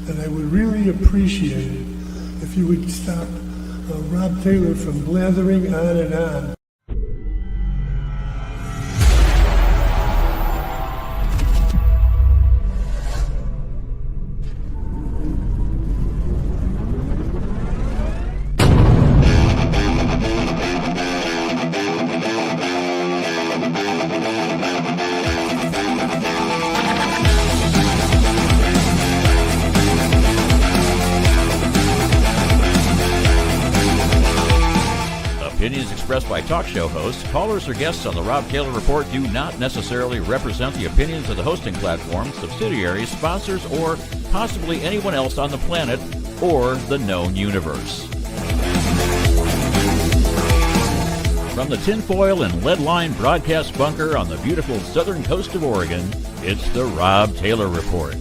And I would really appreciate it if you would stop Rob Taylor from blathering on and on. Opinions expressed by talk show hosts, callers, or guests on the Rob Taylor Report do not necessarily represent the opinions of the hosting platform, subsidiaries, sponsors, or possibly anyone else on the planet or the known universe. From the tinfoil and lead-lined broadcast bunker on the beautiful southern coast of Oregon, it's the Rob Taylor Report.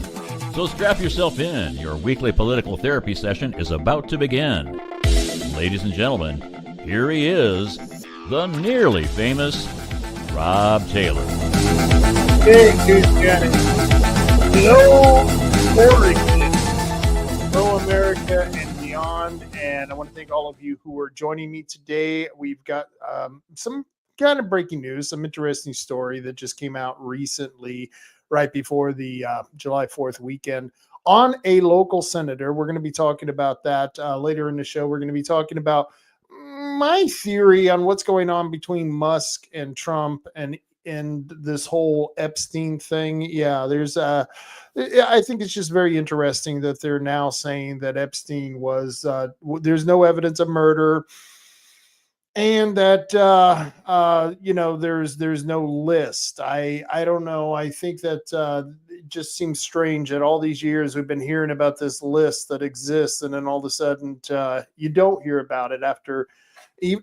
So strap yourself in. Your weekly political therapy session is about to begin. Ladies and gentlemen, here he is, the nearly famous Rob Taylor. Hey, good Johnny. Hello, Oregon. Hello, America and beyond. And I want to thank all of you who are joining me today. We've got some kind of breaking news, some interesting story that just came out recently, right before the July 4th weekend, on a local senator. We're going to be talking about that later in the show. We're going to be talking about my theory on what's going on between Musk and Trump and this whole Epstein thing. Yeah, I think it's just very interesting that they're now saying that Epstein was, there's no evidence of murder, and that there's no list. I don't know. I think that it just seems strange that all these years we've been hearing about this list that exists, and then all of a sudden you don't hear about it after.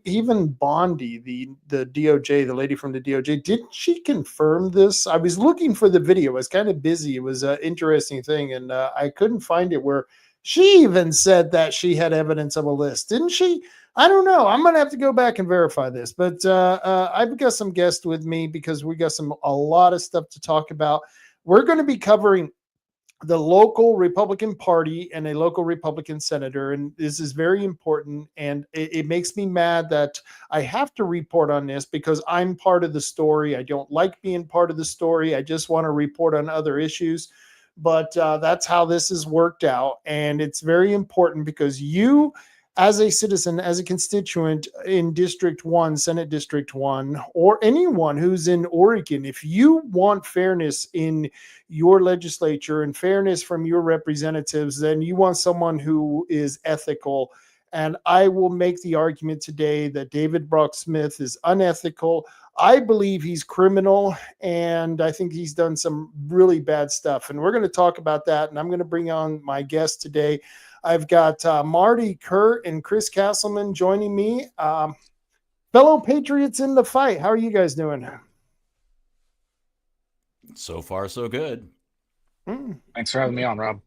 Even Bondi, the DOJ, the lady from the DOJ, didn't she confirm this? I was looking for the video. I was kind of busy. It was an interesting thing, and I couldn't find it, where she even said that she had evidence of a list. Didn't she? I don't know. I'm going to have to go back and verify this. But I've got some guests with me because we got a lot of stuff to talk about. We're going to be covering the local Republican Party and a local Republican senator. And this is very important. And it makes me mad that I have to report on this because I'm part of the story. I don't like being part of the story. I just want to report on other issues. But that's how this has worked out. And it's very important because you, as a citizen, as a constituent in District 1, Senate District 1, or anyone who's in Oregon, if you want fairness in your legislature and fairness from your representatives, then you want someone who is ethical. And I will make the argument today that David Brock Smith is unethical. I believe he's criminal, and I think he's done some really bad stuff. And we're going to talk about that, and I'm going to bring on my guest today. I've got Marty Kuhrt and Chris Castleman joining me. Fellow Patriots in the fight. How are you guys doing? So far, so good. Thanks for having me on, Rob.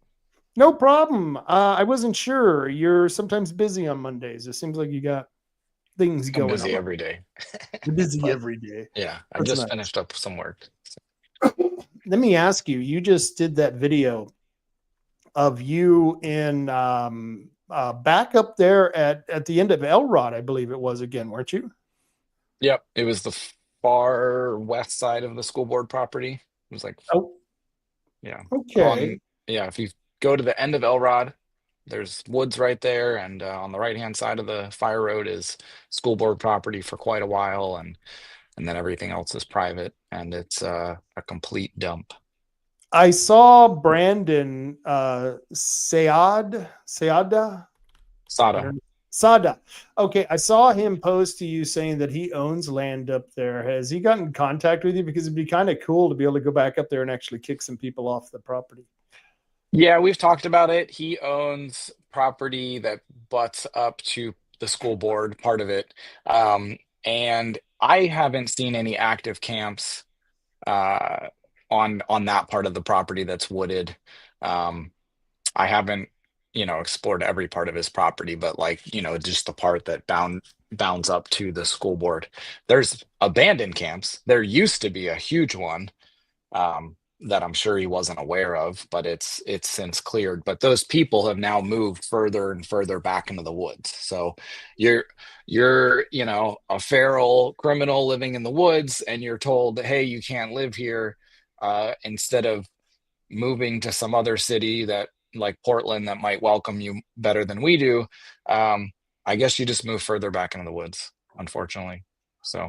No problem. I wasn't sure. You're sometimes busy on Mondays. It seems like you got things going on. I'm busy every day. You're busy every day. Yeah, I just finished up some work. Let me ask you, you just did that video of you in back up there at the end of Elrod, I believe it was, again, weren't you? Yep, it was the far west side of the school board property. It was like, yeah. Okay. If you go to the end of Elrod, there's woods right there, and on the right-hand side of the fire road is school board property for quite a while, and then everything else is private, and it's a complete dump. I saw Brandon Sada. Okay, I saw him post to you saying that he owns land up there. Has he gotten in contact with you? Because it'd be kind of cool to be able to go back up there and actually kick some people off the property. Yeah, we've talked about it. He owns property that butts up to the school board, part of it. And I haven't seen any active camps on that part of the property that's wooded. I haven't, explored every part of his property, but just the part that bounds up to the school board. There's abandoned camps. There used to be a huge one. that I'm sure he wasn't aware of, but it's since cleared. But those people have now moved further and further back into the woods. So you're a feral criminal living in the woods, and you're told, hey, you can't live here, instead of moving to some other city that like Portland that might welcome you better than we do. I guess you just move further back into the woods, unfortunately. So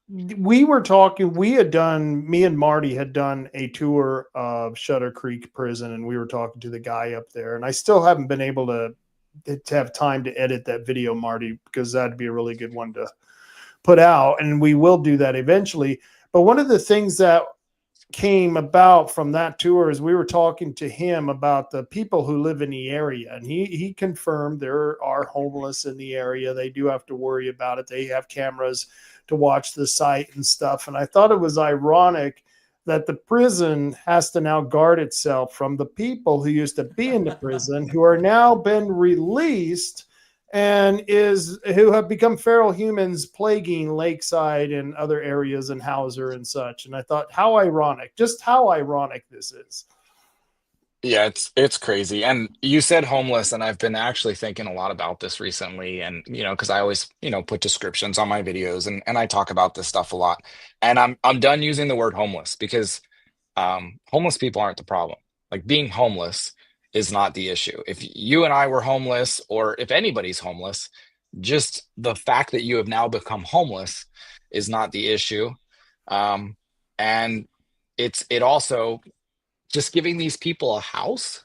we were talking, me and Marty had done a tour of Shutter Creek prison, and we were talking to the guy up there, and I still haven't been able to have time to edit that video, Marty, because that'd be a really good one to put out. And we will do that eventually. But one of the things that came about from that tour is we were talking to him about the people who live in the area, and he confirmed there are homeless in the area. They do have to worry about it. They have cameras to watch the site and stuff. And I thought it was ironic that the prison has to now guard itself from the people who used to be in the prison, who are now been released and who have become feral humans plaguing Lakeside and other areas and Hauser and such. And I thought, how ironic this is. yeah, it's crazy. And you said homeless, and I've been actually thinking a lot about this recently. And because I always put descriptions on my videos, and I talk about this stuff a lot. And I'm done using the word homeless, because homeless people aren't the problem. Like, being homeless is not the issue. If you and I were homeless, or if anybody's homeless, just the fact that you have now become homeless is not the issue. And it also just giving these people a house.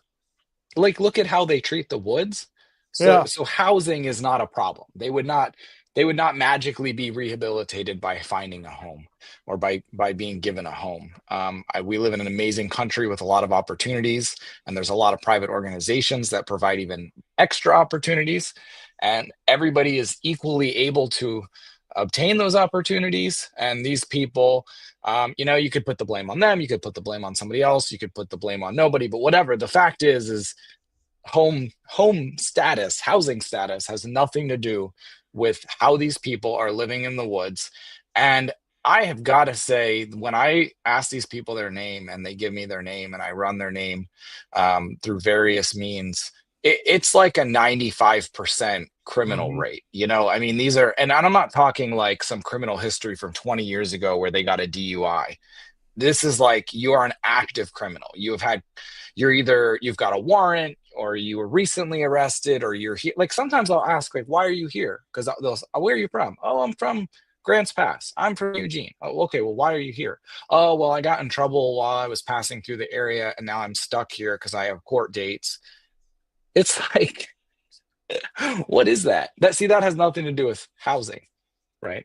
Like, look at how they treat the woods. So housing is not a problem. They would not magically be rehabilitated by finding a home, or by being given a home. We live in an amazing country with a lot of opportunities, and there's a lot of private organizations that provide even extra opportunities, and everybody is equally able to obtain those opportunities. And these people, you could put the blame on them, you could put the blame on somebody else, you could put the blame on nobody, but whatever. The fact is home status, housing status, has nothing to do with how these people are living in the woods. And I have got to say, when I ask these people their name, and they give me their name, and I run their name through various means, it's like a 95% criminal rate. I mean, these are, and I'm not talking like some criminal history from 20 years ago where they got a DUI. This is like, you are an active criminal. You've got a warrant, or you were recently arrested, or you're here. Like, sometimes I'll ask, like, why are you here? Because where are you from? Oh, I'm from Grants Pass. I'm from Eugene. Oh, okay. Well, why are you here? Oh, well, I got in trouble while I was passing through the area, and now I'm stuck here because I have court dates. It's like, what is that? That has nothing to do with housing, right?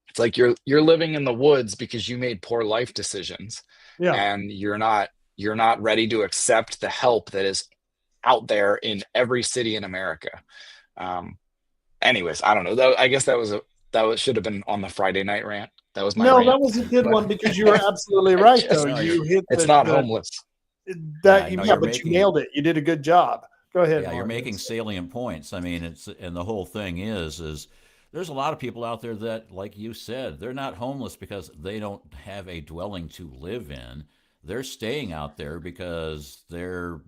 It's like you're living in the woods because you made poor life decisions, and you're not ready to accept the help that is out there in every city in America. Anyways, I don't know. I guess that should have been on the Friday night rant. That was my rant. That was a good one, because you were absolutely right, though. You hit it's not homeless. But you nailed it. You did a good job. Go ahead. Yeah, you're making salient points. I mean, and the whole thing is there's a lot of people out there that, like you said, they're not homeless because they don't have a dwelling to live in. They're staying out there because they're,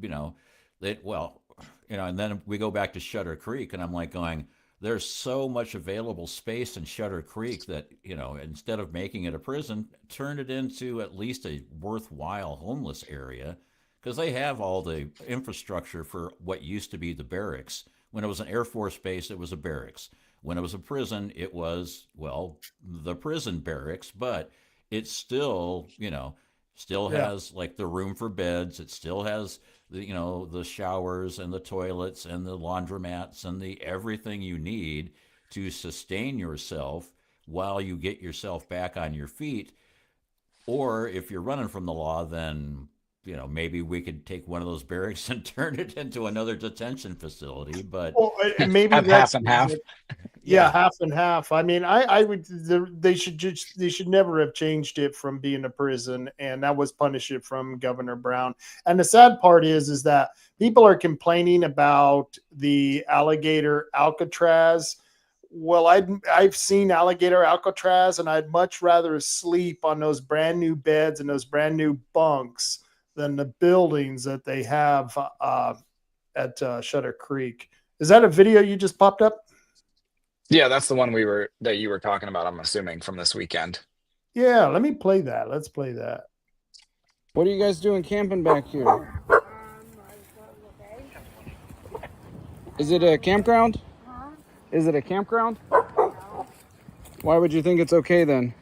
and then we go back to Shutter Creek, and I'm like going, there's so much available space in Shutter Creek that, instead of making it a prison, turn it into at least a worthwhile homeless area, because they have all the infrastructure for what used to be the barracks. When it was an Air Force base, it was a barracks. When it was a prison, it was, the prison barracks, but it still, has like the room for beds. It still has the showers and the toilets and the laundromats and the everything you need to sustain yourself while you get yourself back on your feet. Or if you're running from the law, then maybe we could take one of those barracks and turn it into another detention facility. But maybe half and half. Yeah, half and half. I mean, I would. They should never have changed it from being a prison, and that was punishment from Governor Brown. And the sad part is that people are complaining about the alligator Alcatraz well, I've seen Alligator Alcatraz, and I'd much rather sleep on those brand new beds and those brand new bunks than the buildings that they have at Shutter Creek. Is that a video you just popped up? Yeah, that's the one that you were talking about, I'm assuming, from this weekend. Yeah, let me play that. Let's play that. What are you guys doing camping back here? Is it a campground? Is it a campground? Why would you think it's okay then?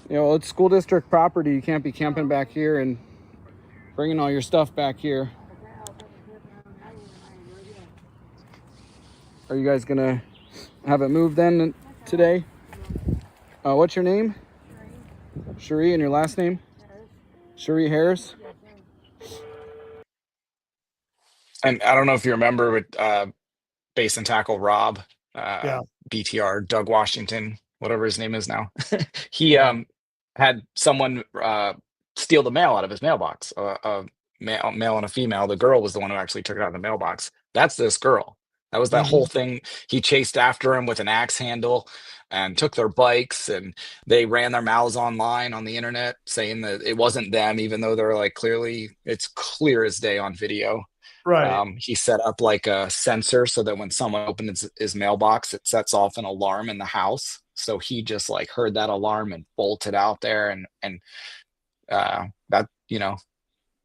You know, it's school district property. You can't be camping back here and bringing all your stuff back here. Are you guys gonna have it moved then today? What's your name? Cherie, and your last name? Cherie Harris. And I don't know if you remember with base and tackle Rob, Yeah. BTR, Doug Washington, whatever his name is now. He had someone steal the mail out of his mailbox, a male and a female. The girl was the one who actually took it out of the mailbox. That's this girl. That was that whole thing. He chased after him with an axe handle and took their bikes, and they ran their mouths online on the internet saying that it wasn't them, even though they're like, clearly, it's clear as day on video. Right. He set up like a sensor so that when someone opens his mailbox, it sets off an alarm in the house. So he just like heard that alarm and bolted out there, and that, you know,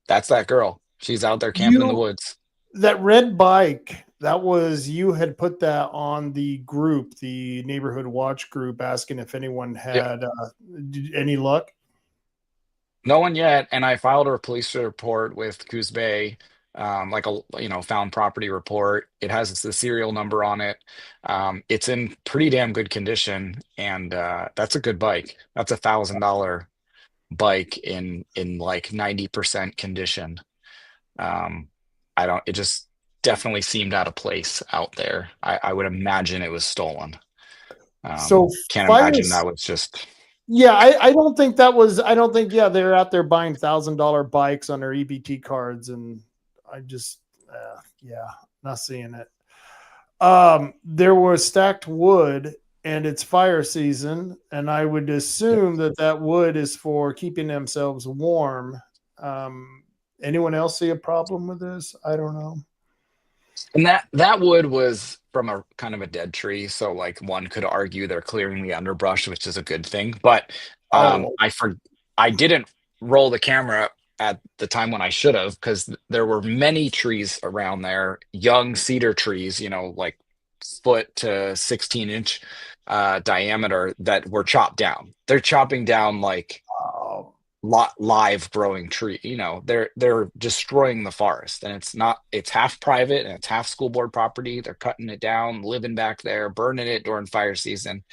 that's that girl. She's out there camping in the woods. That red bike, that was, you had put that on the group, the neighborhood watch group, asking if anyone had any luck. No one yet. And I filed a police report with Coos Bay, like a, you know, found property report. It has the serial number on it. It's in pretty damn good condition, and that's a good bike. That's $1,000 bike in like 90% condition. It just definitely seemed out of place out there. I would imagine it was stolen. So can't imagine that was just. Yeah, I don't think that was, I don't think, they're out there buying $1,000 bikes on their EBT cards, and I just, not seeing it. There was stacked wood, and it's fire season, and I would assume that wood is for keeping themselves warm. Anyone else see a problem with this? I don't know. And that wood was from a kind of a dead tree, so like one could argue they're clearing the underbrush, which is a good thing. But I didn't roll the camera at the time when I should have, because there were many trees around there, young cedar trees, you know, like foot to 16-inch diameter, that were chopped down. They're chopping down like live growing tree, you know, they're destroying the forest, and it's half private and it's half school board property. They're cutting it down, living back there, burning it during fire season.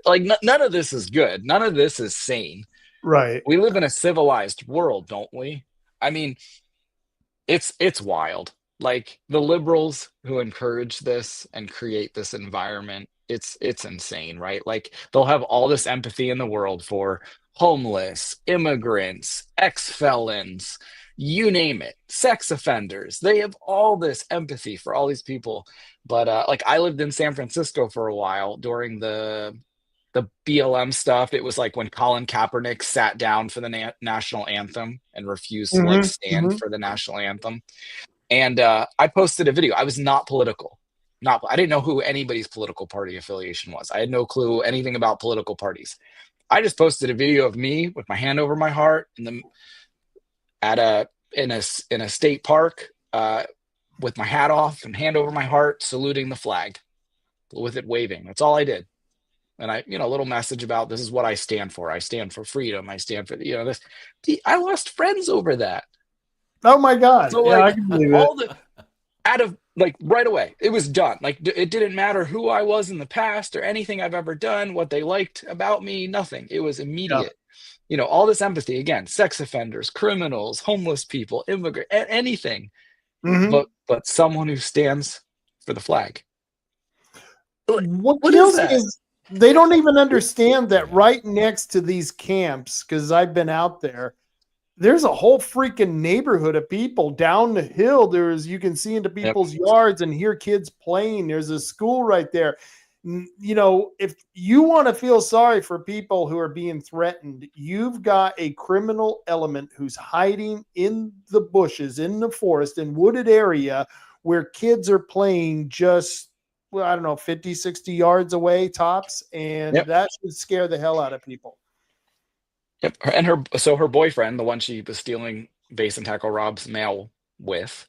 Like none of this is good. None of this is sane. Right. We live in a civilized world, don't we? I mean, it's wild. Like the liberals who encourage this and create this environment, it's insane, right? Like they'll have all this empathy in the world for homeless, immigrants, ex-felons, you name it, sex offenders. They have all this empathy for all these people. But like I lived in San Francisco for a while during the BLM stuff. It was like when Colin Kaepernick sat down for the national anthem and refused to like stand for the national anthem. And I posted a video. I was not political. I didn't know who anybody's political party affiliation was. I had no clue anything about political parties. I just posted a video of me with my hand over my heart in a state park with my hat off and hand over my heart, saluting the flag with it waving. That's all I did. And I, a little message about this is what I stand for. I stand for freedom. I stand for this. I lost friends over that. Oh my God! So I can believe it. Out of like right away, it was done. Like it didn't matter who I was in the past or anything I've ever done, what they liked about me, nothing. It was immediate. Yeah. All this empathy, again, sex offenders, criminals, homeless people, immigrants, anything, but someone who stands for the flag. What kills me is they don't even understand that right next to these camps, because I've been out there, there's a whole freaking neighborhood of people down the hill. You can see into people's yards and hear kids playing. There's a school right there. You know, if you want to feel sorry for people who are being threatened, you've got a criminal element who's hiding in the bushes, in the forest, in wooded area where kids are playing just, well, I don't know, 50, 60 yards away tops. And that should scare the hell out of people. Yep. And her boyfriend, the one she was stealing base and tackle Rob's mail with,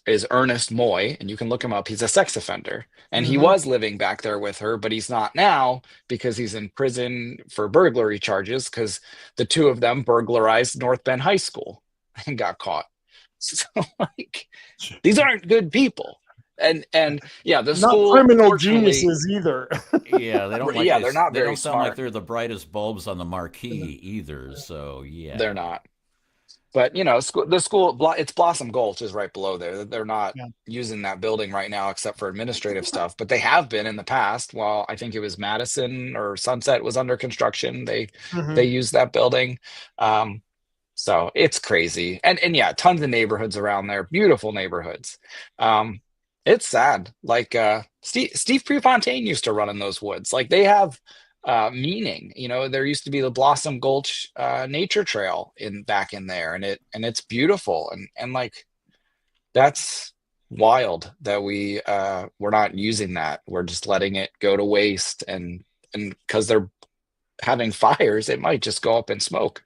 is Ernest Moy, and you can look him up. He's a sex offender, and he was living back there with her, but he's not now because he's in prison for burglary charges because the two of them burglarized North Bend High School and got caught. So like, these aren't good people. And yeah, the not school, criminal geniuses either. Yeah, they don't like yeah, they're not they very don't sound like smart. they're the brightest bulbs on the marquee either. So yeah, They're not. But you know, the school, it's Blossom Gulch is right below there. They're not using that building right now except for administrative stuff, but they have been in the past. Well, I think it was Madison or Sunset was under construction. They used that building. So it's crazy. And yeah, tons of neighborhoods around there, beautiful neighborhoods. It's sad. Like Steve Prefontaine used to run in those woods. Like they have meaning. You know, there used to be the Blossom Gulch nature trail back in there, and it's beautiful. And like that's wild that we're not using that. We're just letting it go to waste, and because they're having fires, it might just go up in smoke.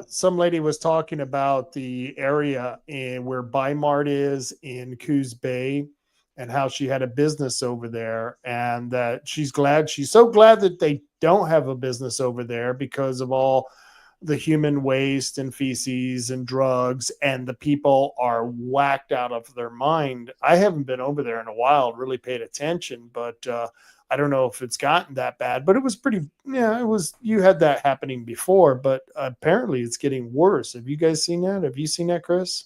Some lady was talking about the area where Bimart is in Coos Bay and how she had a business over there, and that she's so glad that they don't have a business over there because of all the human waste and feces and drugs, and the people are whacked out of their mind. I haven't been over there in a while, really paid attention, but I don't know if it's gotten that bad, but it was you had that happening before, but apparently it's getting worse. Have you guys seen that? Have you seen that, Chris?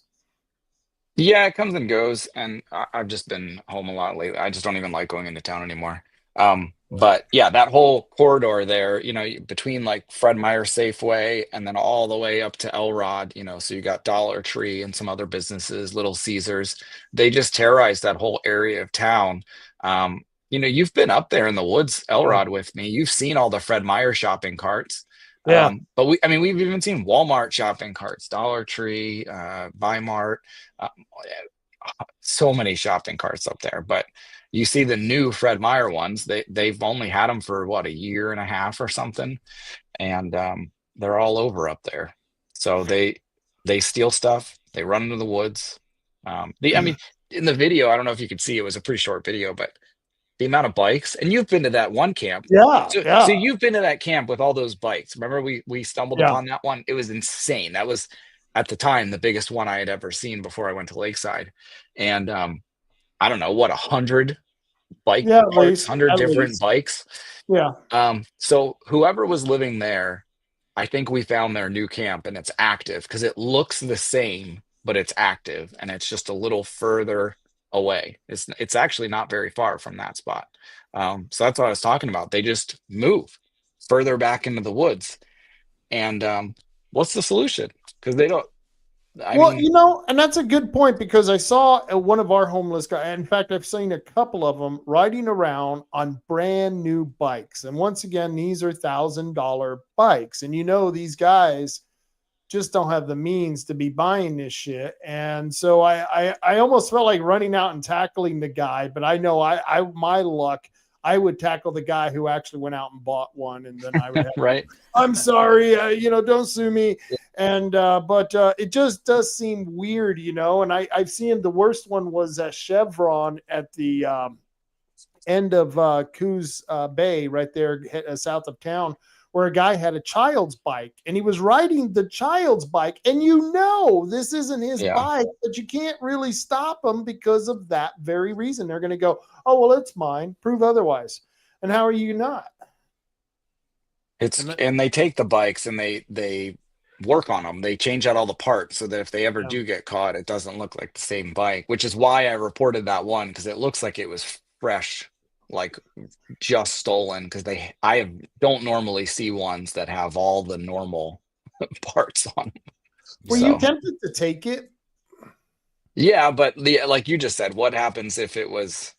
Yeah, it comes and goes, and I've just been home a lot lately. I just don't even like going into town anymore. But yeah, that whole corridor there, you know, between like Fred Meyer Safeway and then all the way up to Elrod, you know, so you got Dollar Tree and some other businesses, Little Caesars. They just terrorized that whole area of town. You know, you've been up there in the woods, Elrod, with me. You've seen all the Fred Meyer shopping carts. Yeah. But we've even seen Walmart shopping carts, Dollar Tree, Bimart, so many shopping carts up there. But you see the new Fred Meyer ones, they've only had them for what, a year and a half or something. And they're all over up there. So they steal stuff, they run into the woods. I mean, in the video, I don't know if you could see, it was a pretty short video, but the amount of bikes, and you've been to that one camp. So you've been to that camp with all those bikes. Remember we stumbled upon that one? It was insane. That was at the time the biggest one I had ever seen before I went to Lakeside. And I don't know what, 100 bike parts, 100 different bikes. Yeah. So whoever was living there, I think we found their new camp, and it's active because it looks the same, but it's active, and it's just a little further away. It's actually not very far from that spot. So that's what I was talking about. They just move further back into the woods. And what's the solution? Because they don't. I mean, you know, and that's a good point, because I saw one of our homeless guys. In fact, I've seen a couple of them riding around on brand new bikes. And once again, these are $1,000 bikes. And you know, these guys just don't have the means to be buying this shit. And so I almost felt like running out and tackling the guy, but I know my luck, I would tackle the guy who actually went out and bought one, and then I would have, right. I'm sorry, you know, don't sue me. And but it just does seem weird, you know. And I've seen the worst one was at Chevron at the end of Coos Bay, right there south of town, where a guy had a child's bike, and he was riding the child's bike. And you know, this isn't his bike, but you can't really stop him because of that very reason. They're going to go, oh, well, it's mine. Prove otherwise. And how are you not? And they take the bikes and they work on them. They change out all the parts so that if they ever do get caught, it doesn't look like the same bike, which is why I reported that one, because it looks like it was fresh, like just stolen. Because I don't normally see ones that have all the normal parts on them. Were you So tempted to take it? yeah, but like you just said, what happens if it was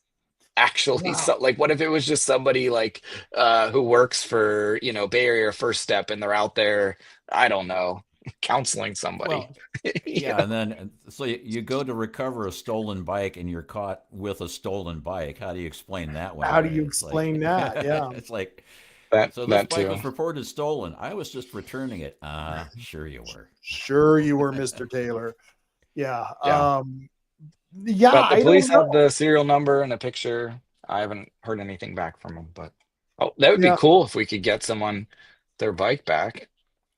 actually Wow. so, like what if it was just somebody like who works for, Bay Area First Step, and they're out there, I don't know, counseling somebody. Well, You yeah, know? and then so you go to recover a stolen bike and you're caught with a stolen bike. How do you explain that one How do away? you It's like explain that? Yeah. it's like that so this that bike too. was reported stolen. I was just returning it. Sure you were. Sure you were, Mr. Taylor. Yeah. Yeah. Yeah, But the I don't police have know. the serial number and a picture. I haven't heard anything back from them, but that would be Yeah, cool if we could get someone their bike back.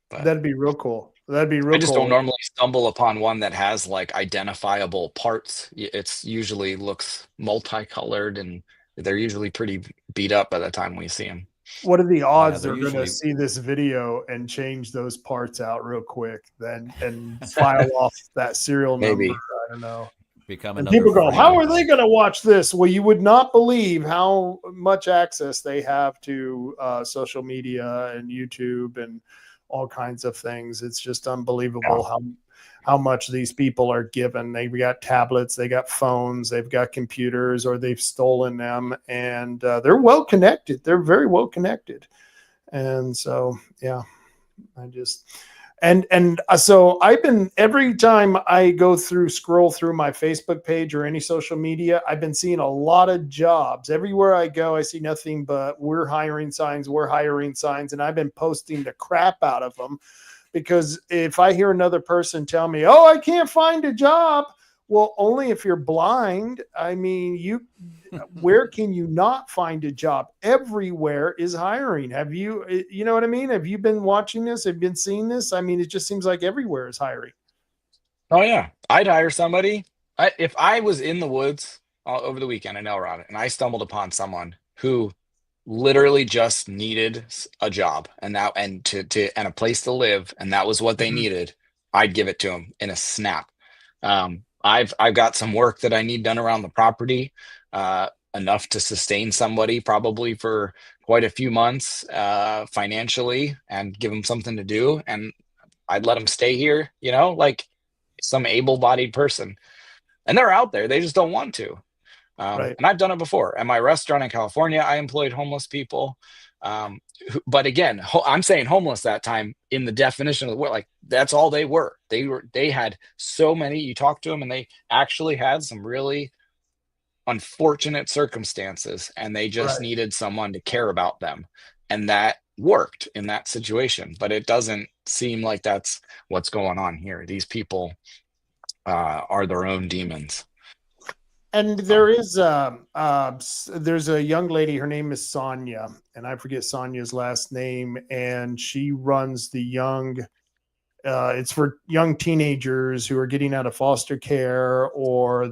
But that'd be real cool. That'd be I real just don't cool. normally stumble upon one that has like identifiable parts. It's usually looks multicolored, and they're usually pretty beat up by the time we see them. What are the Yeah, odds they're they're going to usually see this video and change those parts out real quick, then and file off that serial number? Maybe. I don't know. become And another people go, "How Freedom are they bike. going to watch this?" Well, you would not believe how much access they have to social media and YouTube and all kinds of things. It's just unbelievable how much these people are given. They've got tablets, they got phones, they've got computers, or they've stolen them, and they're well connected. They're very well connected, and so yeah, I just so I've been every time I scroll through my Facebook page or any social media, I've been seeing a lot of jobs. Everywhere I go, I see nothing but we're hiring signs, and I've been posting the crap out of them because if I hear another person tell me, "Oh, I can't find a job," well, only if you're blind. I mean, where can you not find a job? Everywhere is hiring. You know what I mean? Have you been watching this? Have you been seeing this? I mean, it just seems like everywhere is hiring. Oh yeah, I'd hire somebody. If I was in the woods over the weekend in El Dorado and I stumbled upon someone who literally just needed a job and a place to live, and that was what they Mhm. needed, I'd give it to them in a snap. I've got some work that I need done around the property, enough to sustain somebody probably for quite a few months financially, and give them something to do, and I'd let them stay here, like some able-bodied person. And they're out there, they just don't want to. Right. And I've done it before. At my restaurant in California, I employed homeless people. But again, I'm saying homeless that time in the definition of the word, like that's all they were. They had so many. You talk to them, and they actually had some really unfortunate circumstances, and they just Right. needed someone to care about them, and that worked in that situation. But it doesn't seem like that's what's going on here. These people are their own demons. And there's a young lady. Her name is Sonia, and I forget Sonia's last name. And she runs the young. It's for young teenagers who are getting out of foster care, or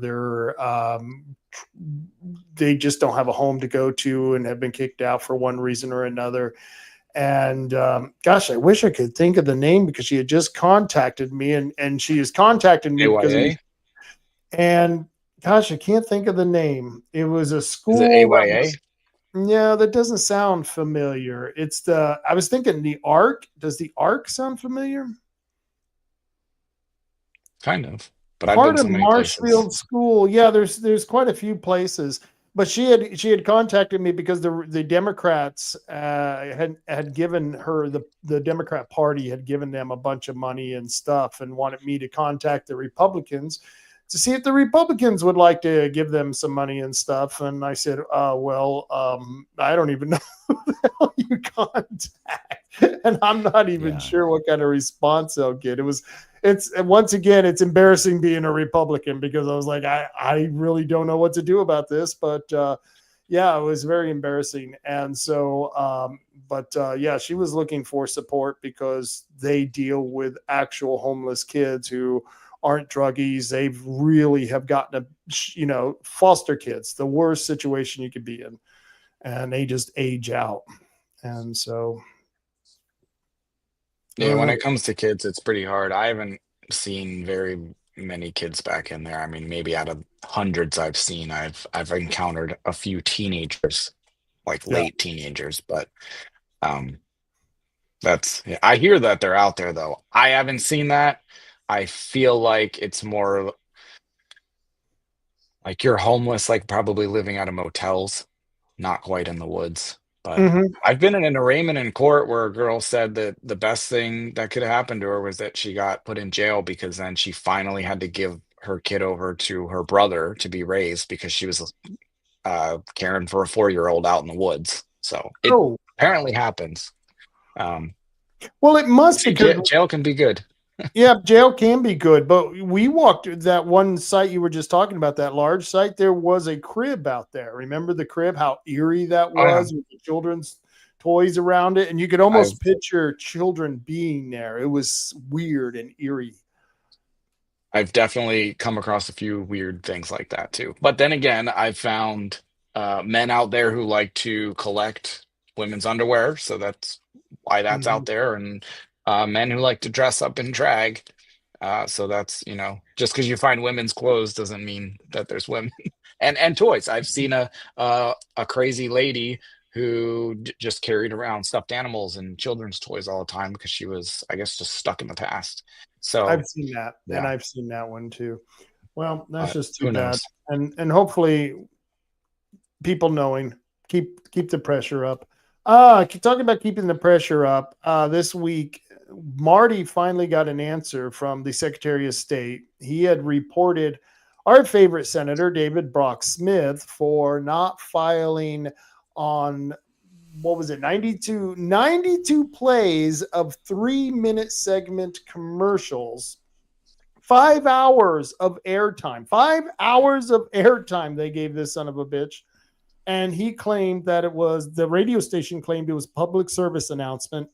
they just don't have a home to go to and have been kicked out for one reason or another. And gosh, I wish I could think of the name because she had just contacted me, and she has contacted me because of AYA? and gosh, I can't think of the name. It was a Is it school that AYA? was, yeah, that doesn't sound familiar. I was thinking the Ark. Does the Ark sound familiar? Kind of. But I've been Part of so many places. Marshfield School. Yeah, there's quite a few places. But she had contacted me because the Democrats had given her the Democrat Party had given them a bunch of money and stuff and wanted me to contact the Republicans to see if the Republicans would like to give them some money and stuff. And I said, I don't even know who the hell you contact, and I'm not even Yeah. sure what kind of response they'll get. It's once again, it's embarrassing being a Republican because I was like, I really don't know what to do about this, but yeah, it was very embarrassing. And so, yeah, she was looking for support because they deal with actual homeless kids who aren't druggies. They really have gotten foster kids, the worst situation you could be in, and they just age out. And so, Yeah, when it comes to kids, it's pretty hard. I haven't seen very many kids back in there. I mean, maybe out of hundreds I've seen, I've encountered a few teenagers, like yeah, late teenagers, but um I hear that they're out there though. I haven't seen that. I feel like it's more like you're homeless, like probably living out of motels, not quite in the woods. But Hmm. I've been in an arraignment in court where a girl said that the best thing that could have happened to her was that she got put in jail because then she finally had to give her kid over to her brother to be raised because she was caring for a 4-year-old out in the woods. So it Oh, apparently happens. Um, well, it must see, because jail can be good. yeah, jail can be good, but we walked that one site you were just talking about, that large site. There was a crib out there. Remember the crib? How eerie that Oh yeah, was with the children's toys around it, and you could I've almost picture children being there. It was weird and eerie. I've definitely come across a few weird things like that too. But then again, I've found men out there who like to collect women's underwear, so that's why that's Mhm. out there, and men who like to dress up in drag. So that's, just because you find women's clothes doesn't mean that there's women and toys. I've seen a crazy lady who just carried around stuffed animals and children's toys all the time because she was, I guess, just stuck in the past. So I've seen that, and yeah, I've seen that one too. Well, that's but just too who bad, knows? and hopefully people knowing keep the pressure up. Talking about keeping the pressure up. This week, Marty finally got an answer from the Secretary of State. He had reported our favorite senator, David Brock Smith, for not filing on what was it, 92 plays of 3-minute segment commercials, 5 hours of airtime, 5 hours of airtime they gave this son of a bitch. And he claimed that it was the radio station claimed it was public service announcement.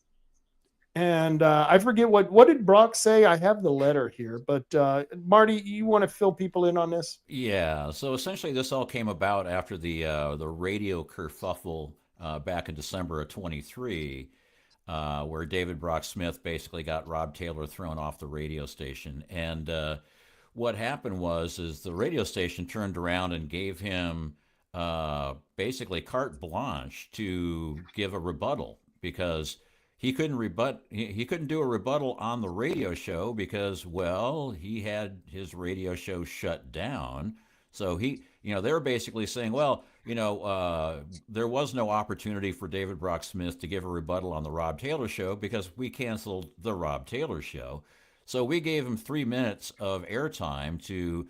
And I forget what did Brock say. I have the letter here, but Marty, you want to fill people in on this? Yeah, so essentially, this all came about after the radio kerfuffle back in December of 23, where David Brock Smith basically got Rob Taylor thrown off the radio station. And what happened was is the radio station turned around and gave him basically carte blanche to give a rebuttal because he couldn't do a rebuttal on the radio show because well he had his radio show shut down. So they were basically saying, well, there was no opportunity for David Brock Smith to give a rebuttal on the Rob Taylor show because we canceled the Rob Taylor show. So we gave him 3 minutes of airtime to,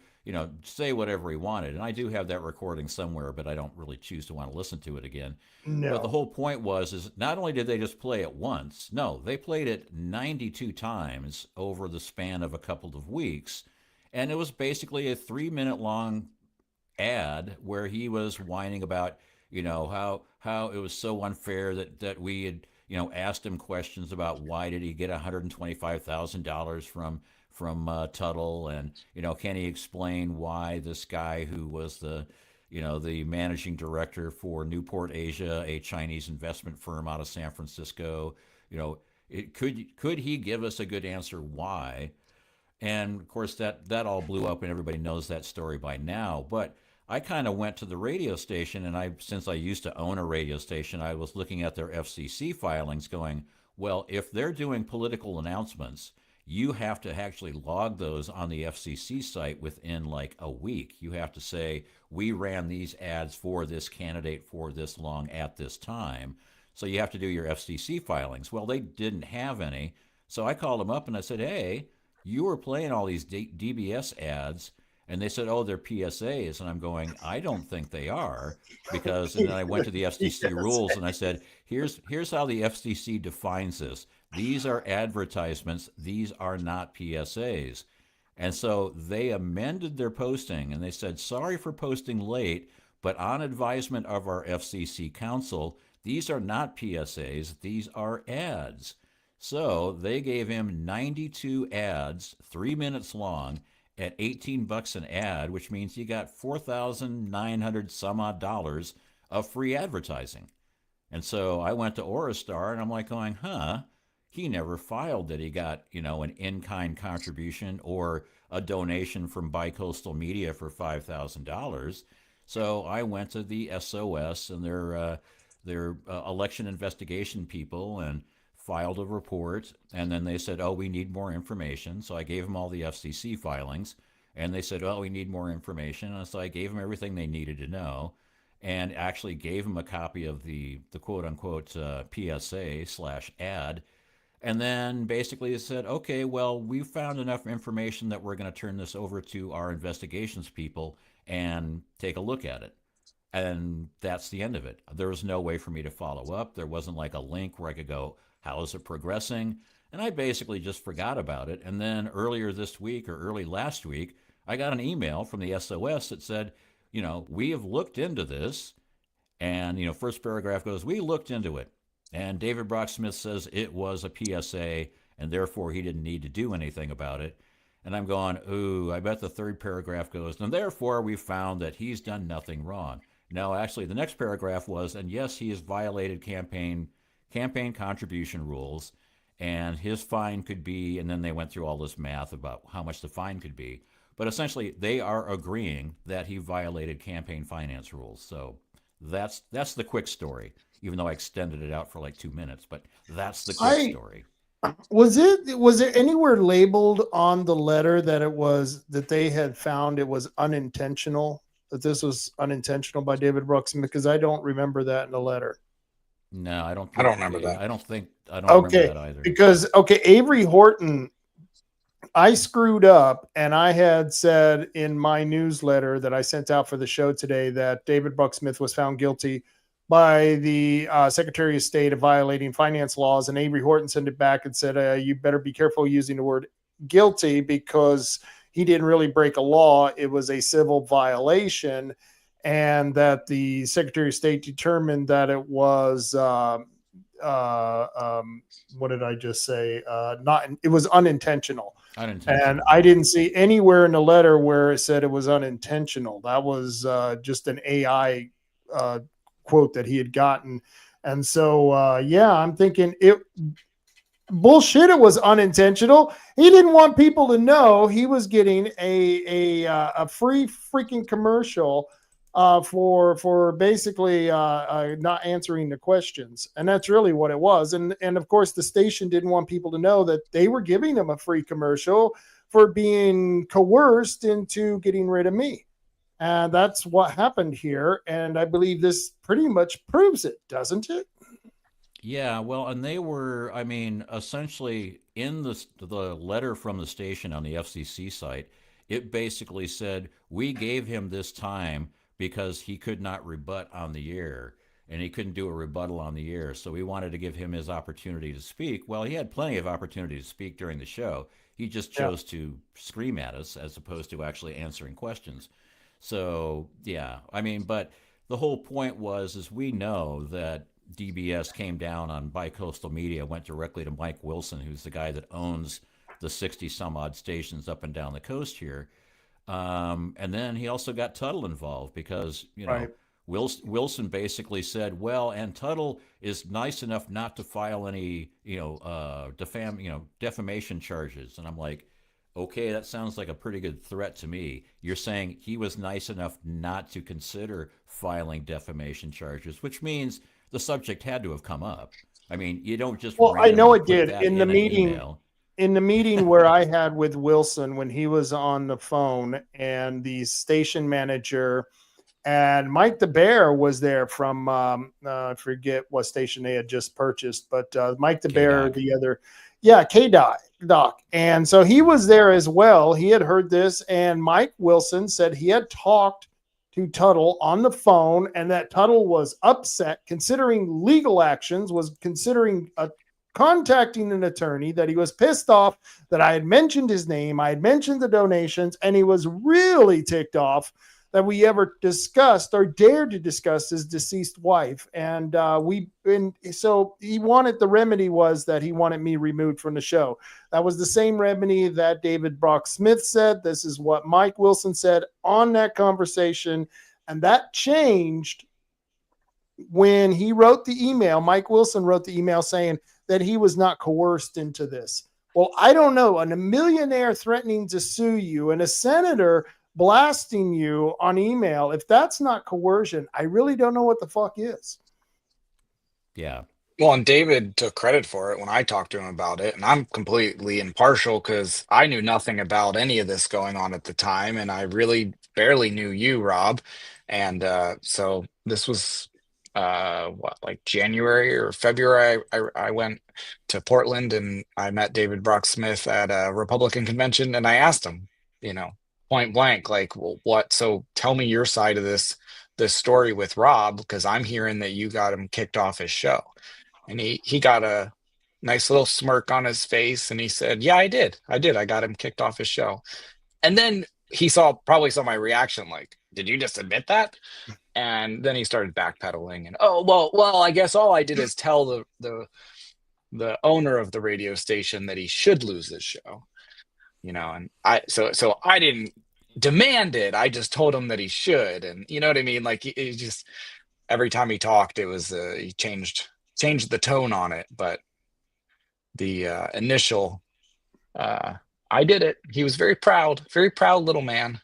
say whatever he wanted. And I do have that recording somewhere, but I don't really choose to want to listen to it again. But the No. whole point is not only did they just play it once, no, they played it 92 times over the span of a couple of weeks. And it was basically a 3 minute long ad where he was whining about, how it was so unfair that we had, asked him questions about why did he get $125,000 from Tuttle, and can he explain why this guy who was the managing director for Newport Asia, a Chinese investment firm out of San Francisco, could he give us a good answer why? And of course, that all blew up, and everybody knows that story by now. But I kind of went to the radio station, and since I used to own a radio station, I was looking at their FCC filings, going, well, if they're doing political announcements, you have to actually log those on the FCC site within like a week. You have to say, we ran these ads for this candidate for this long at this time. So you have to do your FCC filings. Well, they didn't have any. So I called them up and I said, hey, you were playing all these DBS ads. And they said, oh, they're PSAs. And I'm going, I don't think they are. And then I went to the FCC Yes. rules and I said, here's how the FCC defines this. These are advertisements. These are not PSAs. And so they amended their posting and they said, sorry for posting late, but on advisement of our FCC counsel, these are not PSAs. These are ads. So they gave him 92 ads, 3 minutes long, at $18 an ad, which means you got 4,900 some odd dollars of free advertising. And so I went to Orastar and I'm like going, he never filed that he got, an in-kind contribution or a donation from Bicoastal Media for $5,000. So I went to the SOS and their election investigation people and filed a report, and then they said, oh, we need more information. So I gave them all the FCC filings, and they said, oh, we need more information. And so I gave them everything they needed to know, and actually gave them a copy of the quote unquote PSA slash ad. And then basically said, okay, well, we found enough information that we're going to turn this over to our investigations people and take a look at it. And that's the end of it. There was no way for me to follow up. There wasn't like a link where I could go, how is it progressing? And I basically just forgot about it. And then earlier this week or early last week, I got an email from the SOS that said, we have looked into this. And, first paragraph goes, we looked into it. And David Brock Smith says it was a PSA and therefore he didn't need to do anything about it. And I'm going, ooh, I bet the third paragraph goes, and therefore we found that he's done nothing wrong. No, actually, the next paragraph was, and yes, he has violated campaign contribution rules, and his fine could be, and then they went through all this math about how much the fine could be. But essentially, they are agreeing that he violated campaign finance rules. So that's the quick story, even though I extended it out for like 2 minutes, but that's the quick story. Was it anywhere labeled on the letter that they had found it was unintentional? That this was unintentional by David Brock Smith, because I don't remember that in the letter. No, I don't remember that. I don't remember that either. Because Avery Horton, I screwed up, and I had said in my newsletter that I sent out for the show today that David Brock Smith was found guilty by the Secretary of State of violating finance laws, and Avery Horton sent it back and said, you better be careful using the word guilty because he didn't really break a law. It was a civil violation, and that the Secretary of State determined that it was, what did I just say? It was unintentional. And I didn't see anywhere in the letter where it said it was unintentional. That was just an AI quote that he had gotten. And so, I'm thinking bullshit. It was unintentional. He didn't want people to know he was getting a free freaking commercial for basically not answering the questions. And that's really what it was. And of course, the station didn't want people to know that they were giving him a free commercial for being coerced into getting rid of me. And that's what happened here. And I believe this pretty much proves it, doesn't it? Yeah, well, and they were, essentially in the letter from the station on the FCC site, it basically said, we gave him this time because he could not rebut on the air, and he couldn't do a rebuttal on the air. So we wanted to give him his opportunity to speak. Well, he had plenty of opportunity to speak during the show. He just chose to scream at us as opposed to actually answering questions. So, yeah, but the whole point is we know that DBS came down on bicoastal media, went directly to Mike Wilson, who's the guy that owns the 60 some odd stations up and down the coast here. And then he also got Tuttle involved because, Wilson basically said, well, and Tuttle is nice enough not to file any, defamation charges. And I'm like, okay, that sounds like a pretty good threat to me. You're saying he was nice enough not to consider filing defamation charges, which means the subject had to have come up. You don't just. Well, I know it did in the meeting. Email. In the meeting where I had with Wilson when he was on the phone, and the station manager and Mike the Bear was there from I forget what station they had just purchased, but Mike the Bear, the other, K-Doc. And so he was there as well. He had heard this, and Mike Wilson said he had talked to Tuttle on the phone, and that Tuttle was upset, considering legal actions, was considering contacting an attorney, that he was pissed off that I had mentioned his name, I had mentioned the donations, and he was really ticked off that we ever discussed or dared to discuss his deceased wife. And so he wanted, the remedy was that he wanted me removed from the show. That was the same remedy that David Brock Smith said. This is what Mike Wilson said on that conversation. And that changed when he wrote the email. Mike Wilson wrote the email saying that he was not coerced into this. Well, I don't know. And a millionaire threatening to sue you and a senator blasting you on email, if that's not coercion, I really don't know what the fuck is. Yeah. Well, and David took credit for it when I talked to him about it, and I'm completely impartial because I knew nothing about any of this going on at the time, and I really barely knew you, Rob. And so this was what, like January or February. I went to Portland and I met David Brock Smith at a Republican convention, and I asked him, point blank, like, well, what? So tell me your side of this story with Rob, because I'm hearing that you got him kicked off his show. And he got a nice little smirk on his face and he said, "Yeah, I did. I got him kicked off his show." And then he probably saw my reaction, like, "Did you just admit that?" And then he started backpedaling and, "Oh, well, I guess all I did is tell the owner of the radio station that he should lose his show." And so I didn't demand it. I just told him that he should. And you know what I mean? Like he just, every time he talked, it was he changed the tone on it. But the initial I did it. He was very proud little man.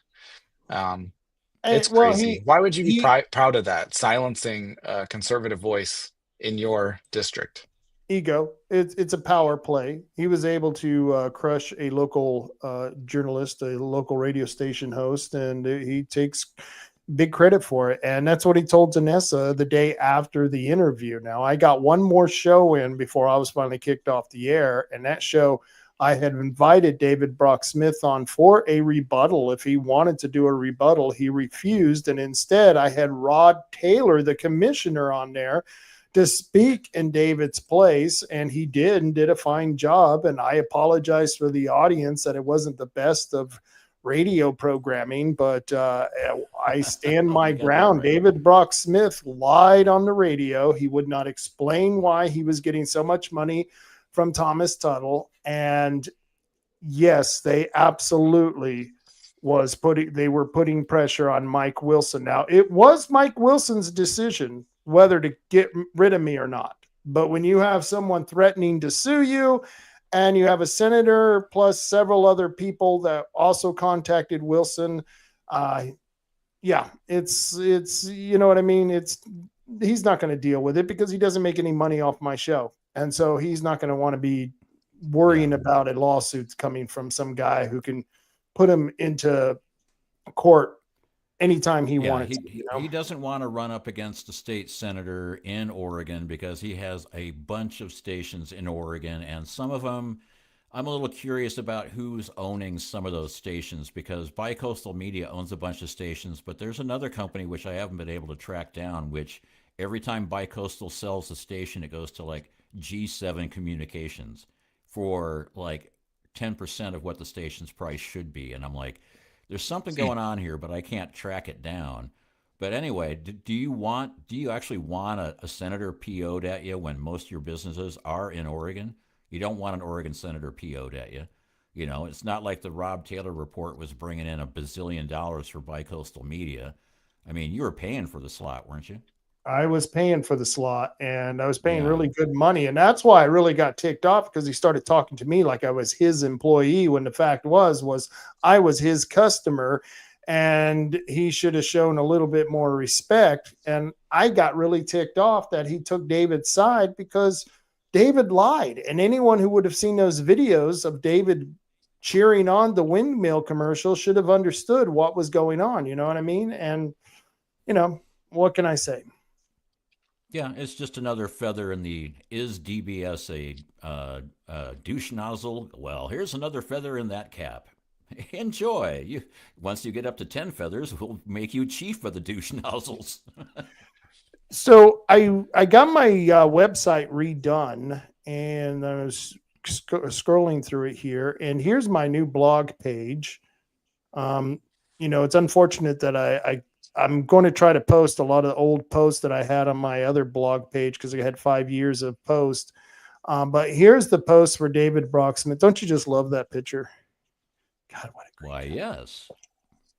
It's crazy. Why would you be proud of that, silencing a conservative voice in your district? Ego. It's a power play. He was able to crush a local journalist, a local radio station host, and he takes big credit for it. And that's what he told Danessa the day after the interview. Now, I got one more show in before I was finally kicked off the air, and that show I had invited David Brock Smith on for a rebuttal. If he wanted to do a rebuttal, he refused, and instead I had Rod Taylor, the commissioner, on there to speak in David's place, and he did, and did a fine job. And I apologize for the audience that it wasn't the best of radio programming, but I stand my ground. Right. David Brock Smith lied on the radio. He would not explain why he was getting so much money from Thomas Tuttle. And yes, they absolutely were putting pressure on Mike Wilson. Now, it was Mike Wilson's decision whether to get rid of me or not. But when you have someone threatening to sue you, and you have a senator plus several other people that also contacted Wilson, it's you know what I mean? He's not going to deal with it because he doesn't make any money off my show. And so he's not going to want to be worrying about a lawsuit coming from some guy who can put him into court anytime he wanted to. He doesn't want to run up against a state senator in Oregon because he has a bunch of stations in Oregon, and some of them, I'm a little curious about who's owning some of those stations, because Bicoastal Media owns a bunch of stations, but there's another company which I haven't been able to track down, which every time Bicoastal sells a station, it goes to like G7 Communications for like 10% of what the station's price should be. And I'm like, there's something going on here, but I can't track it down. But anyway, do you actually want a senator PO'd at you when most of your businesses are in Oregon? You don't want an Oregon senator PO'd at you. It's not like the Rob Taylor report was bringing in $1 bazillion for Bicoastal Media. I mean, you were paying for the slot, weren't you? I was paying for the slot, and I was paying really good money. And that's why I really got ticked off, because he started talking to me like I was his employee, when the fact was I was his customer, and he should have shown a little bit more respect. And I got really ticked off that he took David's side, because David lied. And anyone who would have seen those videos of David cheering on the windmill commercial should have understood what was going on. You know what I mean? And, what can I say? Yeah, it's just another feather in the, is DBS a douche nozzle? Well, here's another feather in that cap. Enjoy. Once you get up to 10 feathers, we'll make you chief of the douche nozzles. So I got my website redone, and I was scrolling through it here, and here's my new blog page. It's unfortunate that I'm going to try to post a lot of the old posts that I had on my other blog page, because I had 5 years of post. But here's the post for David Brock Smith. Don't you just love that picture? God, what a great Why, guy. yes.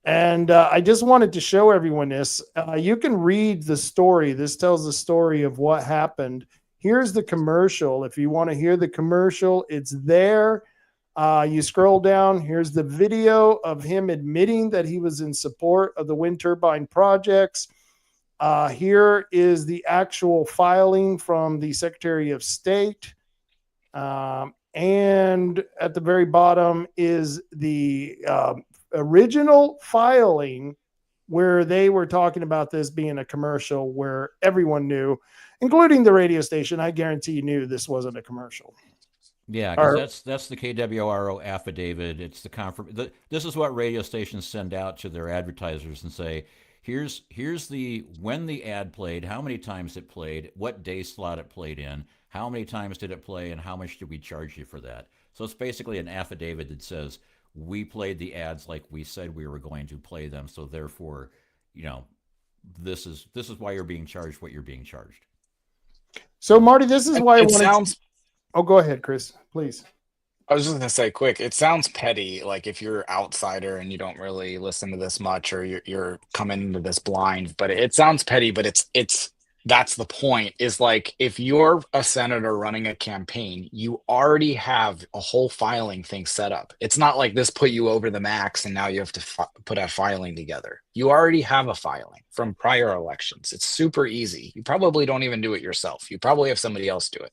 And I just wanted to show everyone this. You can read the story. This tells the story of what happened. Here's the commercial. If you want to hear the commercial, it's there. You scroll down. Here's the video of him admitting that he was in support of the wind turbine projects. Here is the actual filing from the Secretary of State. And at the very bottom is the original filing where they were talking about this being a commercial where everyone knew, including the radio station. I guarantee you knew this wasn't a commercial. Yeah, Or- because that's the KWRO affidavit. It's this is what radio stations send out to their advertisers and say, here's the when the ad played, how many times it played, what day slot it played in, how many times did it play, and how much did we charge you for that? So it's basically an affidavit that says we played the ads like we said we were going to play them. So therefore, this is why you're being charged what you're being charged. So Marty, this is why I It wanted. sounds. Oh, go ahead, Chris, please. I was just gonna say quick. It sounds petty, like if you're outsider and you don't really listen to this much, or you're coming into this blind. But it sounds petty. But it's that's the point. Is like if you're a senator running a campaign, you already have a whole filing thing set up. It's not like this put you over the max and now you have to put a filing together. You already have a filing from prior elections. It's super easy. You probably don't even do it yourself. You probably have somebody else do it.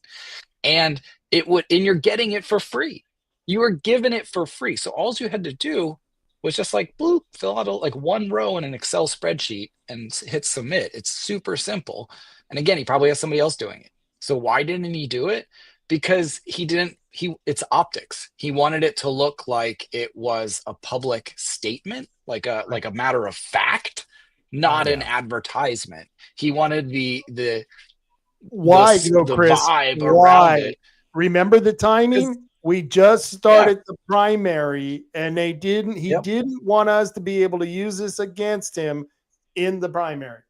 And you're getting it for free. You were given it for free. So all you had to do was just like bloop, fill out like one row in an Excel spreadsheet and hit submit. It's super simple. And again, he probably has somebody else doing it. So why didn't he do it? Because it's optics. He wanted it to look like it was a public statement, like a matter of fact, not an advertisement. He wanted the Why, Chris? vibe Why? around it. Remember the timing? We just started the primary, and he didn't want us to be able to use this against him in the primary.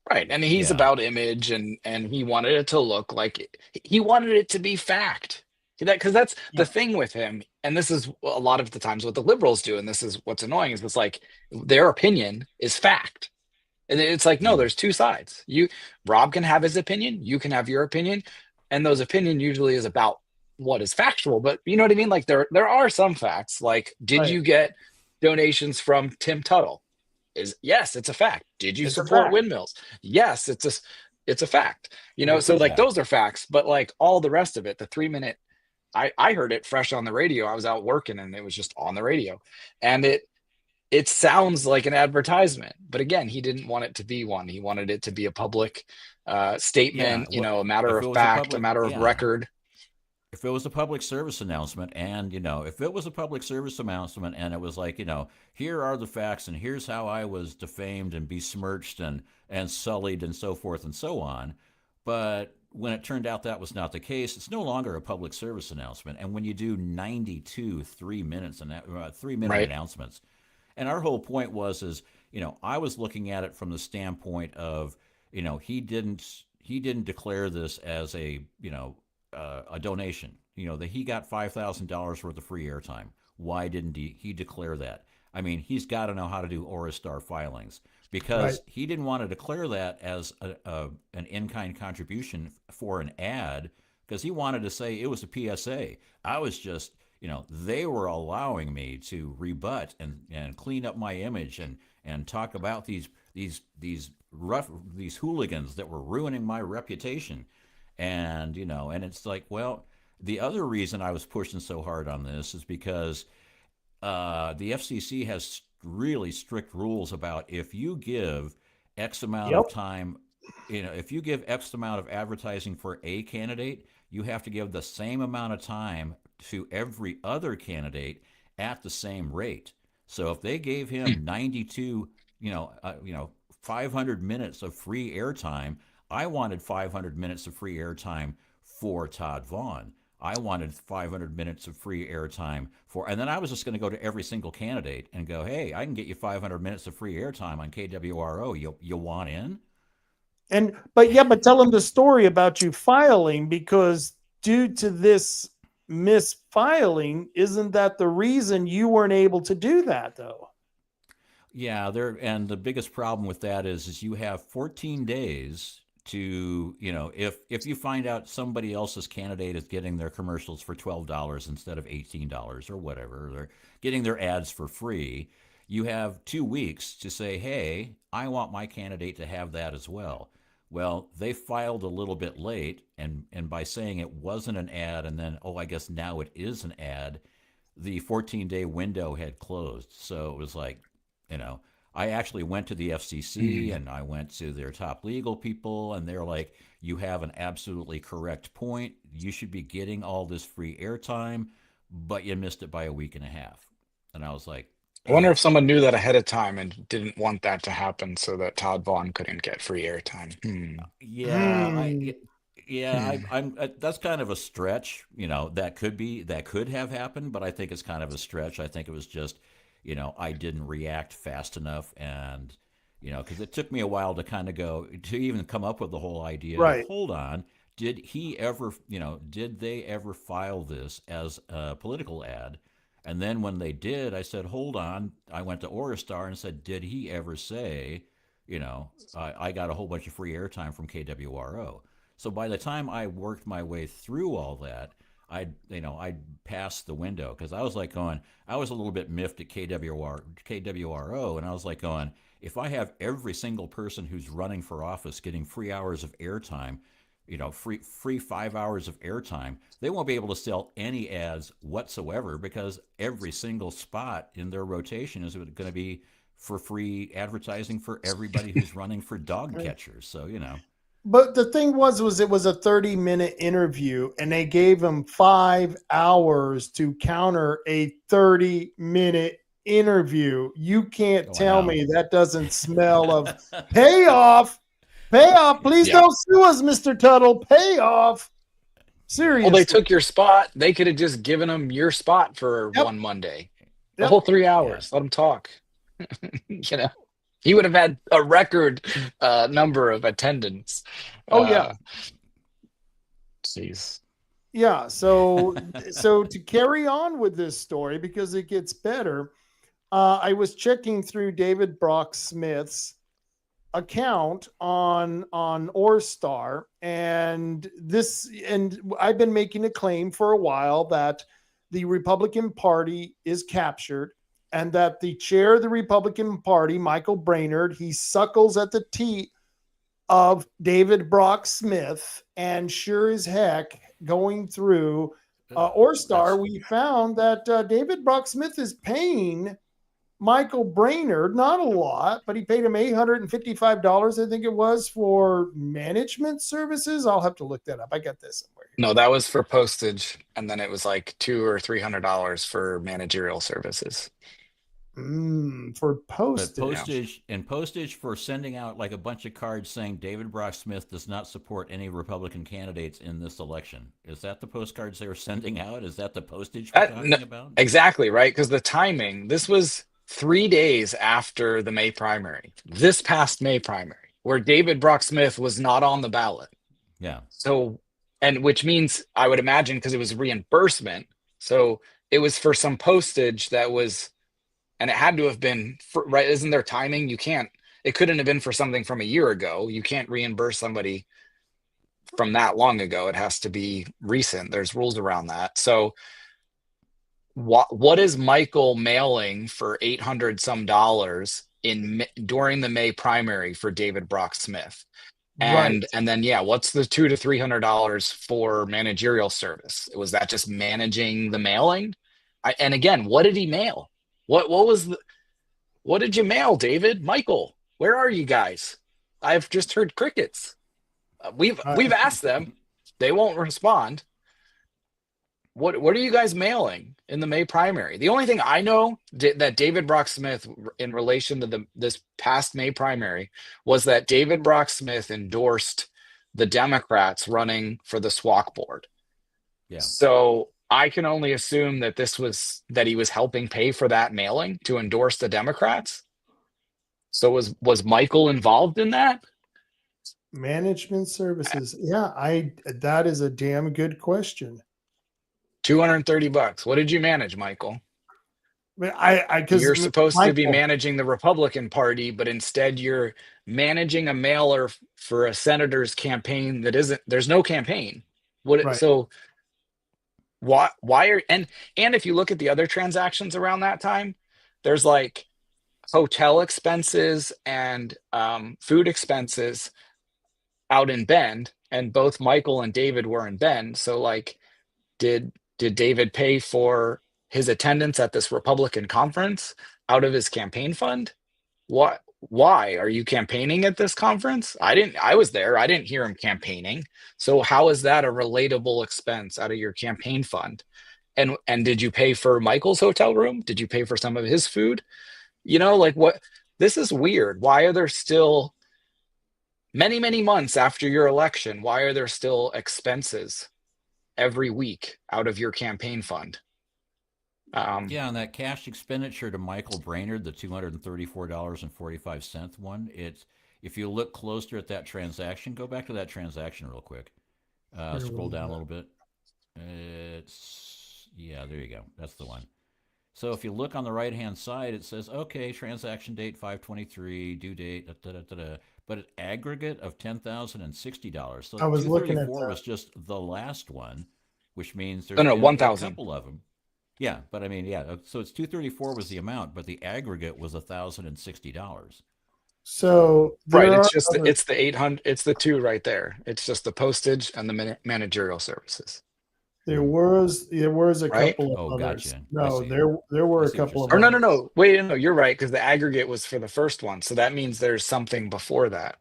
Right. And he's about image, and he wanted it to look like he wanted it to be fact. Because that's the thing with him. And this is a lot of the times what the liberals do. And this is what's annoying is it's like their opinion is fact. And it's like, no, there's two sides. Rob can have his opinion. You can have your opinion. And those opinion usually is about what is factual. But you know what I mean? Like there are some facts. Like, did you get donations from Tim Tuttle? Yes, it's a fact. Did you support windmills? Yes, it's a fact. So like those are facts. But like all the rest of it, the 3-minute, I heard it fresh on the radio. I was out working and it was just on the radio. And it sounds like an advertisement, but again, he didn't want it to be one. He wanted it to be a public statement, a matter of fact, a matter of record. If it was a public service announcement and, it was like, here are the facts and here's how I was defamed and besmirched and sullied and so forth and so on. But when it turned out that was not the case, it's no longer a public service announcement. And when you do 92 3-minute announcements, and our whole point was, I was looking at it from the standpoint of, he didn't declare this as a donation, that he got $5,000 worth of free airtime. Why didn't he declare that? I mean, he's got to know how to do Oristar filings because he didn't want to declare that as an in-kind contribution for an ad because he wanted to say it was a PSA. I was just, they were allowing me to rebut and clean up my image and talk about these hooligans that were ruining my reputation. And, and it's like, well, the other reason I was pushing so hard on this is because the FCC has really strict rules about if you give X amount of time, if you give X amount of advertising for a candidate, you have to give the same amount of time to every other candidate at the same rate. So if they gave him 92, 500 minutes of free airtime, I wanted 500 minutes of free airtime for Todd Vaughn. I wanted 500 minutes of free airtime and then I was just going to go to every single candidate and go, hey, I can get you 500 minutes of free airtime on KWRO. You want in? But tell them the story about you filing, because due to this misfiling, isn't that the reason you weren't able to do that though? Yeah, and the biggest problem with that is you have 14 days to, if you find out somebody else's candidate is getting their commercials for $12 instead of $18 or whatever, they're getting their ads for free, you have 2 weeks to say, hey, I want my candidate to have that as well. Well, they filed a little bit late, and by saying it wasn't an ad, and then, oh, I guess now it is an ad, the 14-day window had closed. So it was like, you know, I actually went to the FCC Mhm. and I went to their top legal people, and they're like, you have an absolutely correct point. You should be getting all this free airtime, but you missed it by a week and a half. And I was like, I wonder if ugh. someone knew that ahead of time and didn't want that to happen so that Todd Vaughn couldn't get free airtime. Yeah, Hmm. yeah, Hmm. that's kind of a stretch. That could have happened, but I think it's kind of a stretch. I think it was just, I didn't react fast enough, and because it took me a while to kind of go to even come up with the whole idea of, Right. hold on, did they ever file this as a political ad? And then when they did, I said, hold on. I went to Orastar and said, did he ever say, I got a whole bunch of free airtime from KWRO. So by the time I worked my way through all that, I'd passed the window because I was like going, I was a little bit miffed at KWRO, and I was like going, if I have every single person who's running for office getting 3 hours of airtime, free 5 hours of airtime, they won't be able to sell any ads whatsoever because every single spot in their rotation is going to be for free advertising for everybody who's running for dog catchers. So, But the thing was it was a 30-minute interview, and they gave him 5 hours to counter a 30-minute interview. You can't oh, I tell know. me that doesn't smell of payoff. Payoff. Please Yeah. don't sue us, Mr. Tuttle. Payoff. Yeah. Well, they Seriously. took your spot. They could have just given them your spot for Yep. one Monday. The Yep. whole three Yeah. hours. Let them talk. You know, he would have had a record number of attendance. Oh yeah. Uh, Jeez. Yeah. So to carry on with this story, because it gets better, I was checking through David Brock Smith's account on Orstar, and I've been making a claim for a while that the Republican Party is captured, and that the chair of the Republican Party, Michael Brainerd, he suckles at the teat of David Brock Smith. And sure as heck, going through Orstar, That's we found that David Brock Smith is paying Michael Brainerd, not a lot, but he paid him $855, I think it was, for management services. I'll have to look that up. I got this somewhere No, that was for postage, and then it was like $200 or $300 for managerial services. here. For but Yeah. postage. postage for sending out like a bunch of cards saying David Brock Smith does not support any Republican candidates in this election. Is that the postcards they were sending out? Is that the postage we're No, talking about? exactly, right? Because the timing, this was 3 days after the May primary, this past May primary, where David Brock Smith was not on the ballot. Yeah. So, and which means I would imagine because it was reimbursement. So it was for some postage that was, and it had to have been for, right. Isn't there timing? You can't, it couldn't have been for something from a year ago. You can't reimburse somebody from that long ago. It has to be recent. There's rules around that. So what is Michael mailing for 800 some dollars in during the May primary for David Brock Smith? Right. And then yeah, what's the $200 to $300 for managerial service? Was that just managing the mailing? And again, what did he mail? What did you mail, David? Michael, where are you guys? I've just heard crickets. We've asked them, they won't respond. What are you guys mailing in the May primary? The only thing I know that David Brock Smith, in relation to this past May primary, was that David Brock Smith endorsed the Democrats running for the SWAC board. Yeah. So I can only assume that that he was helping pay for that mailing to endorse the Democrats. So was Michael involved in that? Management services. Yeah, that is a damn good question. $230. What did you manage, Michael? But I because You're supposed to be Michael, managing the Republican Party, but instead you're managing a mailer for a senator's campaign that isn't, there's no campaign. right. So why are, and if you look at the other transactions around that time, there's like hotel expenses and food expenses out in Bend, and both Michael and David were in Bend. So like, did David pay for his attendance at this Republican conference out of his campaign fund? What? Why are you campaigning at this conference? I was there. I didn't hear him campaigning. So how is that a relatable expense out of your campaign fund? And did you pay for Michael's hotel room? Did you pay for some of his food? Like what? This is weird. Why are there still many, many months after your election? Why are there still expenses every week out of your campaign fund? Yeah, and that cash expenditure to Michael Brainerd, the $234.45 one, if you look closer at that transaction, go back to that transaction real quick. Scroll down a little bit. Yeah, there you go. That's the one. So if you look on the right-hand side, it says, okay, transaction date 5/23, due date, but an aggregate of $10,060. So I was looking at 234 that. was just the last one, which means there's No, been a 1,000. couple of them. Yeah, but I mean, yeah. So it's 234 was the amount, but the aggregate was $1,060. So Right. there It's are just other- it's the 800. It's the two right there. It's just the postage and the managerial services. there was a Right? couple of Oh, others. gotcha. I No, see. there were I a see what couple you're of Or no, others. no, no. Wait, no, you're right, because the aggregate was for the first one. So that means there's something before that.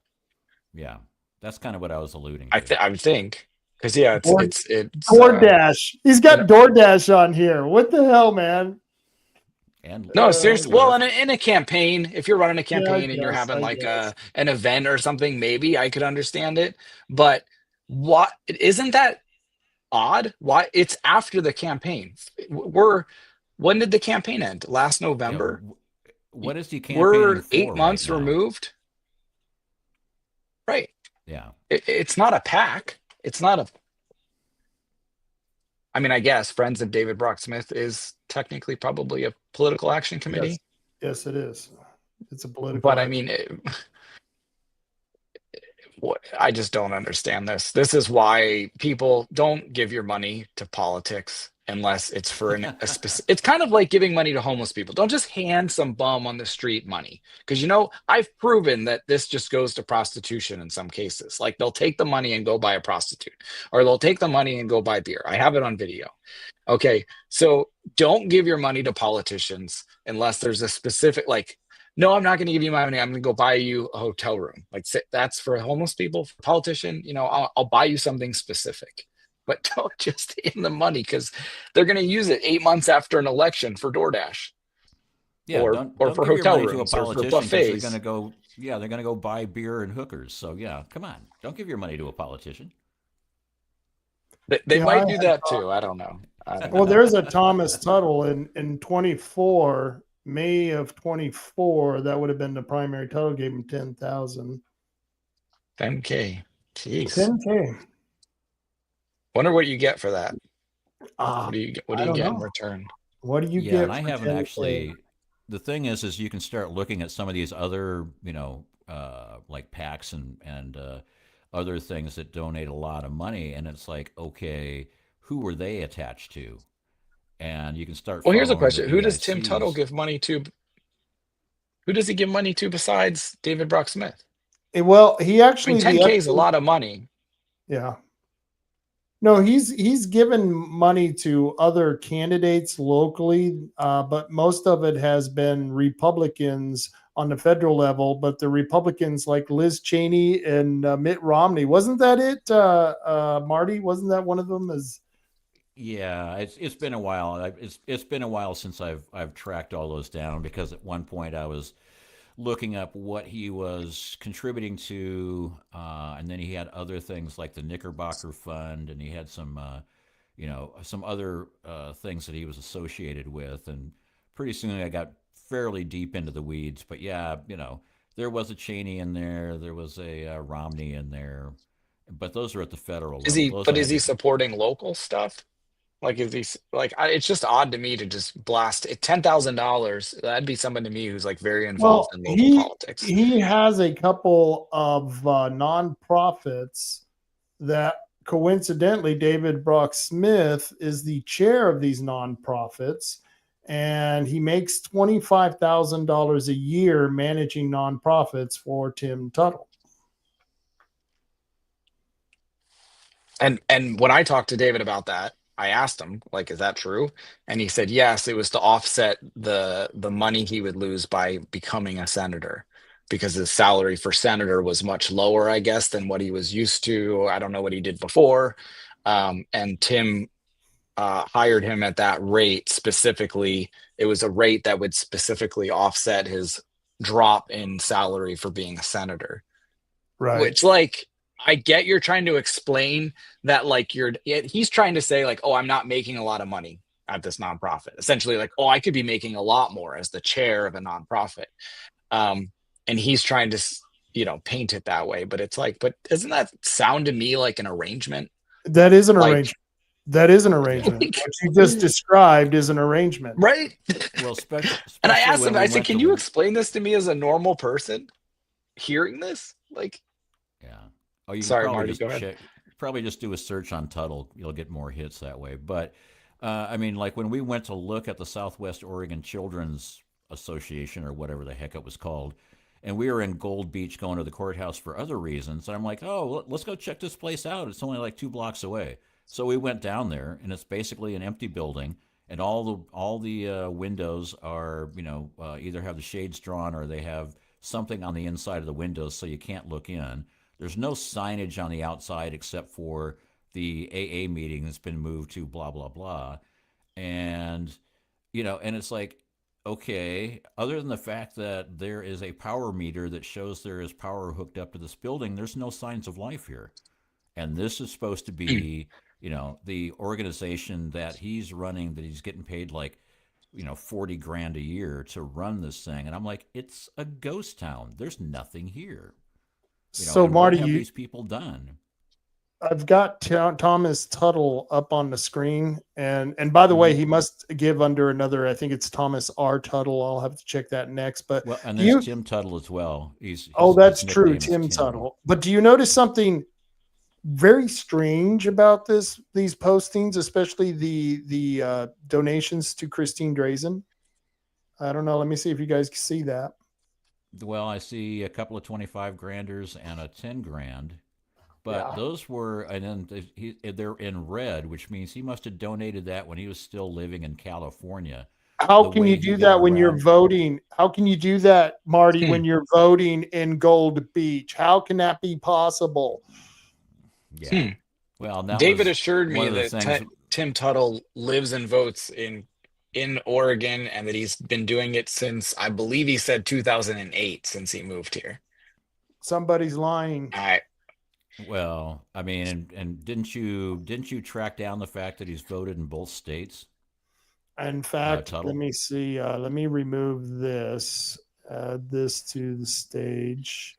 Yeah, that's kind of what I was alluding I to. would think. Because yeah, Door- it's DoorDash. He's got you DoorDash on here. What the hell, man? And no, Uh, seriously. Well, in a campaign, if you're running a Yeah, campaign and you're having I like guess. an event or something, maybe I could understand it. But what isn't that odd? Why it's after the campaign? When did the campaign end? Last yeah, November? what is he campaigning We're for 8 right months now? removed. Right. Yeah. It's not a PAC. It's not a. I mean, I guess Friends of David Brock Smith is technically probably a political action committee. Yes, it is. It's a political. But I mean, I just don't understand this. This is why people don't give your money to politics unless it's for a specific. It's kind of like giving money to homeless people. Don't just hand some bum on the street money, because I've proven that this just goes to prostitution in some cases. Like they'll take the money and go buy a prostitute, or they'll take the money and go buy beer. I have it on video. Okay, so don't give your money to politicians unless there's a specific no, I'm not going to give you my money. I'm going to go buy you a hotel room. Like that's for homeless people, for politician. I'll buy you something specific, but don't just hand them money because they're going to use it 8 months after an election for DoorDash. Yeah, or don't for give your hotel money to a rooms or for politician because they're buffets. going to go. Yeah, they're going to go buy beer and hookers. So yeah, come on, don't give your money to a politician. They Yeah, might do that too. I don't know. Well, there's a Thomas Tuttle in 24, May of 24. That would have been the primary. Tuttle gave him 10,000. 10K. Jeez. 10K. Wonder what you get for that. Ah, What do you get I don't in know. return? What do you Yeah, get? and I for haven't 10K? actually. The thing is you can start looking at some of these other, like PACs and other things that donate a lot of money, and it's like, okay, who were they attached to? And you can start. Well, here's a following the question: Who does Tim Tuttle EICs. give money to? Who does he give money to besides David Brock Smith? Well, he I actually mean, 10K is a lot of money. Yeah. No, he's given money to other candidates locally, but most of it has been Republicans on the federal level. But the Republicans like Liz Cheney and Mitt Romney, wasn't that it? Marty, wasn't that one of them? Yeah, it's been a while. It's been a while since I've tracked all those down, because at one point I was looking up what he was contributing to, and then he had other things like the Knickerbocker Fund, and he had some some other things that he was associated with, and pretty soon I got fairly deep into the weeds. But yeah, there was a Cheney in there, there was a Romney in there, but those are at the federal level. Is he? Those But I is he haven't. supporting local stuff? Like, is he it's just odd to me to just blast it. $10,000. That'd be someone to me who's like very involved in local politics. He has a couple of nonprofits that coincidentally David Brock Smith is the chair of these nonprofits, and he makes $25,000 a year managing nonprofits for Tim Tuttle. And when I talked to David about that, I asked him, like, is that true? And he said, yes, it was to offset the money he would lose by becoming a senator, because his salary for senator was much lower, I guess, than what he was used to. I don't know what he did before. And Tim hired him at that rate specifically. It was a rate that would specifically offset his drop in salary for being a senator. Right. Which, like, I get you're trying to explain that, like, he's trying to say, like, oh, I'm not making a lot of money at this nonprofit. Essentially, like, oh, I could be making a lot more as the chair of a nonprofit. And he's trying to, paint it that way. But it's like, but doesn't that sound to me like an arrangement? That is an Like- arrangement. That is an arrangement. What you just described is an arrangement. Right? Well, And I asked him, I said, can you explain this to me as a normal person hearing this? Like, Yeah. Oh, you Sorry, can probably Marty, just go ahead. check, probably just do a search on Tuttle. You'll get more hits that way. But I mean, like when we went to look at the Southwest Oregon Children's Association or whatever the heck it was called, and we were in Gold Beach going to the courthouse for other reasons. And I'm like, oh, let's go check this place out. It's only like 2 blocks away. So we went down there, and it's basically an empty building, and all the windows are, either have the shades drawn or they have something on the inside of the windows so you can't look in. There's no signage on the outside except for the AA meeting that's been moved to blah blah blah, and and it's like, okay, other than the fact that there is a power meter that shows there is power hooked up to this building, there's no signs of life here, and this is supposed to be the organization that he's running, that he's getting paid like 40 grand a year to run this thing. And I'm like, it's a ghost town. There's nothing here. So and Marty, what have these people done? I've got Thomas Tuttle up on the screen, and by the way, he must give under another. I think it's Thomas R. Tuttle. I'll have to check that next. But Well, and there's Tim Tuttle as well. That's his true, nickname is Tim Tuttle. But do you notice something very strange about these postings, especially the donations to Christine Drazen? I don't know. Let me see if you guys can see that. Well, I see a couple of 25 granders and a 10 grand, but those were, and then they're in red, which means he must have donated that when he was still living in California. How can you do that when you're voting? How can you do that, Marty, when you're voting in Gold Beach? How can that be possible? Yeah. Well, David assured me that Tim Tuttle lives and votes in Oregon, and that he's been doing it since, I believe he said 2008, since he moved here. Somebody's lying. Well, I mean, and didn't you track down the fact that he's voted in both states? In fact, let me see. Let me remove this. Add this to the stage.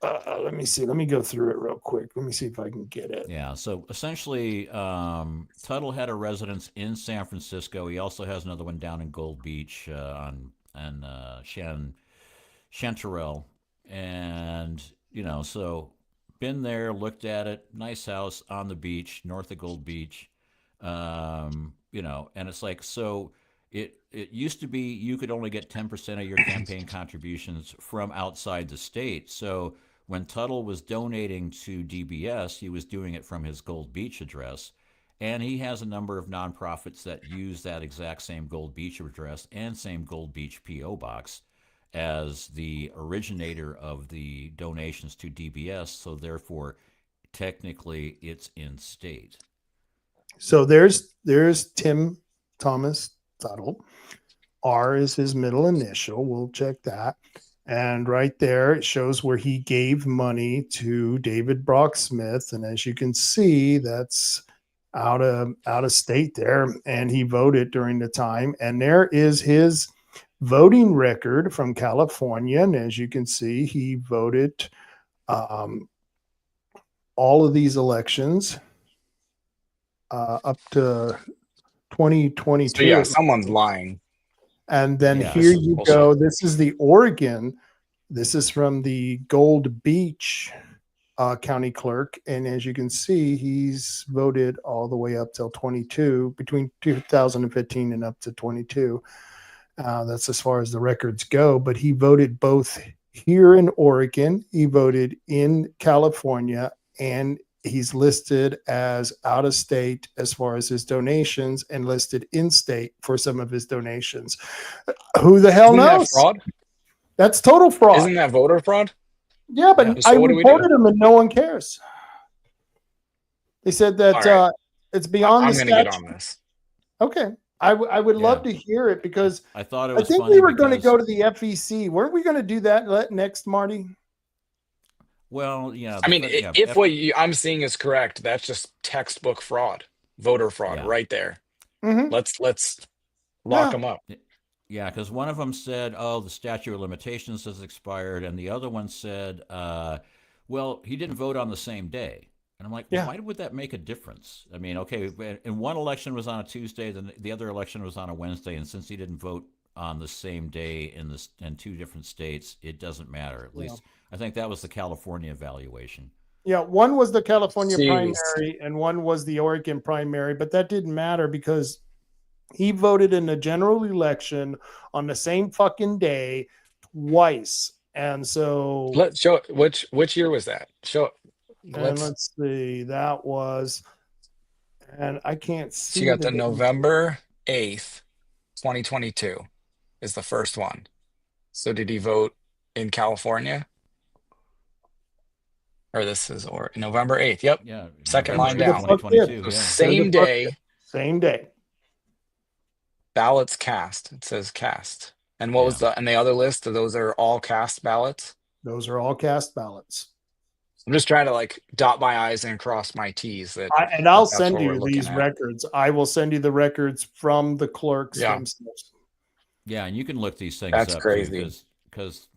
Let me see. Let me go through it real quick. Let me see if I can get it. Yeah. So essentially, Tuttle had a residence in San Francisco. He also has another one down in Gold Beach on Chanterelle, and so been there, looked at it. Nice house on the beach, north of Gold Beach. And it's like, so it used to be you could only get 10% of your campaign contributions from outside the state. So when Tuttle was donating to DBS, he was doing it from his Gold Beach address. And he has a number of nonprofits that use that exact same Gold Beach address and same Gold Beach P.O. box as the originator of the donations to DBS. So therefore, technically, it's in state. So there's Tim Thomas Tuttle. R is his middle initial. We'll check that. And right there, it shows where he gave money to David Brock Smith. And as you can see, that's out of state there. And he voted during the time. And there is his voting record from California. And as you can see, he voted all of these elections up to 2022. So yeah, someone's lying. And then here you go. This is the Oregon. This is from the Gold Beach county clerk. And as you can see, he's voted all the way up till 22, between 2015 and up to 22. That's as far as the records go. But he voted both here in Oregon, he voted in California, and he's listed as out of state as far as his donations and listed in state for some of his donations. Who the hell Isn't knows? that fraud? That's total fraud. Isn't that voter fraud? Yeah, but Yeah. So I what do we reported do? him and no one cares. They said that All right. it's beyond I'm the going to get statute. on this. Okay. I would love Yeah. to hear it because I thought it I was think funny we were going to because- go to the FEC. Weren't we going to do that next, Marty? Well, yeah. I mean, if what I'm seeing is correct, that's just textbook fraud, voter fraud, Yeah. right there. Mhm. Let's lock Yeah. them up. Yeah, because one of them said, "Oh, the statute of limitations has expired," and the other one said, "Well, he didn't vote on the same day." And I'm like, Yeah. why would that make a difference? I mean, okay, and one election was on a Tuesday, then the other election was on a Wednesday, and since he didn't vote on the same day in two different states, it doesn't matter. At least I think that was the California evaluation. Yeah, one was the California Jeez. primary and one was the Oregon primary, but that didn't matter because he voted in the general election on the same fucking day twice. And so Let's show which year was that? Show it. and let's see, that was, and I can't see. So you got the date. November 8th, 2022 is the first one. So did he vote in California? Or this is November 8th. Yep. Yeah, Second November line down. 2022. So Yeah. same day, Same day. ballots cast. It says cast. And what was and the other list? Those are all cast ballots. Those are all cast ballots. I'm just trying to like dot my I's and cross my T's. And I'll that's send what we're you looking these at. records. I will send you the records from the clerks Yeah. themselves. Yeah, and you can look these things That's up crazy. because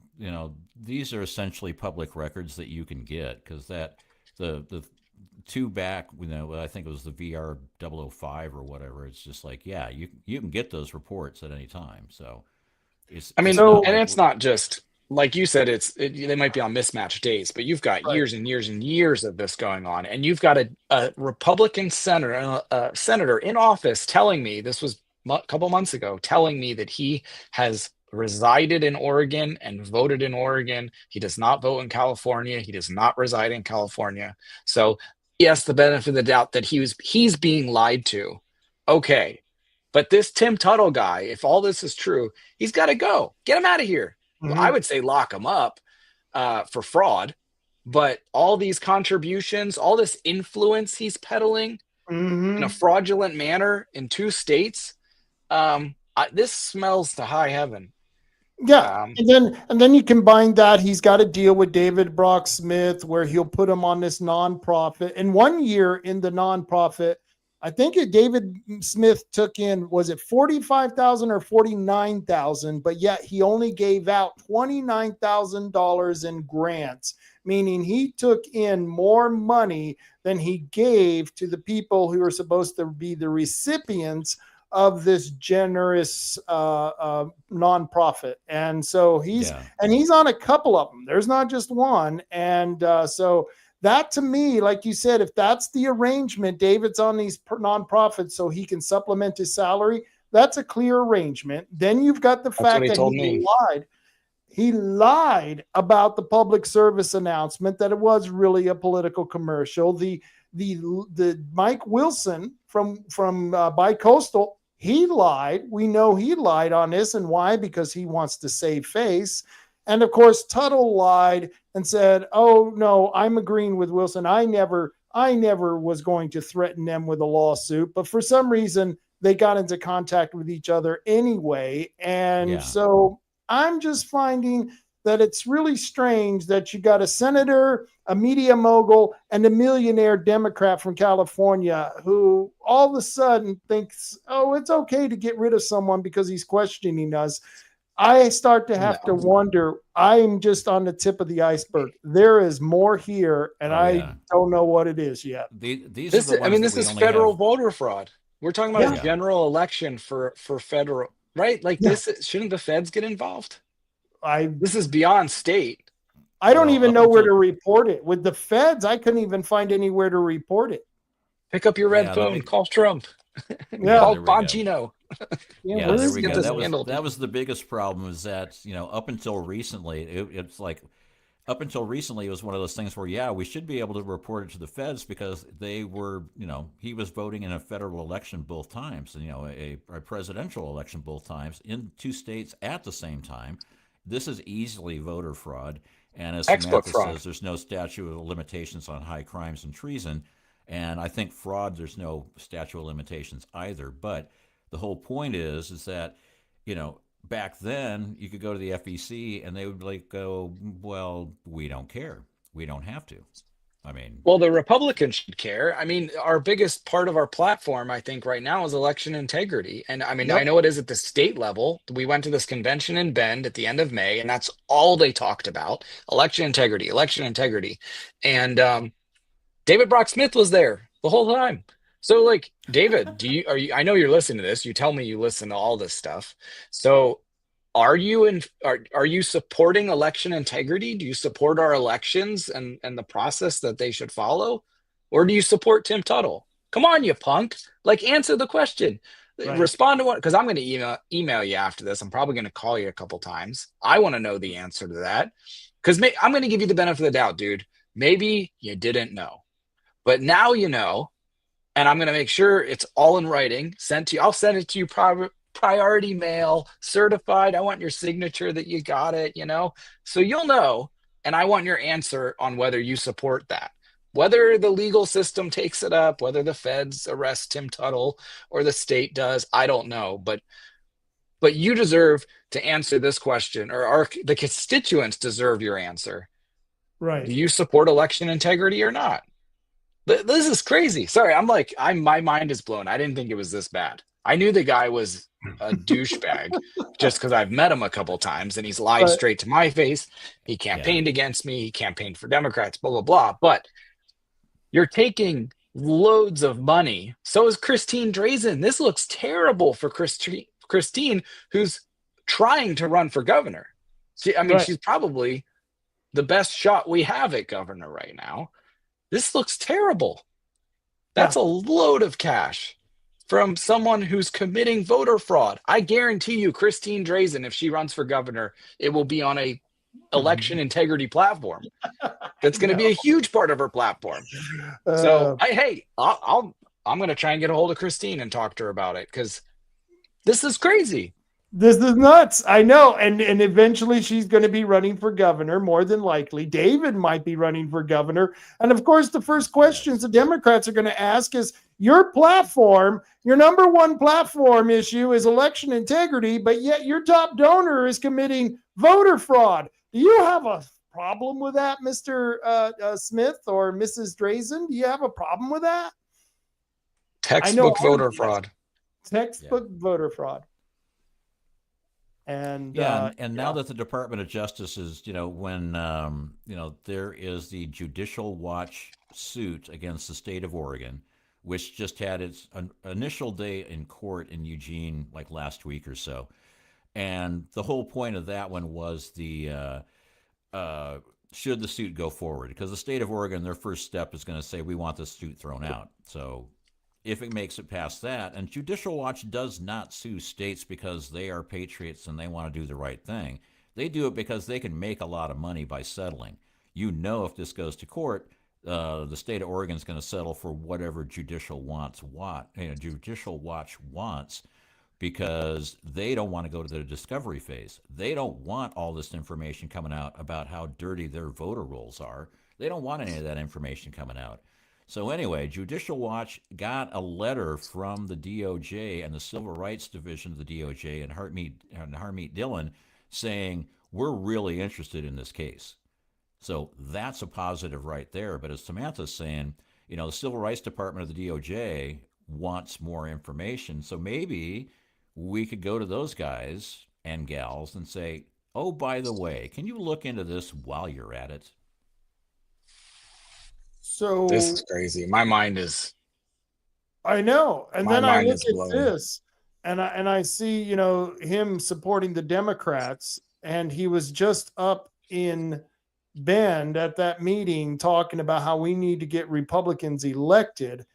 these are essentially public records that you can get because that the two back I think it was the VR 005 or whatever. It's just like you can get those reports at any time. So I mean, not and like- it's not just like you said. They might be on mismatched days, but you've got years and years and years of this going on, and you've got a Republican senator in office telling me this was a couple months ago, telling me that he has resided in Oregon and voted in Oregon. He does not vote in California. He does not reside in California. So yes, the benefit of the doubt that he's being lied to. Okay. But this Tim Tuttle guy, if all this is true, he's got to go. Get him out of here. Mhm. I would say lock him up for fraud. But all these contributions, all this influence he's peddling in a fraudulent manner in two states, this smells to high heaven. Yeah, and then you combine that he's got a deal with David Brock Smith where he'll put him on this nonprofit. And 1 year in the nonprofit, I think David Smith took in, was it 45,000 or 49,000? But yet he only gave out $29,000 in grants, meaning he took in more money than he gave to the people who are supposed to be the recipients of this generous nonprofit. And so he's on a couple of them. There's not just one. And so that, to me, like you said, if that's the arrangement, David's on these nonprofits so he can supplement his salary, that's a clear arrangement. Then you've got the fact that he lied. He lied about the public service announcement that it was really a political commercial. The Mike Wilson from Bicoastal, he lied. We know he lied on this, and why? Because he wants to save face. And of course, Tuttle lied and said, "Oh no, I'm agreeing with Wilson. I never was going to threaten them with a lawsuit." But for some reason, they got into contact with each other anyway. And so I'm just finding that it's really strange that you got a senator, a media mogul, and a millionaire Democrat from California who all of a sudden thinks, oh, it's okay to get rid of someone because he's questioning us. I start to have to wonder, I'm just on the tip of the iceberg. There is more here, and I don't know what it is yet. These this are the ones is federal voter fraud. We're talking about a general election for federal, right? Like this, shouldn't the feds get involved? This is beyond state. I don't Well, even up know where to until report it. With the feds, I couldn't even find anywhere to report it. Pick up your red yeah, phone, call Trump, yeah, Yeah. call there we go. Bongino. Yeah. Yeah, Where there is we Get go. this it? handled. That was the biggest problem is that, up until recently, it's like up until recently, it was one of those things where, yeah, we should be able to report it to the feds because they were, he was voting in a federal election both times, and, a presidential election both times in two states at the same time. This is easily voter fraud. And as Textbook Samantha fraud. says, there's no statute of limitations on high crimes and treason. And I think fraud, there's no statute of limitations either. But the whole point is that, back then you could go to the FEC and they would like go, well, we don't care. We don't have to. I mean, Well, the Republicans should care. I mean, our biggest part of our platform, I think, right now is election integrity. And I mean, I Yep. know it is at the state level. We went to this convention in Bend at the end of May, and that's all they talked about: election integrity, election integrity. And David Brock Smith was there the whole time. So, like, David, I know you're listening to this. You tell me you listen to all this stuff. So, are you supporting election integrity? Do you support our elections and the process that they should follow? Or do you support Tim Tuttle? Come on, you punk. Like, answer the question. Right. Respond to what, because I'm going to email you after this. I'm probably going to call you a couple times. I want to know the answer to that. Because I'm going to give you the benefit of the doubt, dude. Maybe you didn't know. But now you know, and I'm going to make sure it's all in writing, sent to you. I'll send it to you priority mail, certified. I want your signature that you got it, so you'll know. And I want your answer on whether you support that, whether the legal system takes it up, whether the feds arrest Tim Tuttle or the state does. I don't know, but you deserve to answer this question, or the constituents deserve your answer. Right. Do you support election integrity or not? This is crazy. Sorry, my mind is blown. I didn't think it was this bad. I knew the guy was a douchebag just because I've met him a couple times and he's lied straight to my face. He campaigned against me. He campaigned for Democrats, blah, blah, blah. But you're taking loads of money. So is Christine Drazen. This looks terrible for Christine, who's trying to run for governor. She's probably the best shot we have at governor right now. This looks terrible. That's a load of cash from someone who's committing voter fraud. I guarantee you, Christine Drazen, if she runs for governor, it will be on a election integrity platform. That's going to be a huge part of her platform. So, I'm going to try and get a hold of Christine and talk to her about it, because this is crazy. This is nuts. I know. And eventually she's going to be running for governor, more than likely. David might be running for governor. And of course, the first questions the Democrats are going to ask is, your platform, your number one platform issue is election integrity, but yet your top donor is committing voter fraud. Do you have a problem with that, Mr. Smith or Mrs. Drazen? Do you have a problem with that? Textbook voter fraud. Textbook voter fraud. And now that the Department of Justice is, when there is the Judicial Watch suit against the state of Oregon, which just had its initial day in court in Eugene like last week or so, and the whole point of that one was the should the suit go forward, because the state of Oregon, their first step is going to say we want this suit thrown out. So if it makes it past that, and Judicial Watch does not sue states because they are patriots and they want to do the right thing. They do it because they can make a lot of money by settling. If this goes to court, the state of Oregon is going to settle for whatever Judicial Watch wants, because they don't want to go to the discovery phase. They don't want all this information coming out about how dirty their voter rolls are. They don't want any of that information coming out. So anyway, Judicial Watch got a letter from the DOJ and the Civil Rights Division of the DOJ and Harmeet Dillon saying, we're really interested in this case. So that's a positive right there. But as Samantha's saying, the Civil Rights Department of the DOJ wants more information. So maybe we could go to those guys and gals and say, oh, by the way, can you look into this while you're at it? So this is crazy. My mind is. I know. And then I look at this and I see, him supporting the Democrats, and he was just up in Bend at that meeting talking about how we need to get Republicans elected,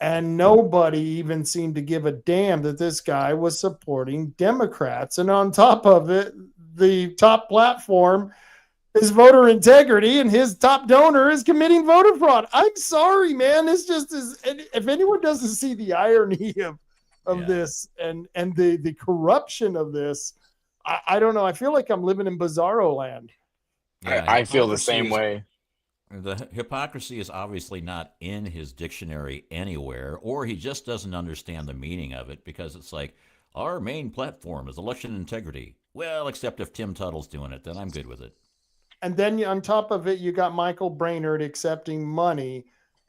and nobody even seemed to give a damn that this guy was supporting Democrats. And on top of it, the top platform is voter integrity, and his top donor is committing voter fraud. I'm sorry, man. This just is. If anyone doesn't see the irony of this and the corruption of this, I don't know. I feel like I'm living in bizarro land. Yeah, I feel the hypocrisy same is- way. The hypocrisy is obviously not in his dictionary anywhere, or he just doesn't understand the meaning of it, because it's like, our main platform is election integrity. Well, except if Tim Tuttle's doing it, then I'm good with it. And then on top of it, you got Michael Brainerd accepting money.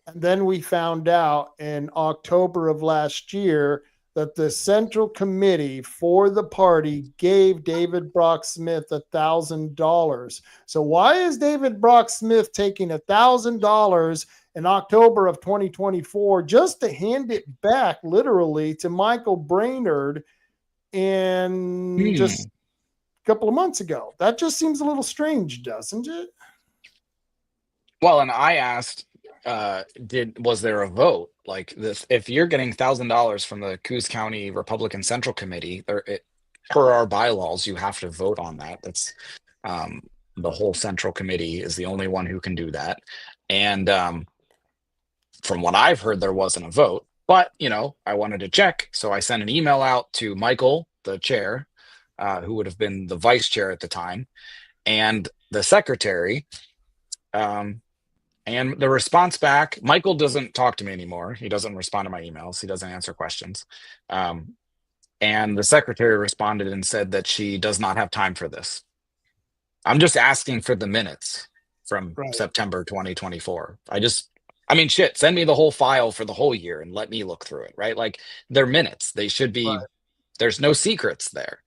And then we found out in October of last year that the Central Committee for the party gave David Brock Smith $1,000. So why is David Brock Smith taking $1,000 in October of 2024 just to hand it back literally to Michael Brainerd in just a couple of months ago? That just seems a little strange, doesn't it? Well, and I asked, was there a vote like this? If you're getting $1,000 from the Coos County Republican Central Committee, per our bylaws, you have to vote on that. That's the whole Central Committee is the only one who can do that. And from what I've heard, there wasn't a vote. But I wanted to check, so I sent an email out to Michael, the chair, who would have been the vice chair at the time, and the secretary. And the response back, Michael doesn't talk to me anymore. He doesn't respond to my emails. He doesn't answer questions. And the secretary responded and said that she does not have time for this. I'm just asking for the minutes from September 2024. Shit, send me the whole file for the whole year and let me look through it, right? Like, they're minutes. They should be, there's no secrets there.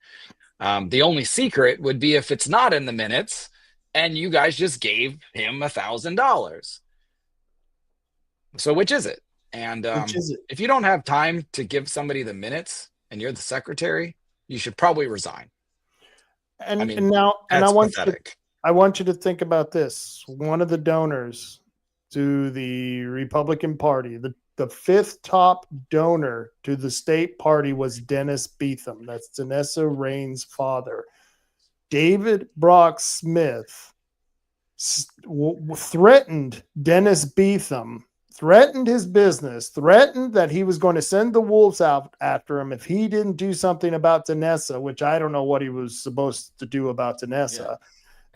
The only secret would be if it's not in the minutes and you guys just gave him $1,000. So which is it? And if you don't have time to give somebody the minutes and you're the secretary, you should probably resign. I want you to think about this. One of the donors to the Republican Party, the fifth top donor to the state party, was Dennis Beetham. That's Danessa Rain's father. David Brock Smith threatened Dennis Beetham, threatened his business, threatened that he was going to send the wolves out after him if he didn't do something about Danessa, which I don't know what he was supposed to do about Danessa.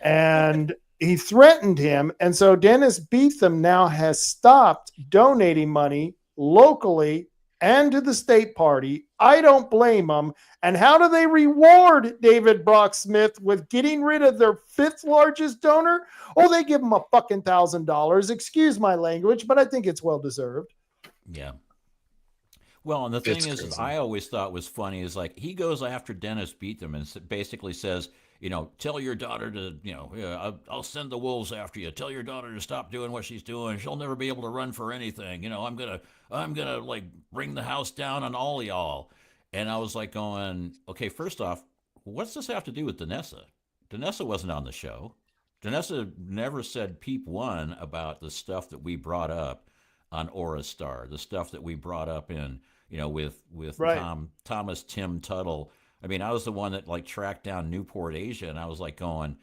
Yeah. And he threatened him. And so Dennis Beetham now has stopped donating money locally and to the state party. I don't blame them. And how do they reward David Brock Smith with getting rid of their fifth largest donor? Oh, they give him a fucking $1,000. Excuse my language, but I think it's well deserved. Yeah. Well, and the thing is, I always thought was funny is like he goes after Dennis Beetham and basically says, tell your daughter to, I'll send the wolves after you. Tell your daughter to stop doing what she's doing. She'll never be able to run for anything. I'm gonna like bring the house down on all y'all. And I was like going, okay, first off, what's this have to do with Danessa? Danessa wasn't on the show. Danessa never said peep one about the stuff that we brought up on Aura Star, the stuff that we brought up in, with Thomas Tim Tuttle. I mean, I was the one that like tracked down Newport Asia, and I was like going,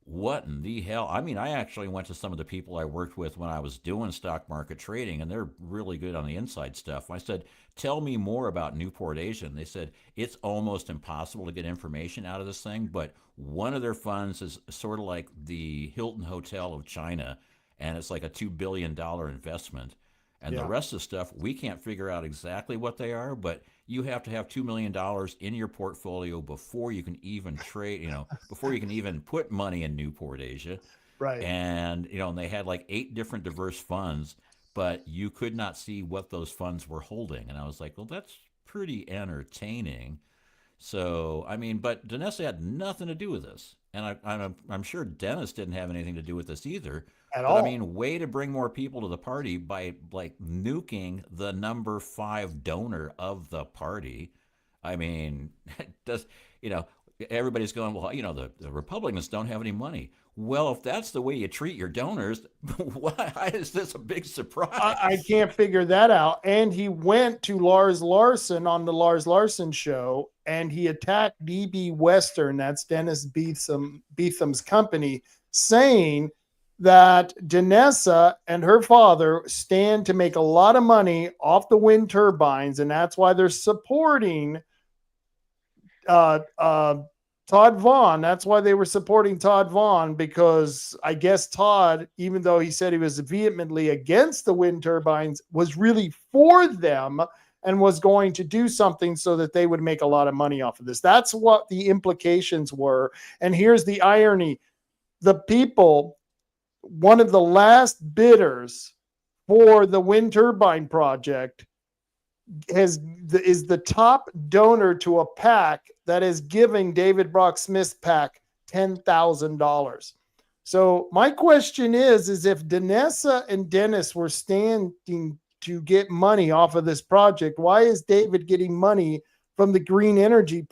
what in the hell? I mean, I actually went to some of the people I worked with when I was doing stock market trading, and they're really good on the inside stuff. I said, tell me more about Newport Asia. And they said, it's almost impossible to get information out of this thing, but one of their funds is sort of like the Hilton Hotel of China, and it's like a $2 billion investment. And the rest of the stuff, we can't figure out exactly what they are, but you have to have $2 million in your portfolio before you can even trade, before you can even put money in Newport Asia. Right. And, and they had like 8 different diverse funds, but you could not see what those funds were holding. And I was like, well, that's pretty entertaining. So, I mean, but Danessa had nothing to do with this. And I'm sure Dennis didn't have anything to do with this either. At all. I mean, way to bring more people to the party by like nuking the number 5 donor of the party. I mean, everybody's going, well, the Republicans don't have any money. Well, if that's the way you treat your donors, why is this a big surprise? I can't figure that out. And he went to Lars Larson on the Lars Larson show, and he attacked DB Western, that's Dennis Beetham's company, saying that Danessa and her father stand to make a lot of money off the wind turbines, and that's why they're supporting Todd Vaughn. That's why they were supporting Todd Vaughn, because I guess Todd, even though he said he was vehemently against the wind turbines, was really for them and was going to do something so that they would make a lot of money off of this. That's what the implications were. And here's the irony. The people, one of the last bidders for the wind turbine project, is the top donor to a PAC that is giving David Brock Smith's PAC $10,000. So my question is if Danessa and Dennis were standing to get money off of this project, why is David getting money from the green energy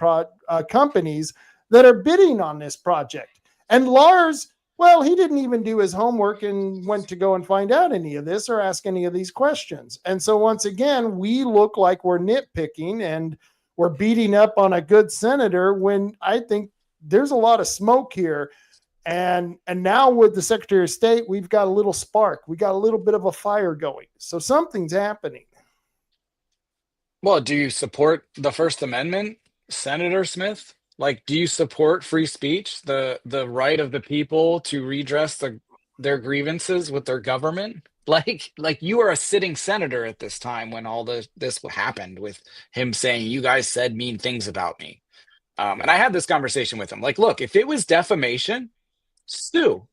companies that are bidding on this project? And Lars, well, he didn't even do his homework and went to go and find out any of this or ask any of these questions. And so once again, we look like we're nitpicking and we're beating up on a good senator when I think there's a lot of smoke here. And now with the Secretary of State, we've got a little spark. We got a little bit of a fire going. So something's happening. Well, do you support the First Amendment, Senator Smith? Like, do you support free speech, the right of the people to redress their grievances with their government? Like you are a sitting senator at this time when all this happened, with him saying, you guys said mean things about me. And I had this conversation with him. Like, look, if it was defamation, sue.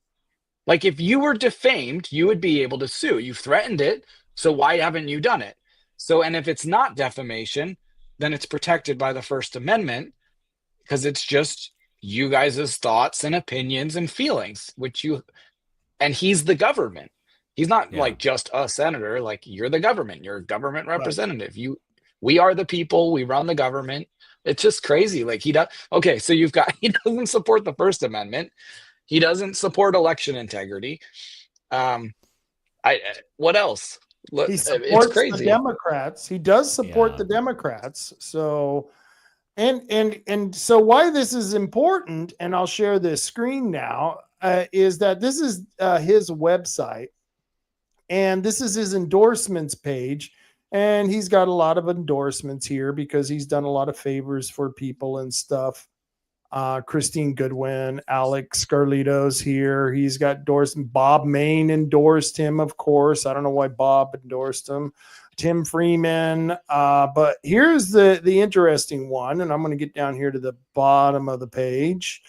Like, if you were defamed, you would be able to sue. You threatened it, so why haven't you done it? So, and if it's not defamation, then it's protected by the First Amendment, because it's just you guys' thoughts and opinions and feelings, and he's the government. He's not like just a senator. Like, you're the government. You're a government representative. Right. We are the people. We run the government. It's just crazy. Like, he doesn't support the First Amendment. He doesn't support election integrity. What else? He supports the Democrats. He does support the Democrats. So, and so why this is important, and I'll share this screen now, is that this is his website, and this is his endorsements page. And he's got a lot of endorsements here because he's done a lot of favors for people and stuff. Christine Goodwin, Alex Scarlito's here. He's got endorsement. Bob Main endorsed him, of course. I don't know why Bob endorsed him. Tim Freeman. But here's the interesting one, and I'm going to get down here to the bottom of the page.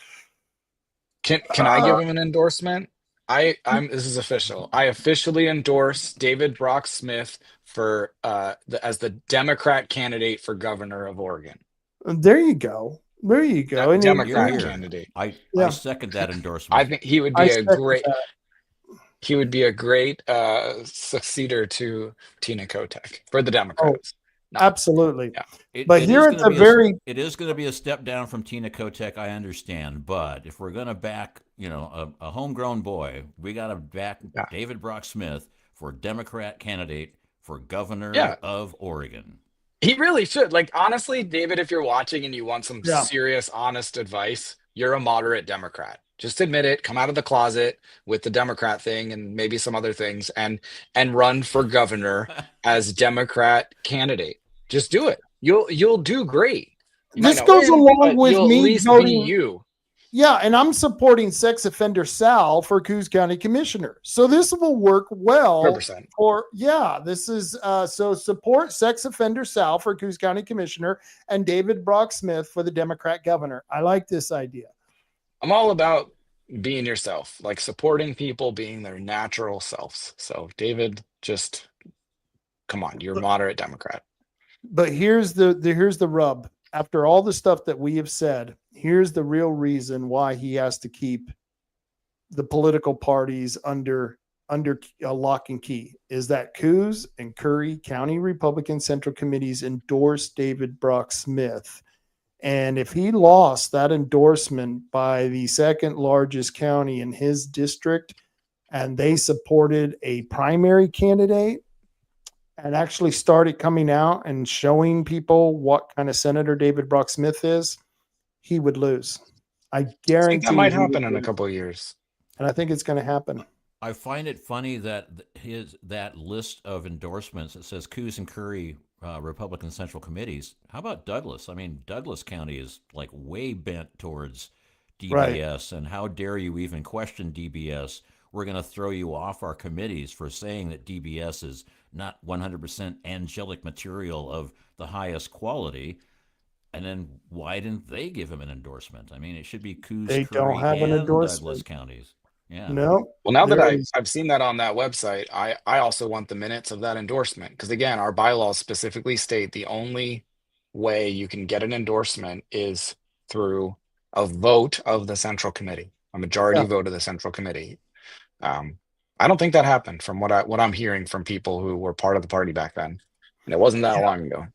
Can I give him an endorsement? This is official. I officially endorse David Brock Smith for as the Democrat candidate for governor of Oregon. There you go. There you go. Democrat candidate. I second that endorsement. I think he would be a great successor to Tina Kotek for the Democrats. Absolutely. Yeah. It is going to be a step down from Tina Kotek, I understand. But if we're going to back, a homegrown boy, we got to back David Brock Smith for Democrat candidate for governor of Oregon. He really should. Like, honestly, David, if you're watching and you want some serious, honest advice, you're a moderate Democrat. Just admit it, come out of the closet with the Democrat thing and maybe some other things, and run for governor as Democrat candidate. Just do it. You'll do great. This goes along with me at least be you. Yeah, and I'm supporting sex offender Sal for Coos County Commissioner. So this will work well 100%. This is so support sex offender Sal for Coos County Commissioner and David Brock Smith for the Democrat governor. I like this idea. I'm all about being yourself, like supporting people being their natural selves. So David, just come on, you're a moderate Democrat. But here's the rub. After all the stuff that we have said, here's the real reason why he has to keep the political parties under lock and key, is that Coos and Curry County Republican Central Committees endorsed David Brock Smith. And if he lost that endorsement by the second largest county in his district, and they supported a primary candidate and actually started coming out and showing people what kind of senator David Brock Smith is, he would lose. I I think guarantee that might he would happen in a lose. couple of years. And I think it's going to happen. I find it funny that that list of endorsements, it says Coos and Curry Republican Central Committees. How about Douglas? I mean, Douglas County is like way bent towards Right. DBS, and how dare you even question DBS? We're going to throw you off our committees for saying that DBS is not 100% angelic material of the highest quality. And then why didn't they give him an endorsement? I mean, it should be Coos, They don't Curry, have an and Douglas endorsement. counties. Yeah. No. Well, now that There is. I've seen that on that website, I also want the minutes of that endorsement. Because again, our bylaws specifically state the only way you can get an endorsement is through a vote of the Central Committee, a majority Yeah. vote of the Central Committee. I don't think that happened from what I'm hearing from people who were part of the party back then. And it wasn't that Yeah. long ago.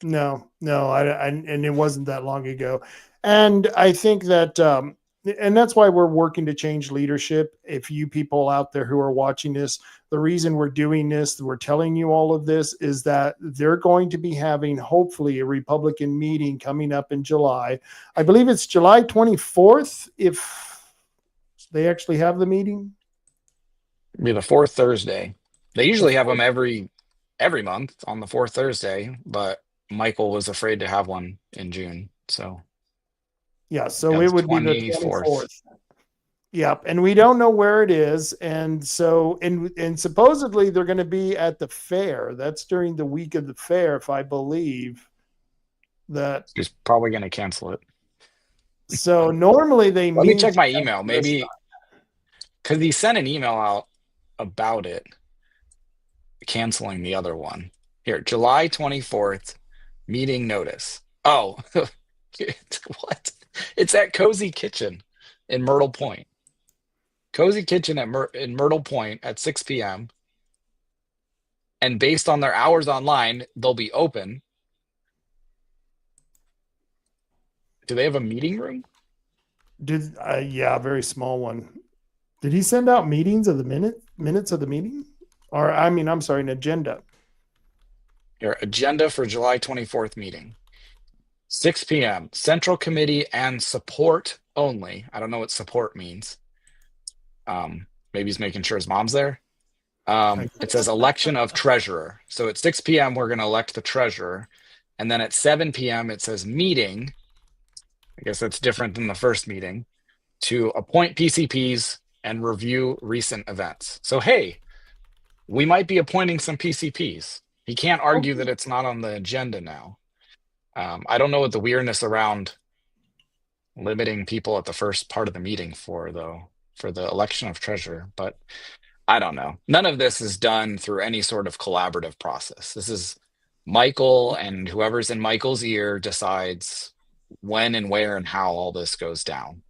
No, and it wasn't that long ago. And I think that, and that's why we're working to change leadership. If you people out there who are watching this, the reason we're doing this, we're telling you all of this, is that they're going to be having, hopefully, a Republican meeting coming up in July. I believe it's July 24th, if they actually have the meeting. It'll be the fourth Thursday. They usually have them every month on the fourth Thursday, but Michael was afraid to have one in June. So Yeah, so yeah, it would be the 24th. Yep, and we don't know where it is, and so and supposedly they're going to be at the fair. That's during the week of the fair, if I believe that. He's probably going to cancel it. So normally they Let me meet check my at email, this maybe time. because he sent an email out about it, canceling the other one. Here, July 24th, meeting notice. Oh, what? It's at Cozy Kitchen in Myrtle Point. Cozy Kitchen in Myrtle Point at 6 p.m. And based on their hours online, they'll be open. Do they have a meeting room? Yeah, a very small one. Did he send out meetings of the minutes of the meeting? Or I mean, I'm sorry, an agenda. Your agenda for July 24th meeting. 6 p.m. Central Committee and support only. I don't know what support means. Maybe he's making sure his mom's there. It says election of treasurer. So at 6 p.m. we're going to elect the treasurer. And then at 7 p.m. it says meeting. I guess that's different than the first meeting. To appoint PCPs and review recent events. So, hey, we might be appointing some PCPs. He can't argue that it's not on the agenda now. I don't know what the weirdness around limiting people at the first part of the meeting for, though, for the election of treasurer, but I don't know. None of this is done through any sort of collaborative process. This is Michael, and whoever's in Michael's ear decides when and where and how all this goes down.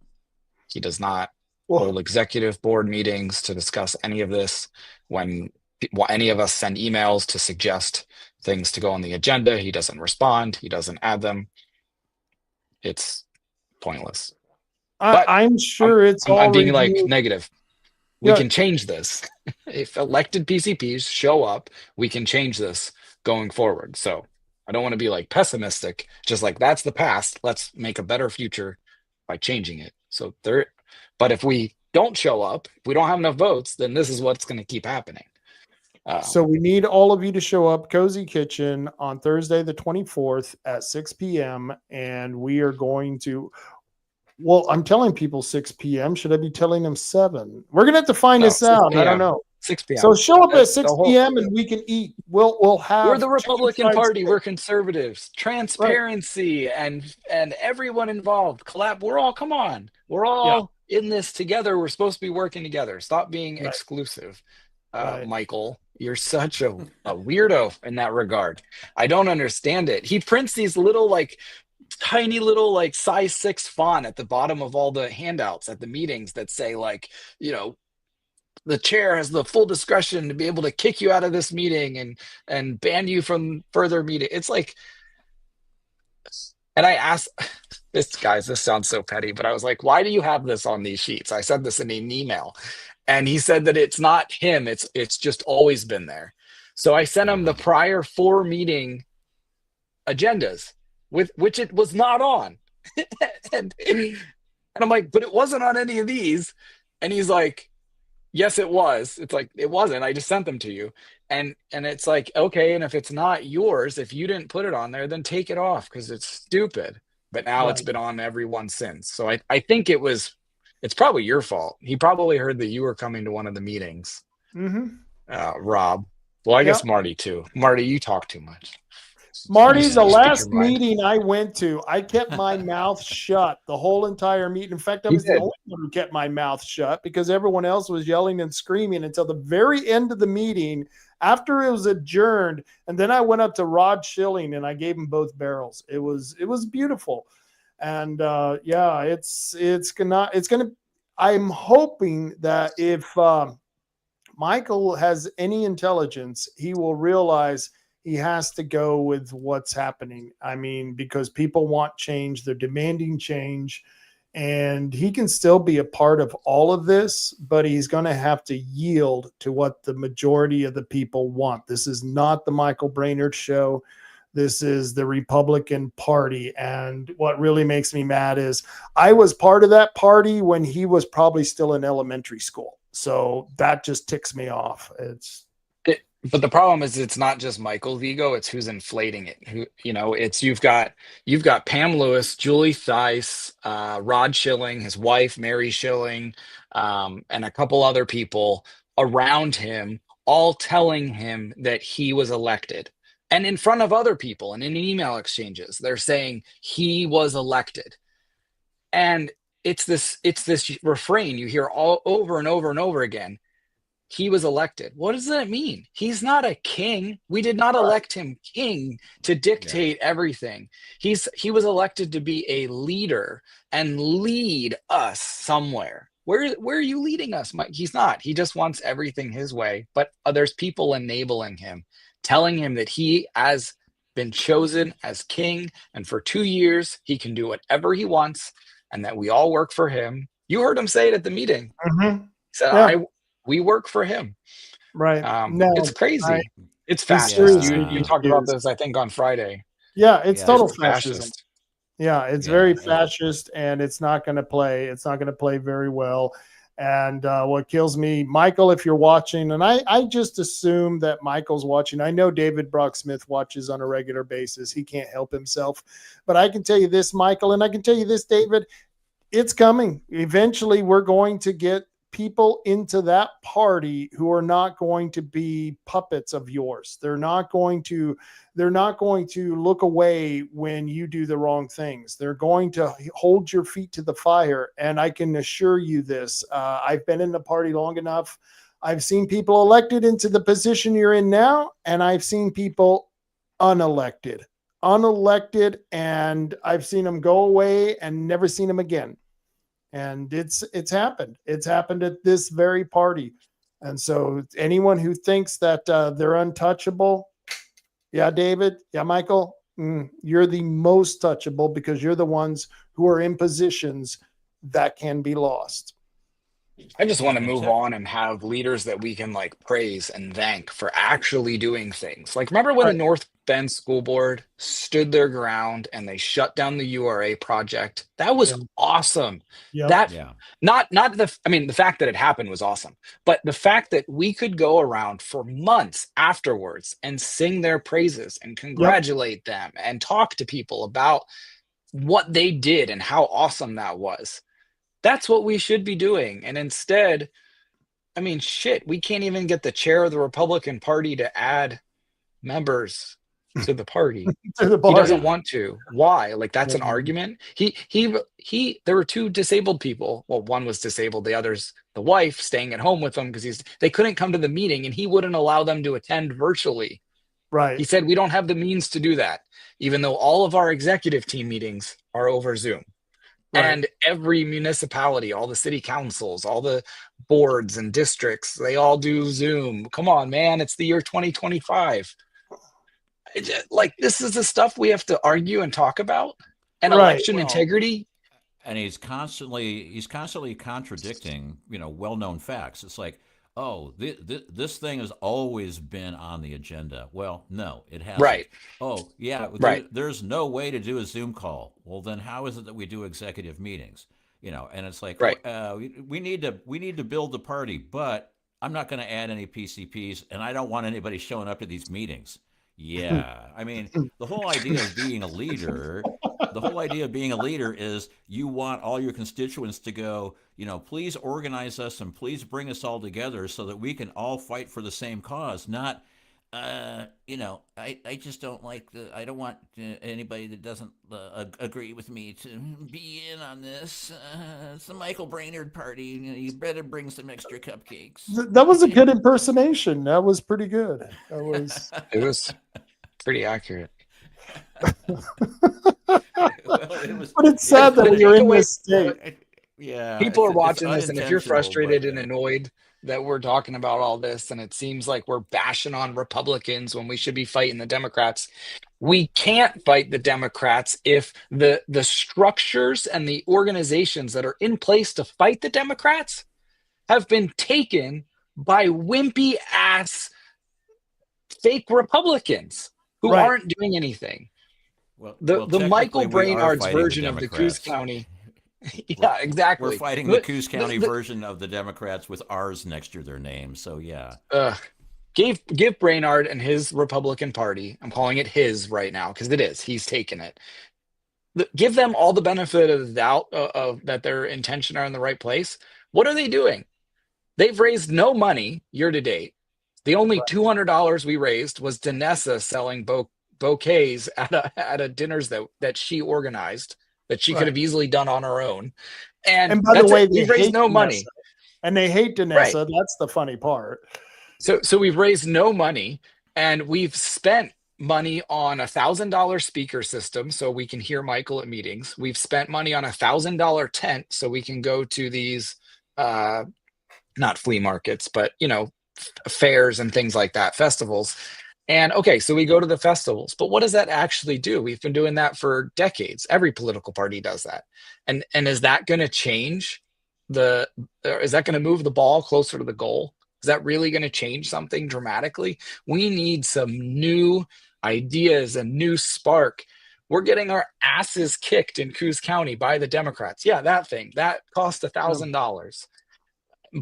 He does not hold executive board meetings to discuss any of this. When any of us send emails to suggest things to go on the agenda, he doesn't respond. He doesn't add them. It's pointless. I'm sure I'm being reviewed. like negative. We can change this. If elected PCPs show up, we can change this going forward. So I don't want to be like pessimistic, just like that's the past. Let's make a better future by changing it. So but if we don't show up, if we don't have enough votes, then this is what's going to keep happening. So we need all of you to show up Cozy Kitchen on Thursday, the 24th at 6 p.m. And we are going to, well, I'm telling people 6 p.m. Should I be telling them 7? We're going to have to find this out. I don't know. 6 p.m. So show up at 6 p.m. and we can eat. We'll have. We're the Republican Party. We're conservatives. Transparency and everyone involved. We're all, come on. We're all in this together. We're supposed to be working together. Stop being exclusive. Michael, you're such a weirdo in that regard. I don't understand it. He prints these little tiny little size 6 font at the bottom of all the handouts at the meetings that say the chair has the full discretion to be able to kick you out of this meeting and ban you from further meeting. It's like, and I asked, this sounds so petty, but I was like, why do you have this on these sheets? I said this in an email, and he said that it's not him. It's just always been there. So I sent him the prior 4 meeting agendas with which it was not on. and I'm like, but it wasn't on any of these. And he's like, yes, it was. It's like, it wasn't. I just sent them to you. And it's like, okay, and if it's not yours, if you didn't put it on there, then take it off because it's stupid. But now it's Right. been on everyone since. So I think it's probably your fault. He probably heard that you were coming to one of the meetings, Mm-hmm. Rob. Well, I Yep. guess Marty too. Marty, you talk too much. Marty, You the speak your last mind. meeting I went to, I kept my mouth shut the whole entire meeting. In fact, I You was the did. only one who kept my mouth shut because everyone else was yelling and screaming until the very end of the meeting after it was adjourned. And then I went up to Rod Schilling and I gave him both barrels. It was beautiful. And yeah, it's gonna I'm hoping that if Michael has any intelligence, he will realize he has to go with what's happening. I mean, because people want change, they're demanding change, and he can still be a part of all of this, but he's going to have to yield to what the majority of the people want. This is not the Michael Brainerd show. This is the Republican Party. And what really makes me mad is I was part of that party when he was probably still in elementary school. So that just ticks me off. But the problem is it's not just Michael's ego, it's who's inflating it. Who, it's you've got Pam Lewis, Julie Theis, Rod Schilling, his wife, Mary Schilling, and a couple other people around him, all telling him that he was elected. And in front of other people and in email exchanges, they're saying he was elected. And it's this refrain you hear all over and over and over again. He was elected. What does that mean? He's not a king. We did not elect him king to dictate everything. He was elected to be a leader and lead us somewhere. Where are you leading us, Mike? He's not. He just wants everything his way. But there's people enabling him, telling him that he has been chosen as king, and for 2 years he can do whatever he wants, and that we all work for him. You heard him say it at the meeting. Mhm. He said, Yeah. we work for him. Right. No, It's crazy. It's he's fascist. seriously You talked about confused. this, I think, on Friday. Yeah, it's Yeah, total It's fascism. fascist. Yeah, it's Yeah, very yeah. fascist, and it's not going to play. It's not going to play very well. And what kills me, Michael, if you're watching, and I just assume that Michael's watching. I know David Brock Smith watches on a regular basis. He can't help himself. But I can tell you this, Michael, and I can tell you this, David, it's coming. Eventually, we're going to get people into that party who are not going to be puppets of yours. They're not going to look away when you do the wrong things. They're going to hold your feet to the fire. And I can assure you this, I've been in the party long enough. I've seen people elected into the position you're in now, and I've seen people unelected, and I've seen them go away and never seen them again. And it's happened. It's happened at this very party. And so anyone who thinks that they're untouchable, yeah, David, yeah, Michael, you're the most touchable because you're the ones who are in positions that can be lost. I just want to move on and have leaders that we can praise and thank for actually doing things. Like, remember when the Right. North Bend School Board stood their ground and they shut down the URA project? That was Yeah. awesome. Yep. That Yeah. not the fact that it happened was awesome, but the fact that we could go around for months afterwards and sing their praises and congratulate them and talk to people about what they did and how awesome that was. That's what we should be doing. And instead, shit, we can't even get the chair of the Republican Party to add members to the party. To the He party. doesn't want to. Why? That's an Yeah. argument. There were 2 disabled people. Well, one was disabled, the other's the wife staying at home with them because they couldn't come to the meeting and he wouldn't allow them to attend virtually. Right. He said, we don't have the means to do that, even though all of our executive team meetings are over Zoom. Right. And every municipality, all the city councils, all the boards and districts, they all do Zoom. Come on, man. It's the year 2025. This is the stuff we have to argue and talk about. And Right. election Well, integrity. and he's constantly contradicting, well-known facts. It's like, oh, this thing has always been on the agenda. Well, no, it hasn't. Right. Oh, yeah, Right. there's no way to do a Zoom call. Well, then how is it that we do executive meetings? And it's like, Right. we need to build the party, but I'm not going to add any PCPs, and I don't want anybody showing up to these meetings. Yeah, I mean, the whole idea of being a leader the whole idea of being a leader is you want all your constituents to go, please organize us and please bring us all together so that we can all fight for the same cause, not, I just don't I don't want anybody that doesn't agree with me to be in on this. It's the Michael Brainerd party. You better bring some extra cupcakes. That was a good impersonation. That was pretty good. That was. It was pretty accurate. Well, it was, But it's sad that the you're in takeaway- this state. yeah, People are it's watching this, and if you're unintentional, frustrated but, and annoyed that we're talking about all this, and it seems like we're bashing on Republicans when we should be fighting the Democrats, we can't fight the Democrats if the structures and the organizations that are in place to fight the Democrats have been taken by wimpy ass fake Republicans who Right. aren't doing anything. well, The Michael technically, we are Brainard's fighting the version of the Coos Democrats. County. Yeah, exactly. We're fighting the Coos County version of the Democrats with R's next to their name. So yeah, Give Brainard and his Republican Party, I'm calling it his right now because it is, he's taken it. Give them all the benefit of the doubt of that their intention are in the right place. What are they doing? They've raised no money year to date. The only $200 we raised was Danessa selling bouquets at a dinners that she organized that she could have easily done on her own. And by the that's way, it. We've raised no Danessa. money. And they hate Danessa. Right. That's the funny part. So we've raised no money, and we've spent money on $1,000 speaker system so we can hear Michael at meetings. We've spent money on $1,000 tent so we can go to these not flea markets, but fairs and things like that, festivals. And okay, so we go to the festivals, but what does that actually do? We've been doing that for decades. Every political party does that. And is that going to change is that going to move the ball closer to the goal? Is that really going to change something dramatically? We need some new ideas, a new spark. We're getting our asses kicked in Coos County by the Democrats. Yeah, that thing that cost $1,000.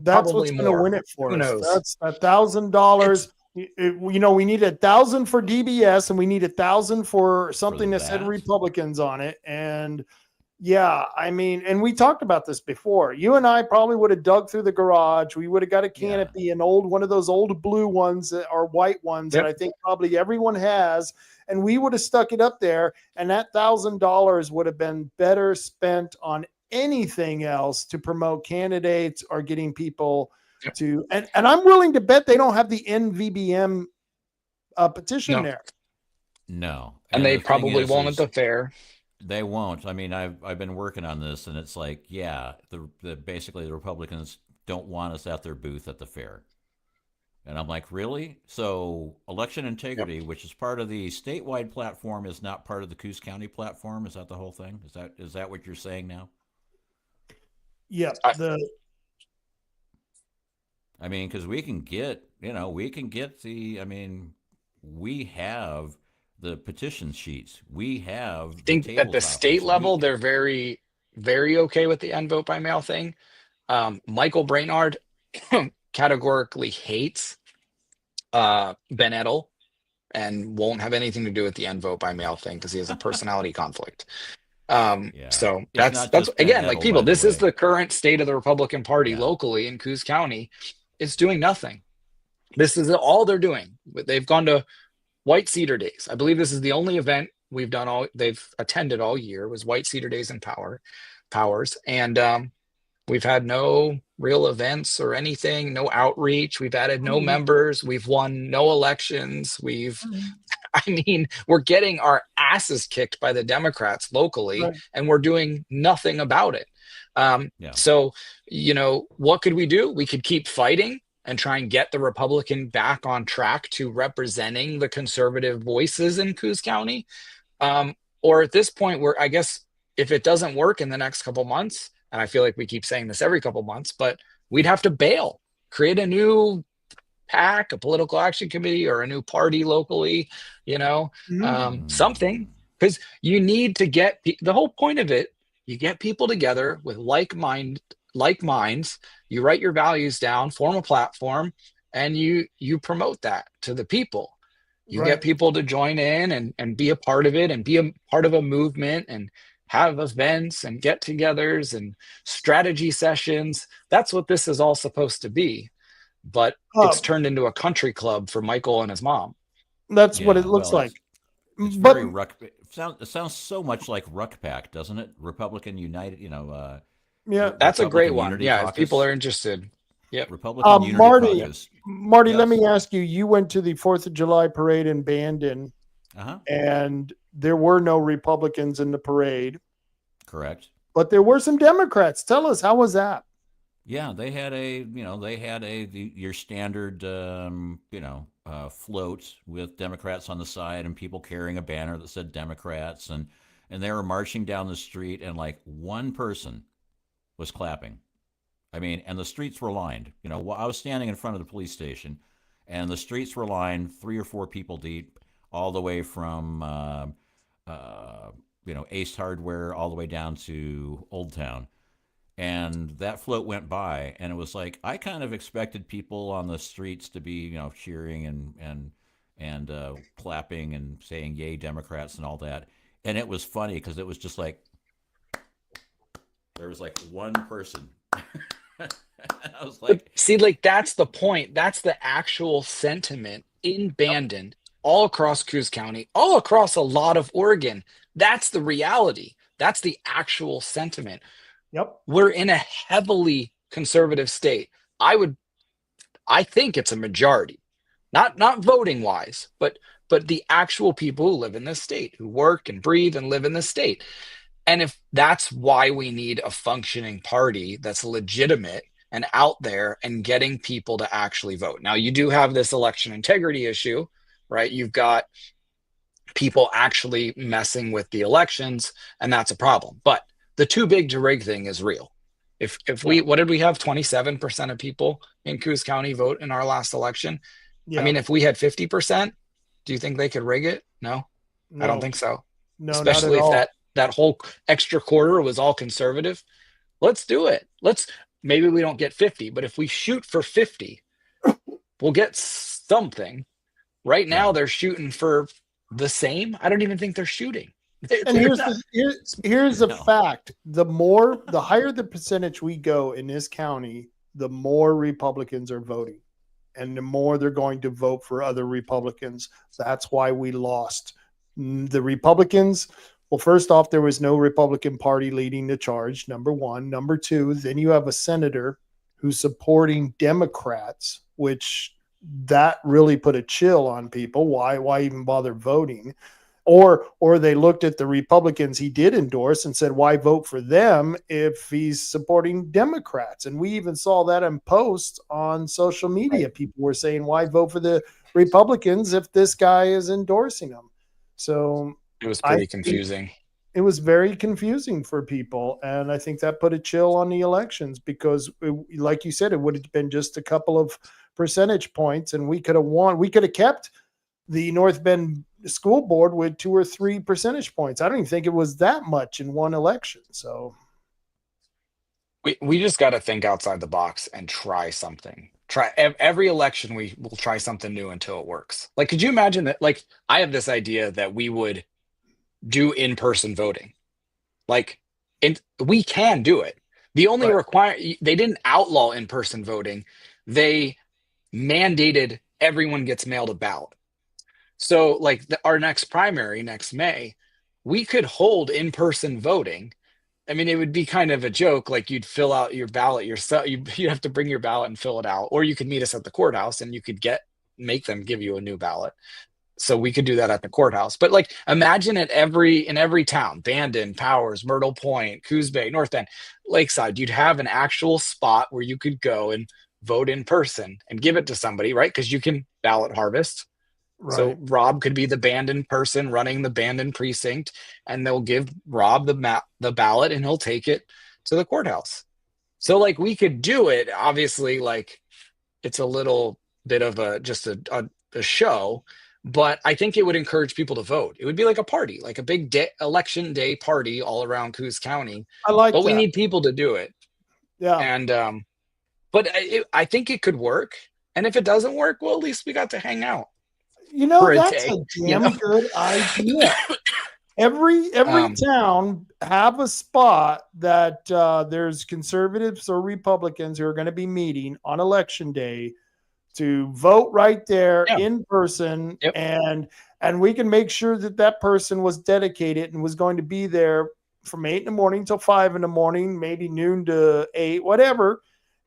That's what's going to win it for us. That's $1,000. We need 1,000 for DBS, and we need 1,000 for something that said Republicans on it. And yeah, I mean, and we talked about this before. You and I probably would have dug through the garage. We would have got a canopy, one of those old blue ones that are white ones that I think probably everyone has. And we would have stuck it up there. And that $1,000 would have been better spent on anything else to promote candidates or getting people to, and I'm willing to bet they don't have the NVBM petition there. No. And they probably won't at the fair. They won't. I mean, I've been working on this, and it's like, yeah, basically the Republicans don't want us at their booth at the fair. And I'm like, really? So election integrity, which is part of the statewide platform, is not part of the Coos County platform? Is that the whole thing? Is that what you're saying now? Yeah. I mean, because we can get we have the petition sheets. We have. I think at the state level, they're very, very okay with the end vote by mail thing. Michael Brainard categorically hates Ben Edel and won't have anything to do with the end vote by mail thing because he has a personality conflict. So that's again, like people, this is the current state of the Republican Party locally in Coos County. It's doing nothing. This is all they're doing. They've gone to White Cedar Days. I believe this is the only event they've attended all year was White Cedar Days and Powers. And we've had no real events or anything, no outreach. We've added no members. We've won no elections. We're getting our asses kicked by the Democrats locally, and we're doing nothing about it. So, what could we do? We could keep fighting and try and get the Republican back on track to representing the conservative voices in Coos County. Or at this point, I guess if it doesn't work in the next couple months, and I feel like we keep saying this every couple months, but we'd have to bail, create a new PAC, a political action committee, or a new party locally, something, because you need to get the whole point of it. You get people together with like minds. You write your values down, form a platform, and you promote that to the people. You get people to join in and be a part of it, and be a part of a movement, and have events and get-togethers and strategy sessions. That's what this is all supposed to be. But it's turned into a country club for Michael and his mom. That's what it looks like. It's very it sounds so much like RUCPAC, doesn't it? Republican United, yeah, that's Republican a great one. Unity Yeah, Caucus. if people are interested. Yep. Republican Unity Caucus. Marty, Yes. let me ask you, you went to the 4th of July parade in Bandon, and there were no Republicans in the parade. Correct. But there were some Democrats. Tell us, how was that? Yeah, they had your standard, float with Democrats on the side and people carrying a banner that said Democrats, and they were marching down the street, and like one person was clapping. I mean, and the streets were lined. I was standing in front of the police station, and the streets were lined, 3 or 4 people deep, all the way from Ace Hardware all the way down to Old Town. And that float went by, and it was like, I kind of expected people on the streets to be, cheering and clapping and saying "Yay, Democrats" and all that. And it was funny because it was just like there was like one person. I was like, see, like that's the point. That's the actual sentiment in Bandon, all across Coos County, all across a lot of Oregon. That's the reality. That's the actual sentiment. Yep. We're in a heavily conservative state. I think it's a majority, not voting wise, but the actual people who live in this state, who work and breathe and live in this state. And if that's why we need a functioning party that's legitimate and out there and getting people to actually vote. Now, you do have this election integrity issue, right? You've got people actually messing with the elections, and that's a problem. But the too big to rig thing is real. If we, what did we have? 27% of people in Coos County vote in our last election. Yeah. I mean, if we had 50%, do you think they could rig it? No, I don't think so. No, especially if that whole extra quarter was all conservative. Let's do it. Maybe we don't get 50, but if we shoot for 50, we'll get something. Right now they're shooting for the same. I don't even think they're shooting. And here's a fact. The higher the percentage we go in this county, the more Republicans are voting, and the more they're going to vote for other Republicans. That's why we lost. The Republicans, well, first off, there was no Republican Party leading the charge, number one. Number two, then you have a senator who's supporting Democrats, which that really put a chill on people. Why even bother voting? Or they looked at the Republicans he did endorse and said, why vote for them if he's supporting Democrats? And we even saw that in posts on social media. Right. People were saying, why vote for the Republicans if this guy is endorsing them? So it was pretty confusing. It was very confusing for people. And I think that put a chill on the elections because, like you said, it would have been just a couple of percentage points and we could have won. We could have kept the North Bend school board with 2 or 3 percentage points. I don't even think it was that much in one election. So we just got to think outside the box and try something. Try every election. We will try something new until it works. Like, could you imagine that? Like, I have this idea that we would do in-person voting. Like, we can do it. The only they didn't outlaw in-person voting. They mandated everyone gets mailed a ballot. So like our next primary next May, we could hold in-person voting. I mean, it would be kind of a joke. Like you'd fill out your ballot yourself. You'd have to bring your ballot and fill it out, or you could meet us at the courthouse and you could make them give you a new ballot. So we could do that at the courthouse. But like, imagine in every town, Bandon, Powers, Myrtle Point, Coos Bay, North Bend, Lakeside, you'd have an actual spot where you could go and vote in person and give it to somebody, right? Because you can ballot harvest. So Right. Rob could be the abandoned person running the abandoned precinct, and they'll give Rob the ballot, and he'll take it to the courthouse. So like we could do it. Obviously, like it's a little bit of a show, but I think it would encourage people to vote. It would be like a party, like a big election day party all around Coos County. I like But we that. need people to do it, Yeah. and but I think it could work. And if it doesn't work, well, at least we got to hang out for a That's day. a damn good idea. Every Um, town have a spot that there's conservatives or Republicans who are going to be meeting on election day to vote right there yeah. in person, Yep. and we can make sure that that person was dedicated and was going to be there from 8 in the morning till 5 in the morning, maybe noon to 8, whatever.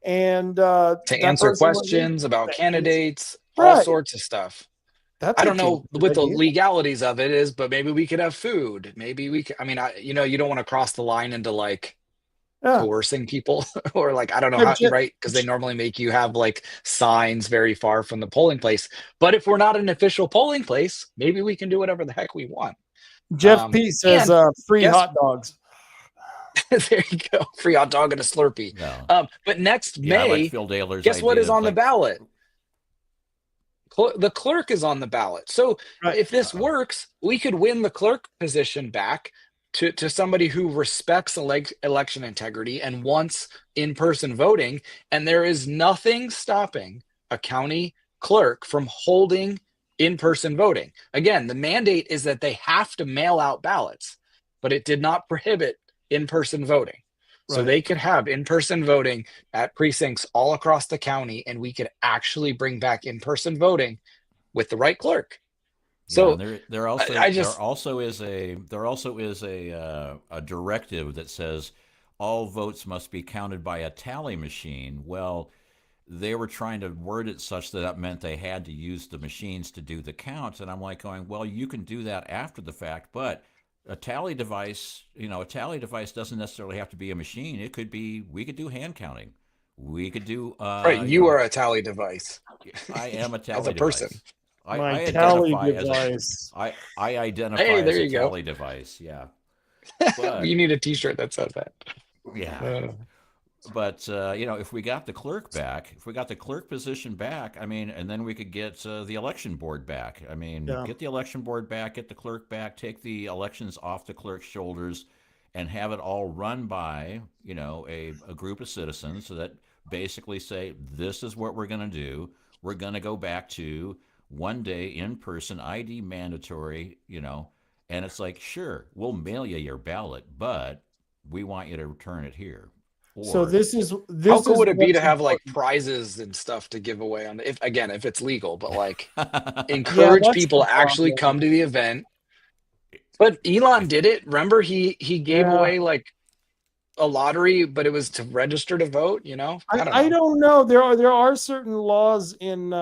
And To that answer person was in. questions about candidates, all Right. sorts of stuff. That's I a don't know good what the idea. legalities of it is, but maybe we could have food. Maybe we could, I mean, you don't want to cross the line into like Yeah. coercing people or like, I don't know Yeah, how, right? Because they normally make you have like signs very far from the polling place. But if we're not an official polling place, maybe we can do whatever the heck we want. Jeff P says And free guess- hot dogs. there you go. Free hot dog and a Slurpee. No. But next Yeah, I May, like Phil Dahler's guess what idea is of, on the like, ballot? The clerk is on the ballot. So Right. if this works, we could win the clerk position back to somebody who respects election integrity and wants in-person voting. And there is nothing stopping a county clerk from holding in-person voting. Again, the mandate is that they have to mail out ballots, but it did not prohibit in-person voting. So Right. they could have in-person voting at precincts all across the county, and we could actually bring back in-person voting with the right clerk. So yeah, there also I just- there also is a directive that says all votes must be counted by a tally machine. Well, they were trying to word it such that that meant they had to use the machines to do the counts, and I'm like going, well, you can do that after the fact, but a tally device doesn't necessarily have to be a machine. It could be, we could do hand counting. We could do right, you are a tally device. I am a tally As a device. person. My I tally identify as device. I identify Hey, as there a you go. tally device. Yeah. But, You need a T-shirt that says that. yeah. But if we got the clerk back, if we got the clerk position back, I mean, and then we could get the election board back. I mean, Yeah. get the election board back, get the clerk back, take the elections off the clerk's shoulders, and have it all run by a group of citizens, so that basically say, this is what we're going to do. We're going to go back to one day in person, ID mandatory, and it's like, sure, we'll mail you your ballot, but we want you to return it here. So this is How cool would it be what's to have like important. prizes and stuff to give away on if it's legal, but like like encourage that's people the to actually problem. come to the event. But Elon did it. Remember, he gave Yeah. away like a lottery, but it was to register to vote. I don't know. There are certain laws in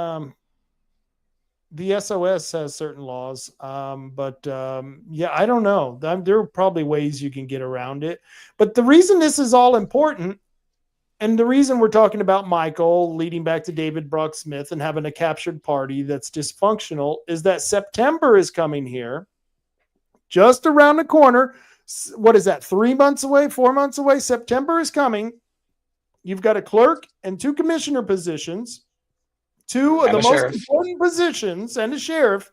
the SOS has certain laws, but I don't know. There are probably ways you can get around it. But the reason this is all important, and the reason we're talking about Michael leading back to David Brock Smith and having a captured party that's dysfunctional, is that September is coming here, just around the corner. What is that? 3 months away, 4 months away? September is coming. You've got a clerk and 2 commissioner positions, 2 of And the a most sheriff. important positions, and a sheriff.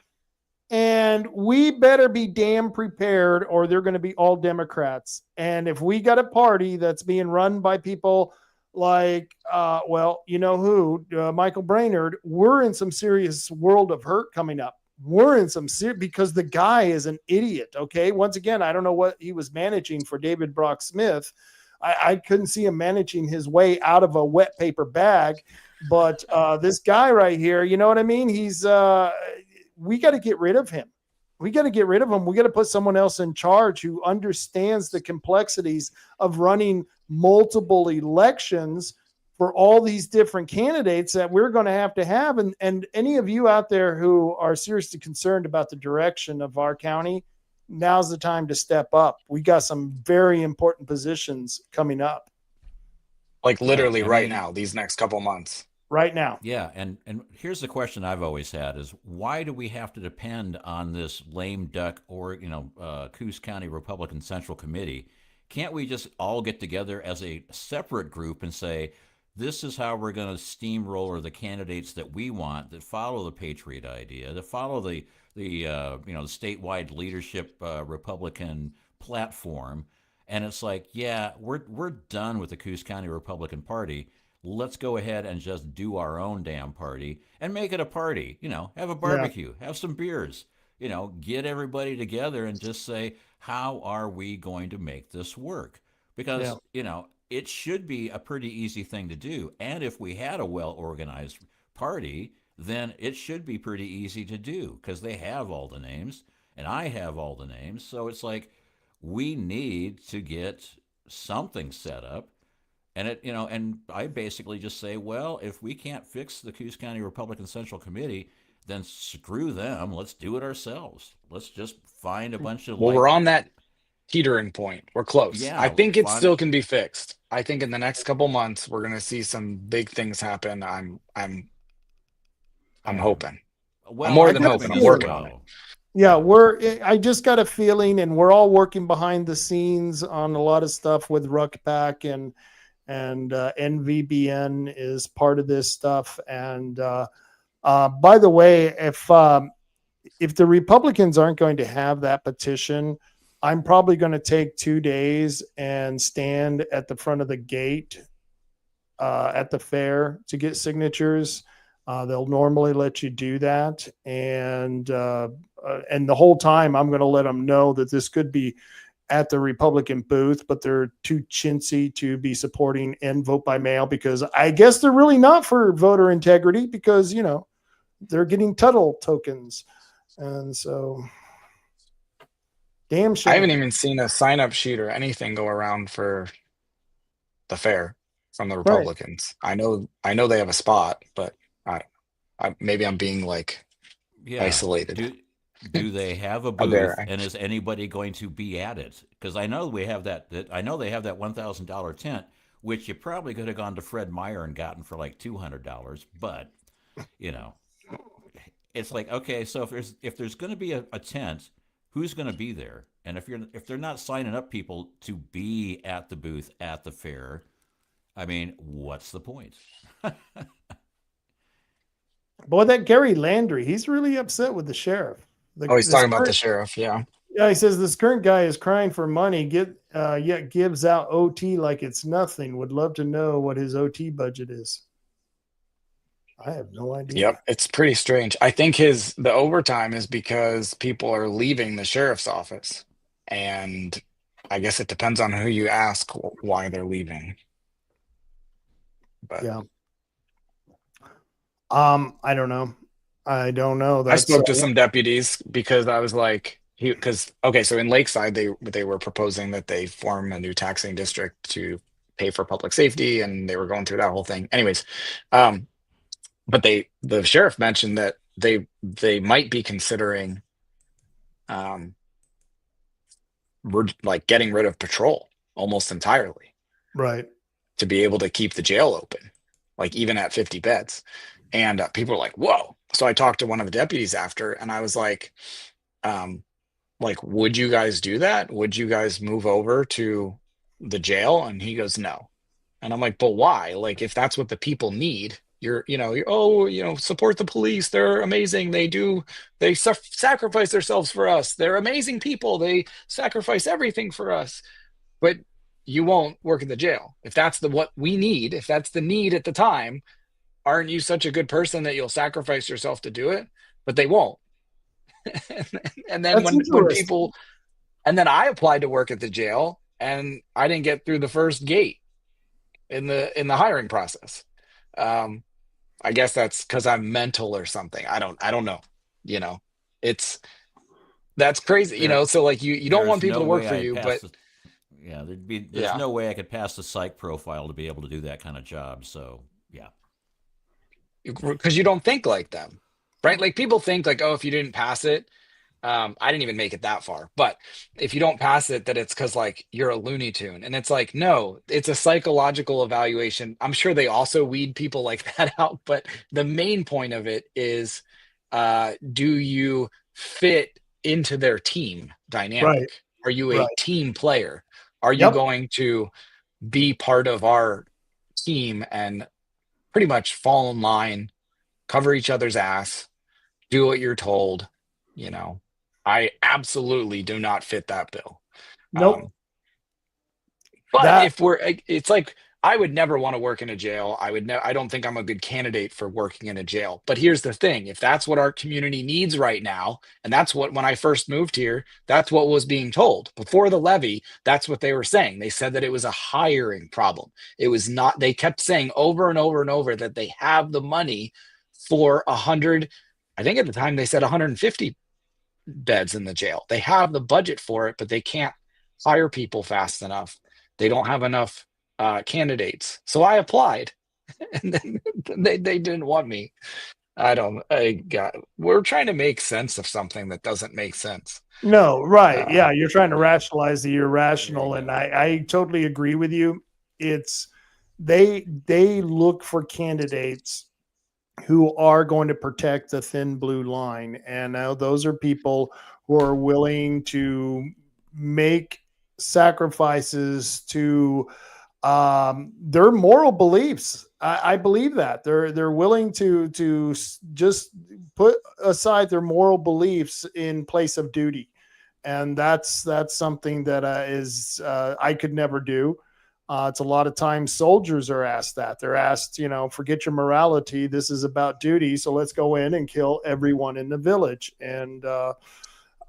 And we better be damn prepared, or they're going to be all Democrats. And if we got a party that's being run by people like, Michael Brainerd, we're in some serious world of hurt coming up. We're in some because the guy is an idiot. Okay. Once again, I don't know what he was managing for David Brock Smith. I couldn't see him managing his way out of a wet paper bag, but this guy right here, you know what I mean? He's, we got to get rid of him. We got to get rid of him. We got to put someone else in charge who understands the complexities of running multiple elections for all these different candidates that we're going to have. And any of you out there who are seriously concerned about the direction of our county, now's the time to step up. We got some very important positions coming up. Like literally I right mean- now, these next couple months. right now. Yeah, and here's the question I've always had is why do we have to depend on this lame duck or Coos County Republican Central Committee? Can't we just all get together as a separate group and say this is how we're going to steamroller the candidates that we want that follow the patriot idea, that follow the statewide leadership Republican platform, and it's like, yeah, we're done with the Coos County Republican Party. Let's go ahead and just do our own damn party and make it a party. Have a Yeah. barbecue, have some beers, get everybody together and just say, how are we going to make this work? Because, Yeah. it should be a pretty easy thing to do. And if we had a well organized party, then it should be pretty easy to do because they have all the names and I have all the names. So it's like we need to get something set up. And I basically just say, well, if we can't fix the Coos County Republican Central Committee, then screw them. Let's do it ourselves. Let's just find a bunch of Well, we're on that teetering point. We're close. Yeah, I think it fun- still can be fixed. I think in the next couple months we're going to see some big things happen. I'm hoping. Well, I'm more I'm than hoping hoping. I'm as working well. on it. Yeah, I just got a feeling, and we're all working behind the scenes on a lot of stuff with RuckPack and NVBN is part of this stuff. And by the way, if the Republicans aren't going to have that petition, I'm probably going to take 2 days and stand at the front of the gate at the fair to get signatures. They'll normally let you do that, and the whole time I'm going to let them know that this could be at the Republican booth, but they're too chintzy to be supporting and vote by mail because I guess they're really not for voter integrity because they're getting Tuttle tokens, and so damn shame. I haven't even seen a sign-up sheet or anything go around for the fair from the Republicans. I know they have a spot, but maybe I'm being isolated. Do they have a booth, and is anybody going to be at it? Because I know we have that. I know they have that $1,000 tent, which you probably could have gone to Fred Meyer and gotten for like $200. But it's like, okay, so if there's going to be a tent, who's going to be there? And if they're not signing up people to be at the booth at the fair, I mean, what's the point? Boy, that Gary Landry, he's really upset with the sheriff. He's talking about the sheriff. Yeah. Yeah. He says this current guy is crying for money, yet gives out OT like it's nothing. Would love to know what his OT budget is. I have no idea. Yep. It's pretty strange. I think the overtime is because people are leaving the sheriff's office. And I guess it depends on who you ask why they're leaving. But yeah. I don't know. I spoke to some deputies because I was like, so in Lakeside, they were proposing that they form a new taxing district to pay for public safety, and they were going through that whole thing. Anyways, but the sheriff mentioned that they might be considering, getting rid of patrol almost entirely, right, to be able to keep the jail open, even at 50 beds. And people were like, whoa. So I talked to one of the deputies after, and I was like, would you guys do that? Would you guys move over to the jail? And he goes, no. And I'm like, but why? If that's what the people need, support the police. They're amazing. They sacrifice themselves for us. They're amazing people. They sacrifice everything for us. But you won't work in the jail. If that's what we need, if that's the need at the time, aren't you such a good person that you'll sacrifice yourself to do it? But they won't. And then when people, and then I applied to work at the jail, and I didn't get through the first gate in the hiring process. I guess that's because I'm mental or something. I don't know. That's crazy. So you don't want people to work for you, but there's no way I could pass the psych profile to be able to do that kind of job. So yeah. Because you don't think like them, right? People think if you didn't pass it, I didn't even make it that far, but if you don't pass it, that it's because like you're a Looney Tune. And it's like, no, it's a psychological evaluation. I'm sure they also weed people like that out, but the main point of it is, do you fit into their team Right. dynamic? Are you a Right. team player? Are you Yep. going to be part of our team and pretty much fall in line, cover each other's ass, do what you're told? You know, I absolutely do not fit that bill. Nope. But That if it's like, I would never want to work in a jail. I don't think I'm a good candidate for working in a jail. But here's the thing, if that's what our community needs right now, and that's what, when I first moved here, that's what was being told. Before the levy, that's what they were saying. They said that it was a hiring problem. It was not, they kept saying over and over and over that they have the money for 100, I think at the time they said 150 beds in the jail. They have the budget for it, but they can't hire people fast enough. They don't have enough candidates. So I applied, and then they didn't want me. We're trying to make sense of something that doesn't make sense. No, right. Uh, Yeah, you're trying to rationalize the irrational, and I totally agree with you. It's they look for candidates who are going to protect the thin blue line, and now those are people who are willing to make sacrifices to their moral beliefs. I believe that they're willing to just put aside their moral beliefs in place of duty, and that's something that is I could never do. It's a lot of times soldiers are asked that. They're asked, forget your morality. This is about duty. So let's go in and kill everyone in the village. And but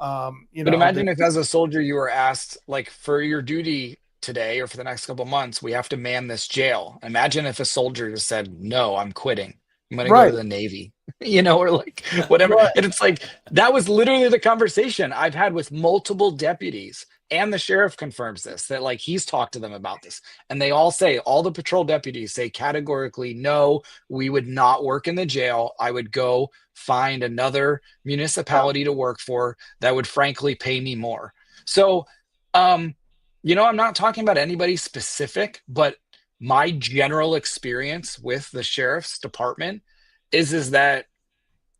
imagine if, as a soldier, you were asked, like, for your duty today or for the next couple of months, we have to man this jail. Imagine if a soldier just said, "No, I'm quitting. I'm going to go right, to the Navy," or like whatever. right. And it's like, that was literally the conversation I've had with multiple deputies. And the sheriff confirms this, that like he's talked to them about this. And they all say, all the patrol deputies say categorically, no, we would not work in the jail. I would go find another municipality to work for that would frankly pay me more. So, I'm not talking about anybody specific, but my general experience with the sheriff's department is that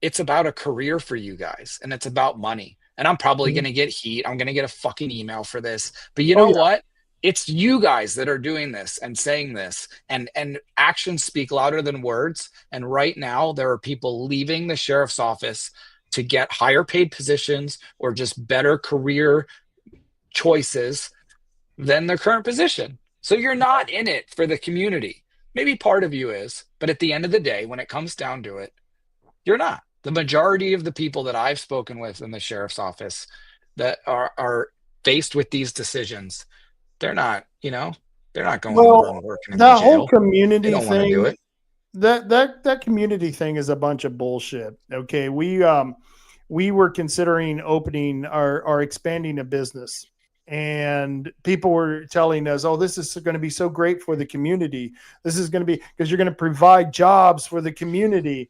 it's about a career for you guys, and it's about money. And I'm probably going to get heat. I'm going to get a fucking email for this. But you know what? It's you guys that are doing this and saying this, and actions speak louder than words. And right now there are people leaving the sheriff's office to get higher paid positions or just better career choices than their current position. So you're not in it for the community. Maybe part of you is, but at the end of the day, when it comes down to it, you're not. The majority of the people that I've spoken with in the sheriff's office that are faced with these decisions, they're not going over and working in the That jail. whole community They don't want to do thing, it. that community thing is a bunch of bullshit. Okay. We were considering opening or expanding a business, and people were telling us, oh, this is going to be so great for the community. This is going to be because you're going to provide jobs for the community.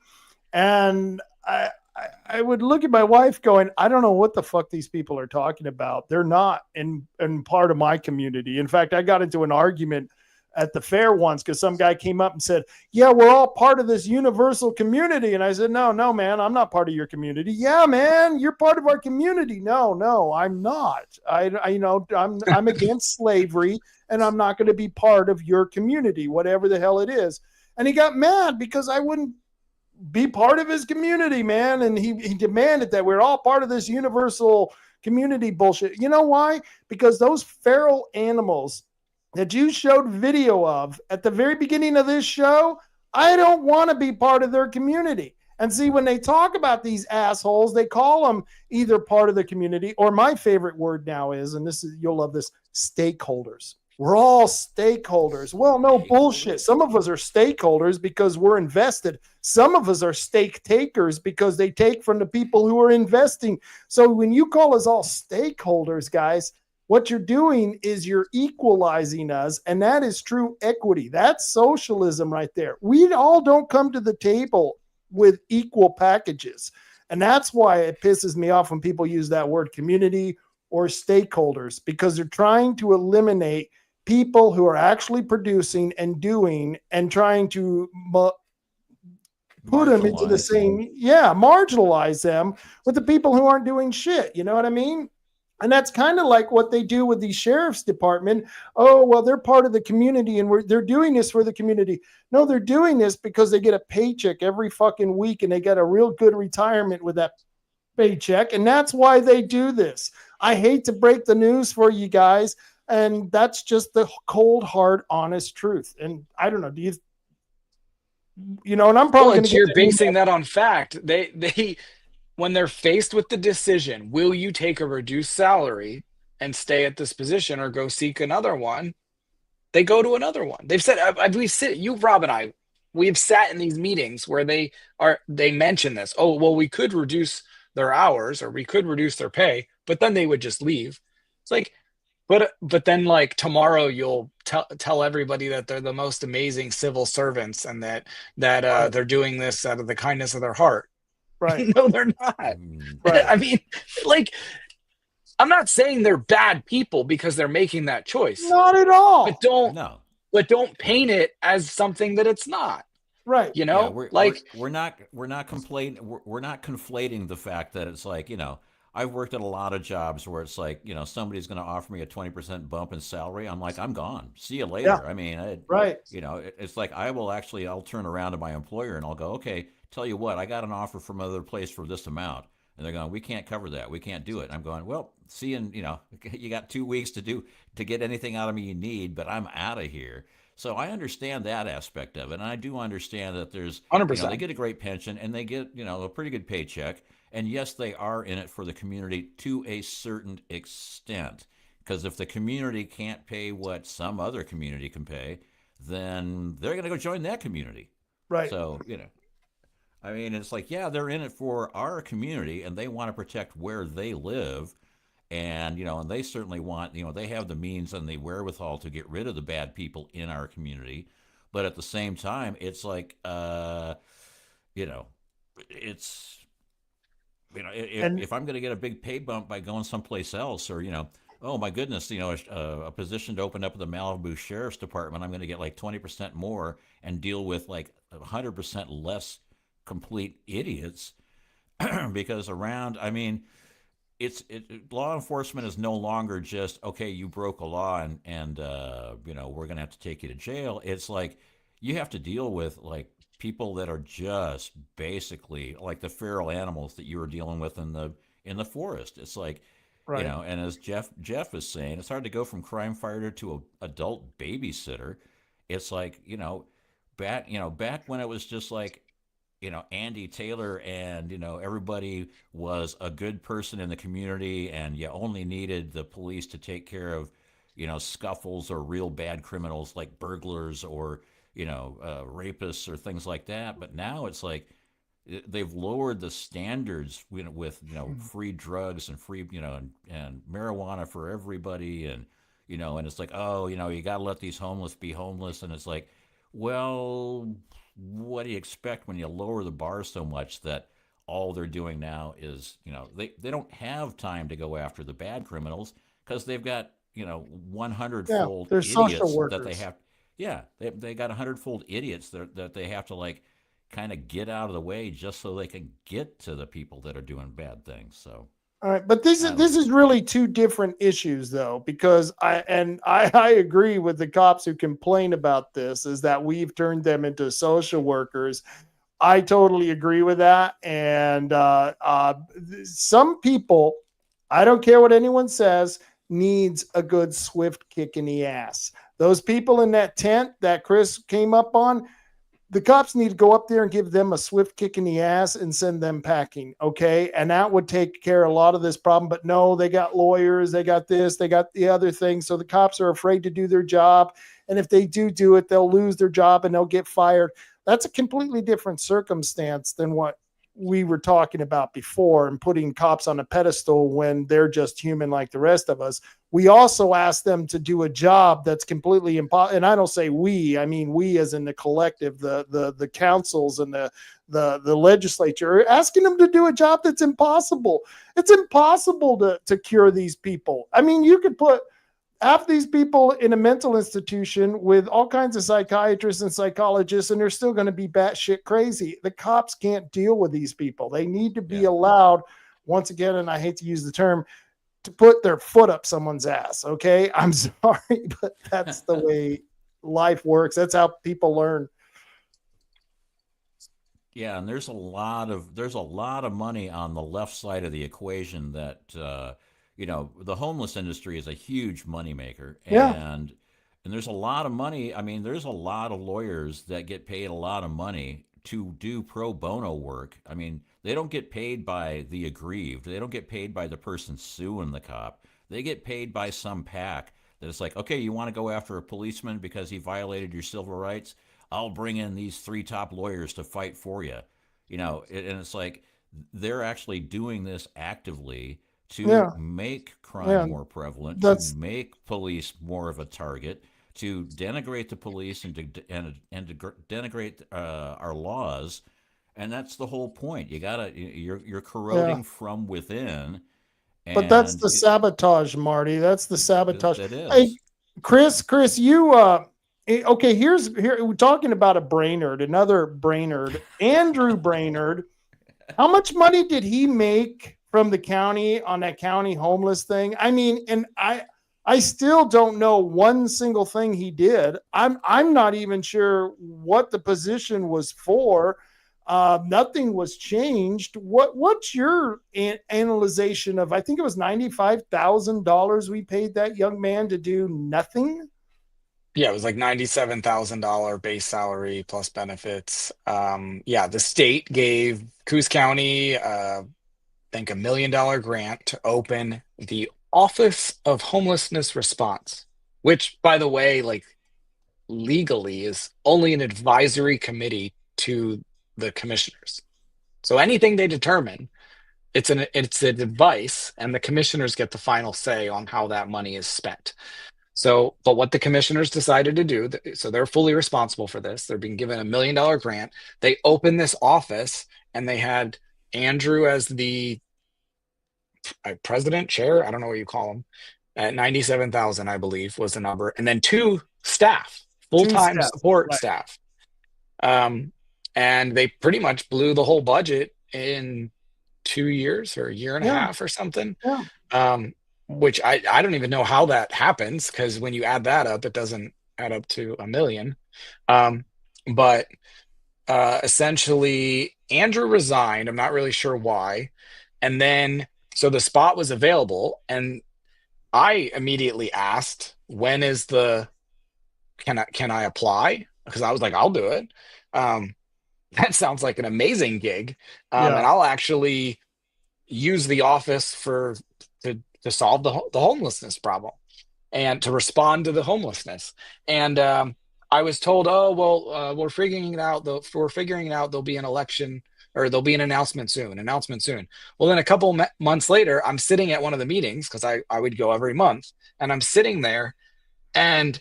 And I would look at my wife going, I don't know what the fuck these people are talking about. They're not in part of my community. In fact, I got into an argument at the fair once because some guy came up and said, yeah, we're all part of this universal community. And I said, no, man, I'm not part of your community. Yeah, man, you're part of our community. No, I'm not. I'm against slavery, and I'm not going to be part of your community, whatever the hell it is. And he got mad because I wouldn't be part of his community, man. And he demanded that we're all part of this universal community bullshit. You know why? Because those feral animals that you showed video of at the very beginning of this show, I don't want to be part of their community. And see, when they talk about these assholes, they call them either part of the community, or my favorite word now is, and this is, you'll love this, stakeholders. We're all stakeholders. Well, no bullshit. Some of us are stakeholders because we're invested. Some of us are stake takers because they take from the people who are investing. So when you call us all stakeholders, guys, what you're doing is you're equalizing us, and that is true equity. That's socialism right there. We all don't come to the table with equal packages. And that's why it pisses me off when people use that word community or stakeholders, because they're trying to eliminate people who are actually producing and doing and trying to put them into the same, marginalize them with the people who aren't doing shit. You know what I mean? And that's kind of like what they do with the sheriff's department. Oh, well, they're part of the community and they're doing this for the community. No, they're doing this because they get a paycheck every fucking week and they get a real good retirement with that paycheck. And that's why they do this. I hate to break the news for you guys. And that's just the cold, hard, honest truth. And I don't know, and I'm probably you're basing that on fact. They when they're faced with the decision, will you take a reduced salary and stay at this position or go seek another one? They go to another one. They've said, Rob and I, we've sat in these meetings where they mention this. Oh, well, we could reduce their hours or we could reduce their pay, but then they would just leave. It's like, but then like tomorrow you'll tell everybody that they're the most amazing civil servants and that they're doing this out of the kindness of their heart. Right. No, they're not. Right. I mean, like, I'm not saying they're bad people because they're making that choice. Not at all. But don't paint it as something that it's not. Right. You know, we're not conflating the fact that it's like, I've worked at a lot of jobs where it's like, somebody's going to offer me a 20% bump in salary. I'm like, I'm gone. See you later. Yeah. I mean, right. It's like, I'll turn around to my employer and I'll go, okay, tell you what, I got an offer from another place for this amount. And they're going, we can't cover that. We can't do it. I'm going, well, see, and you got 2 weeks to get anything out of me you need, but I'm out of here. So I understand that aspect of it. And I do understand that there's 100%. They get a great pension and they get, a pretty good paycheck. And yes, they are in it for the community to a certain extent. Because if the community can't pay what some other community can pay, then they're going to go join that community. Right. So, I mean, it's like, yeah, they're in it for our community and they want to protect where they live. And, and they certainly want, they have the means and the wherewithal to get rid of the bad people in our community. But at the same time, it's like, it's, if I'm going to get a big pay bump by going someplace else or, oh my goodness, a position to open up at the Malibu Sheriff's Department, I'm going to get like 20% more and deal with like 100% less complete idiots because law enforcement is no longer just, okay, you broke a law and we're going to have to take you to jail. It's like you have to deal with like people that are just basically like the feral animals that you were dealing with in the forest. It's like, right. And as Jeff is saying, it's hard to go from crime fighter to an adult babysitter. It's like, back when it was just like, Andy Taylor and, everybody was a good person in the community and you only needed the police to take care of, scuffles or real bad criminals like burglars or, rapists or things like that. But now it's like they've lowered the standards with free drugs and free, and marijuana for everybody. And, and it's like, oh, you got to let these homeless be homeless. And it's like, well, what do you expect when you lower the bar so much that all they're doing now is, they don't have time to go after the bad criminals because they've got, 100-fold idiots that they have. Yeah, they got 100-fold idiots that they have to like kind of get out of the way just so they can get to the people that are doing bad things. So. All right, but this is really two different issues though, because I agree with the cops who complain about this is that we've turned them into social workers. I totally agree with that. And some people, I don't care what anyone says, needs a good swift kick in the ass. Those people in that tent that Chris came up on, the cops need to go up there and give them a swift kick in the ass and send them packing, okay? And that would take care of a lot of this problem. But no, they got lawyers, they got this, they got the other thing. So the cops are afraid to do their job. And if they do it, they'll lose their job and they'll get fired. That's a completely different circumstance than what we were talking about before and putting cops on a pedestal when they're just human like the rest of us. We also ask them to do a job that's completely impossible. And I don't say we, I mean we as in the collective, the councils and the legislature, asking them to do a job that's impossible. It's impossible to cure these people. I mean, you could put half these people in a mental institution with all kinds of psychiatrists and psychologists, and they're still going to be batshit crazy. The cops can't deal with these people. They need to be allowed, once again, and I hate to use the term, to put their foot up someone's ass. Okay. I'm sorry, but that's the way life works. That's how people learn. Yeah, and there's a lot of money on the left side of the equation that the homeless industry is a huge moneymaker, and there's a lot of money. I mean, there's a lot of lawyers that get paid a lot of money to do pro bono work. I mean, they don't get paid by the aggrieved. They don't get paid by the person suing the cop. They get paid by some pack that it's like, okay, you want to go after a policeman because he violated your civil rights? I'll bring in these 3 top lawyers to fight for you. And it's like they're actually doing this actively to make crime more prevalent, to make police more of a target, to denigrate the police and to denigrate our laws. And that's the whole point. You're corroding from within. But that's the sabotage, Marty. That's the sabotage. That is. Hey, Chris, you okay, here we're talking about a Brainerd, another Brainerd, Andrew Brainerd. How much money did he make from the county on that county homeless thing? I mean, and I still don't know one single thing he did. I'm not even sure what the position was for. Nothing was changed. What's your analyzation of? I think it was $95,000 we paid that young man to do nothing. Yeah, it was like $97,000 base salary plus benefits. The state gave Coos County, I think, $1 million grant to open the Office of Homelessness Response, which, by the way, like legally is only an advisory committee to the commissioners. So anything they determine, it's an advice, and the commissioners get the final say on how that money is spent. So, but what the commissioners decided to do, so they're fully responsible for this. They're being given $1 million grant. They opened this office, and they had Andrew as the president, chair, I don't know what you call him, at 97,000, I believe, was the number, and then 2 staff, full-time support staff. And they pretty much blew the whole budget in 2 years or a year and a half or something. Which I don't even know how that happens, because when you add that up, it doesn't add up to $1 million. But essentially, Andrew resigned. I'm not really sure why. And then, so the spot was available, and I immediately asked, when is can I apply? Because I was like, I'll do it. That sounds like an amazing gig. And I'll actually use the office to solve the homelessness problem and to respond to the homelessness. And I was told, we're figuring it out. There'll be an election, or there'll be an announcement soon. Well, then a couple months later, I'm sitting at one of the meetings, because I would go every month, and I'm sitting there, and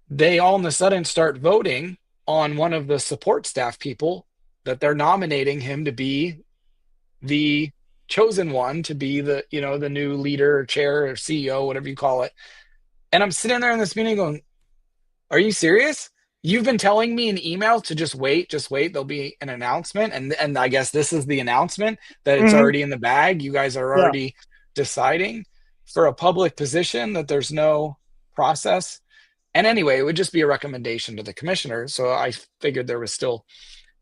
they all of a sudden start voting on one of the support staff people, that they're nominating him to be the chosen one, to be the new leader or chair or CEO, whatever you call it. And I'm sitting there in this meeting going, are you serious? You've been telling me in email to just wait. There'll be an announcement. And I guess this is the announcement, that it's already in the bag. You guys are already deciding for a public position that there's no process. And anyway, it would just be a recommendation to the commissioner. So I figured there was still,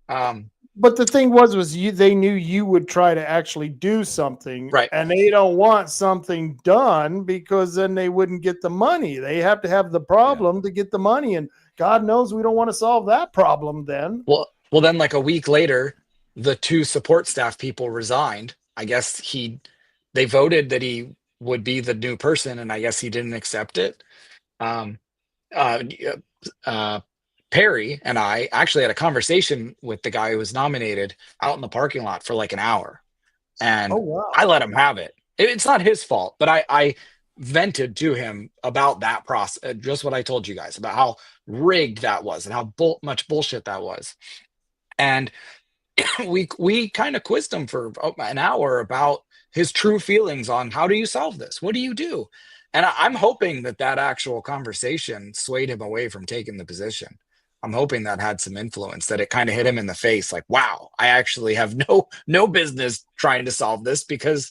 but the thing was they knew you would try to actually do something, right? And they don't want something done, because then they wouldn't get the money. They have to have the problem to get the money, and God knows we don't want to solve that problem then. Well, then like a week later, the 2 support staff people resigned. I guess they voted that he would be the new person, and I guess he didn't accept it. Perry and I actually had a conversation with the guy who was nominated out in the parking lot for like an hour, Oh and wow. I let him have it. It's not his fault, but I vented to him about that process, just what I told you guys about how rigged that was and how much bullshit that was. And we kind of quizzed him for an hour about his true feelings on how do you solve this? What do you do? And I'm hoping that that actual conversation swayed him away from taking the position. I'm hoping that had some influence, that it kind of hit him in the face, like, wow, I actually have no business trying to solve this because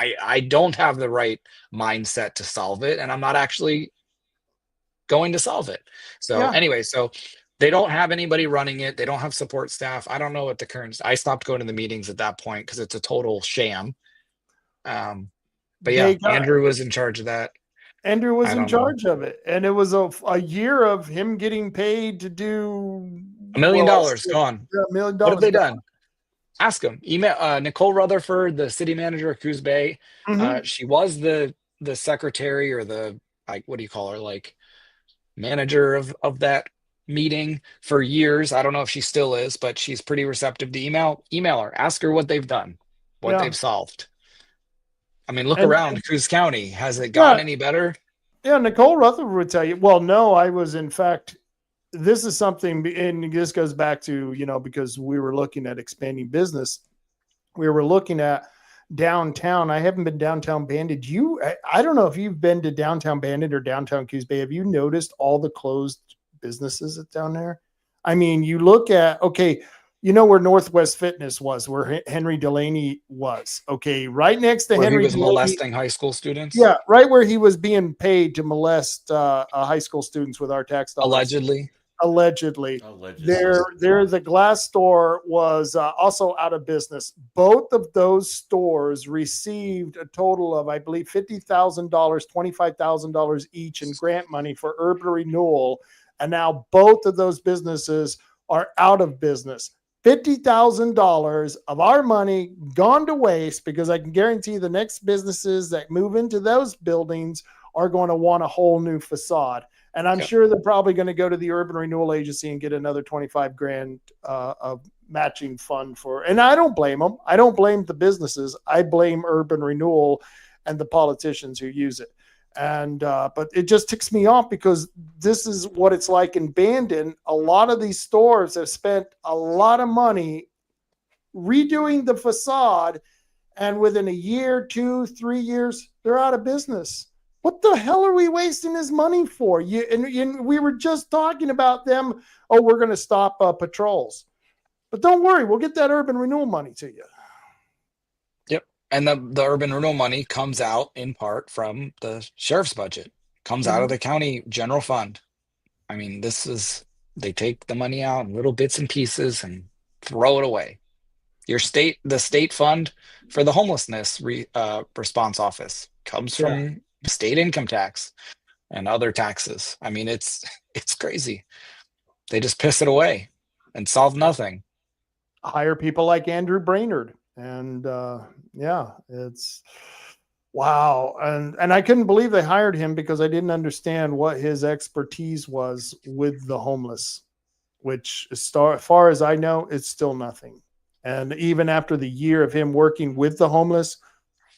I don't have the right mindset to solve it, and I'm not actually going to solve it. So Yeah. anyway, so they don't have anybody running it. They don't have support staff. I don't know what the current. I stopped going to the meetings at that point because it's a total sham. But yeah, They got Andrew was in charge of that. Andrew was I in don't know. charge of it, and it was a year of him getting paid to do $1 million well, gone. yeah, $1 million. What have they done? Ask them. Email Nicole Rutherford, the city manager of Coos Bay. Mhm. She was the secretary, or the, like, what do you call her, like, manager of that meeting for years. I don't know if she still is, but she's pretty receptive to email her, ask her what they've done, what Yeah, they've solved. I mean, look and around Coos County. Has it yeah, gotten any better? yeah. Nicole Rutherford would tell you. Well, no, I was in fact. This is something, and this goes back to, because we were looking at expanding business. We were looking at downtown. I haven't been downtown Bandit. I don't know if you've been to downtown Bandit or downtown Coos Bay. Have you noticed all the closed businesses that's down there? I mean, you look at, okay, where Northwest Fitness was, where Henry Delaney was. Okay, right next to Where he Henry was Delaney. molesting high school students? Yeah, right where he was being paid to molest high school students with our tax dollars. Allegedly. Allegedly. There, the glass store was also out of business. Both of those stores received a total of, I believe, $50,000, $25,000 each in grant money for urban renewal. And now both of those businesses are out of business. $50,000 of our money gone to waste, because I can guarantee the next businesses that move into those buildings are going to want a whole new facade. And I'm sure they're probably going to go to the Urban Renewal Agency and get another 25 grand of matching fund for. And I don't blame them. I don't blame the businesses. I blame Urban Renewal and the politicians who use it. And but it just ticks me off, because this is what it's like in Bandon. A lot of these stores have spent a lot of money redoing the facade, and within a year, 2, 3 years, they're out of business. What the hell are we wasting his money for? And we were just talking about them. Oh, we're going to stop patrols. But don't worry, we'll get that urban renewal money to you. Yep. And the urban renewal money comes out in part from the sheriff's budget, comes out of the county general fund. I mean, they take the money out in little bits and pieces and throw it away. The state fund for the homelessness response office comes from state income tax and other taxes. I mean, it's crazy. They just piss it away and solve nothing. Hire people like Andrew Brainerd. And it's wow. And I couldn't believe they hired him, because I didn't understand what his expertise was with the homeless, which, as far as I know, it's still nothing. And even after the year of him working with the homeless,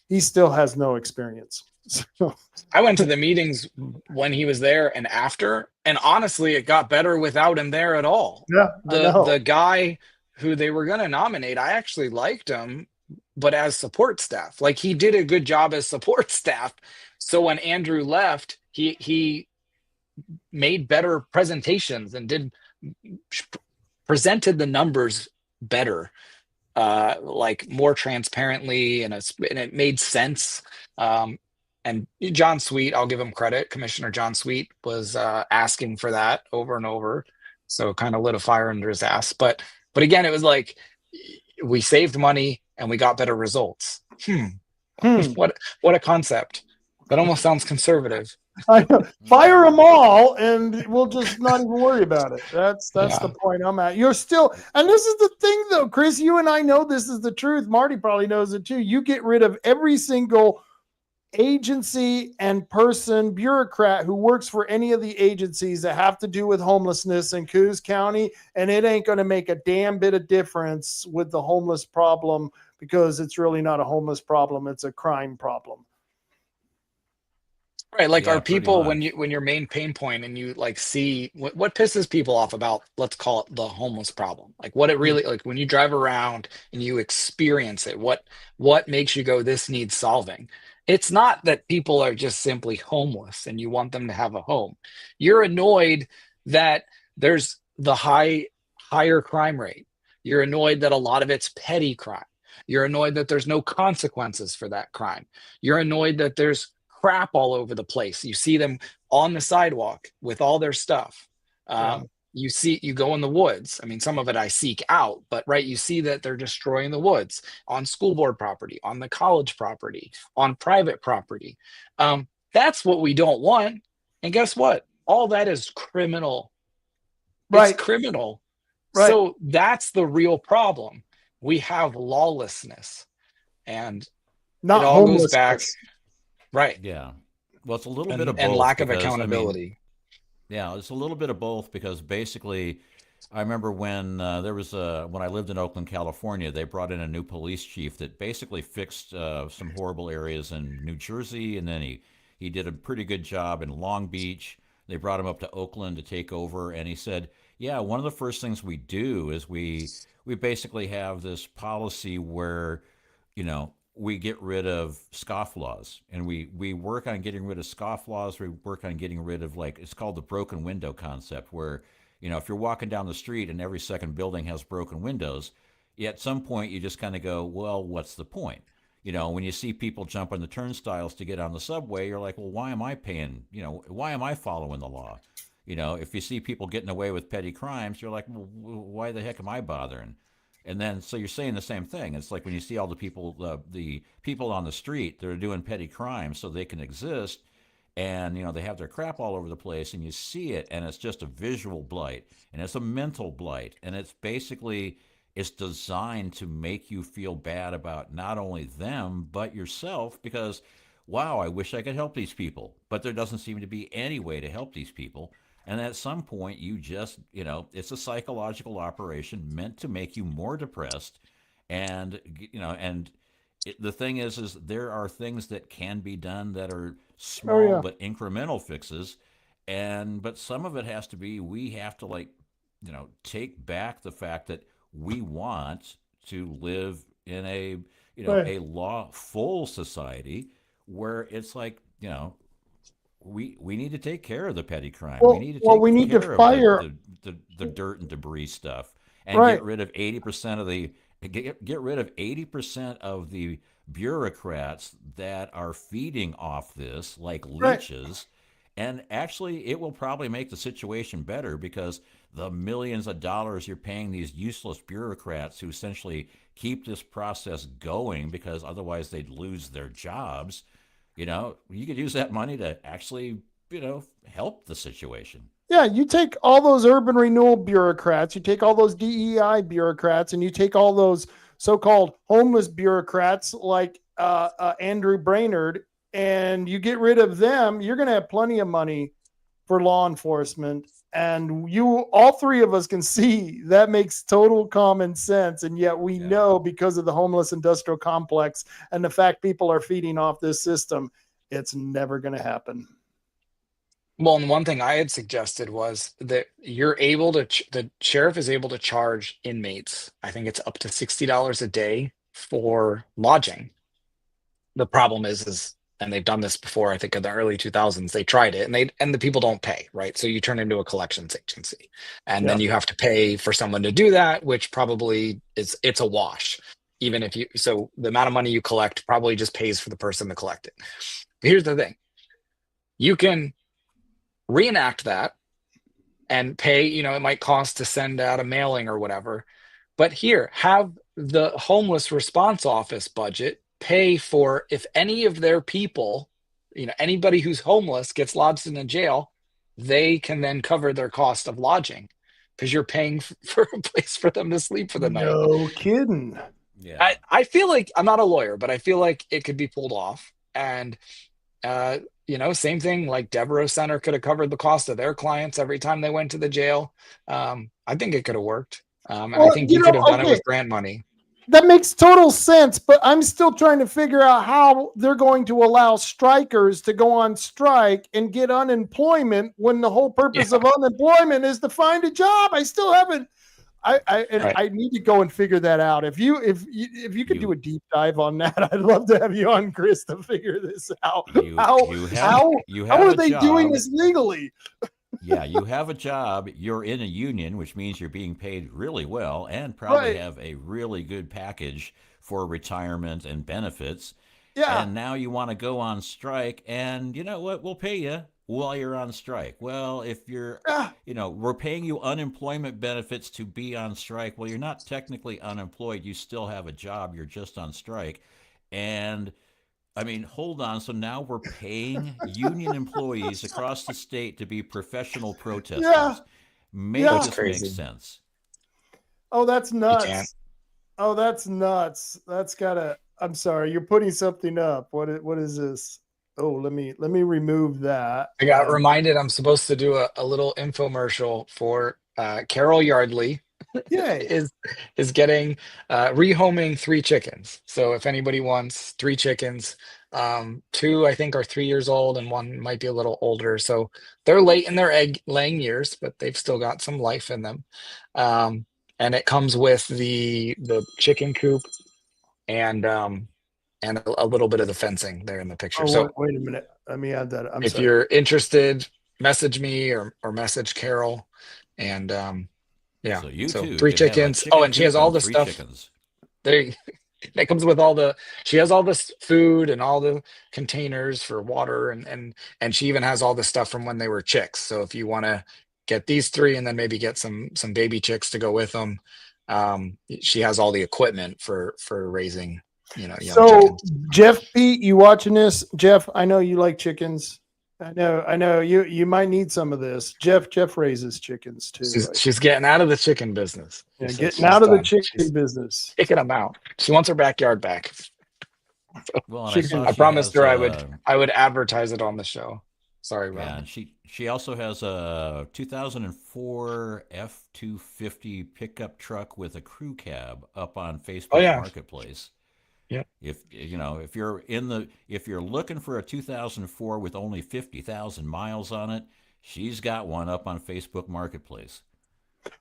he still has no experience. So I went to the meetings when he was there and after, and honestly, it got better without him there at all. Yeah, The guy who they were going to nominate, I actually liked him, but as support staff, like, he did a good job as support staff. So when Andrew left, he made better presentations and presented the numbers better, like more transparently, and it made sense. And John Sweet, I'll give him credit. Commissioner John Sweet was asking for that over and over, so it kind of lit a fire under his ass. But again, it was like, we saved money and we got better results. What a concept. That almost sounds conservative. I know. Fire them all, and we'll just not even worry about it. That's the point I'm at. You're still, and this is the thing, though, Chris. You and I know this is the truth. Marty probably knows it too. You get rid of every single agency and person bureaucrat who works for any of the agencies that have to do with homelessness in Coos County, and it ain't going to make a damn bit of difference with the homeless problem, because it's really not a homeless problem, it's a crime problem. Right, like Yeah, are pretty people much. when your main pain point and you like see what pisses people off about, let's call it the homeless problem, like what it really, like when you drive around and you experience it, what makes you go, this needs solving? It's not that people are just simply homeless and you want them to have a home. You're annoyed that there's the higher crime rate. You're annoyed that a lot of it's petty crime. You're annoyed that there's no consequences for that crime. You're annoyed that there's crap all over the place. You see them on the sidewalk with all their stuff. You go in the woods. I mean, some of it I seek out, but right, you see that they're destroying the woods on school board property, on the college property, on private property. That's what we don't want. And guess what? All that is criminal. Right. It's criminal. Right. So that's the real problem. We have lawlessness, and Not it all goes back. homelessness. Right. Yeah. Well, it's a little bit of And both lack of because, I mean, accountability. yeah, it's a little bit of both because basically, I remember when when I lived in Oakland, California, they brought in a new police chief that basically fixed some horrible areas in New Jersey, and then he did a pretty good job in Long Beach. They brought him up to Oakland to take over, and he said, "Yeah, one of the first things we do is we basically have this policy where, we get rid of scofflaws, and we work on getting rid of scofflaws. We work on getting rid of, like, it's called the broken window concept, where, if you're walking down the street and every second building has broken windows, at some point you just kind of go, well, what's the point? When you see people jump on the turnstiles to get on the subway, you're like, well, why am I paying? Why am I following the law? If you see people getting away with petty crimes, you're like, well, why the heck am I bothering? And then, so you're saying the same thing. It's like when you see all the people on the street that are doing petty crimes so they can exist, and they have their crap all over the place, and you see it, and it's just a visual blight, and it's a mental blight, and it's designed to make you feel bad about not only them but yourself, because, wow, I wish I could help these people, but there doesn't seem to be any way to help these people. And at some point, you just, it's a psychological operation meant to make you more depressed. And, the thing is there are things that can be done that are small but incremental fixes. But some of it has to be, we have to, like, take back the fact that we want to live in a lawful society where it's like, we need to take care of the petty crime. Well, we need to take care of fire the dirt and debris stuff, and Right. get rid of 80% of the get rid of 80% of the bureaucrats that are feeding off this like Right. leeches. And actually, it will probably make the situation better, because the millions of dollars you're paying these useless bureaucrats who essentially keep this process going because otherwise they'd lose their jobs, you could use that money to actually, help the situation. Yeah, you take all those urban renewal bureaucrats, you take all those DEI bureaucrats, and you take all those so-called homeless bureaucrats like Andrew Brainerd, and you get rid of them, you're going to have plenty of money for law enforcement. And all three of us can see that makes total common sense. And yet we know, because of the homeless industrial complex and the fact people are feeding off this system, it's never going to happen. Well, and one thing I had suggested was that the sheriff is able to charge inmates, I think it's up to $60 a day for lodging. The problem is, and they've done this before, I think in the early 2000s, they tried it, and the people don't pay, right? So you turn into a collections agency, and then you have to pay for someone to do that, which probably it's a wash. Even if so the amount of money you collect probably just pays for the person to collect it. But here's the thing. You can reenact that and pay, it might cost to send out a mailing or whatever, but here, have the homeless response office budget pay for, if any of their people, anybody who's homeless gets lodged in a jail, they can then cover their cost of lodging, because you're paying for a place for them to sleep for the night. No kidding. Yeah. I feel like, I'm not a lawyer, but I feel like it could be pulled off. And same thing, like Devereaux Center could have covered the cost of their clients every time they went to the jail. I think it could have worked. And I Well, think he could have done it okay, with grant money. that makes total sense, but I'm still trying to figure out how they're going to allow strikers to go on strike and get unemployment when the whole purpose of unemployment is to find a job. I still haven't. I need to go and figure that out. If you could do a deep dive on that, I'd love to have you on, Chris, to figure this out. How are they doing this legally? Yeah, you have a job, you're in a union, which means you're being paid really well and probably have a really good package for retirement and benefits. Yeah. And now you want to go on strike, and you know what? We'll pay you while you're on strike. Well, if you're, we're paying you unemployment benefits to be on strike. Well, you're not technically unemployed. You still have a job. You're just on strike. And I mean, hold on. So now we're paying union employees across the state to be professional protesters. Yeah. Make this make sense. Oh, that's nuts. Oh, that's nuts. That's gotta. I'm sorry. You're putting something up. What is this? Oh, let me remove that. I got reminded I'm supposed to do a little infomercial for Carol Yardley. is getting rehoming 3 chickens. So if anybody wants 3 chickens, 2 I think are 3 years old and 1 might be a little older. So they're late in their egg laying years, but they've still got some life in them. And it comes with the chicken coop and a little bit of the fencing there in the picture. So wait a minute. Let me add that. If you're interested, message me or message Carol. And So you too 3 chickens. And she has all the stuff. Chickens. That comes with she has all this food and all the containers for water and she even has all the stuff from when they were chicks. So if you want to get these 3 and then maybe get some baby chicks to go with them, she has all the equipment for raising, young chickens. Jeff Pete, you watching this? Jeff, I know you like chickens. I know you might need some of this. Jeff raises chickens too. She's getting out of the chicken business. Yeah, getting out of the chicken business. Kicking them out. She wants her backyard back. Well, I promised her I would advertise it on the show. Sorry, Rob. Yeah, and she also has a 2004 F-250 pickup truck with a crew cab up on Facebook Marketplace. Yeah. If you're looking for a 2004 with only 50,000 miles on it, she's got one up on Facebook Marketplace.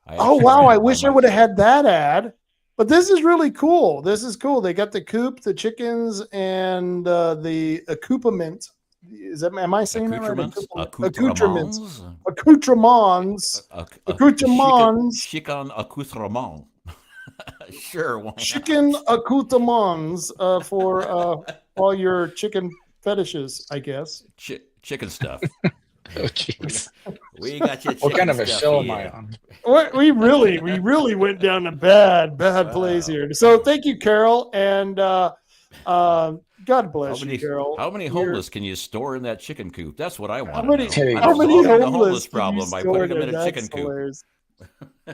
I wish I would have had that ad. But this is really cool. This is cool. They got the coop, the chickens, and the accoutrement. Am I saying that right? Accoutrements. Chicken accoutrement. Sure. Chicken accoutrements for all your chicken fetishes, I guess. Chicken stuff. Oh, jeez. We got you. What kind of a show am I on? We really went down a bad place here. So thank you, Carol, and God bless you, Carol. How many homeless can you store in that chicken coop? That's what I want. How many homeless problem by putting them in a chicken coop?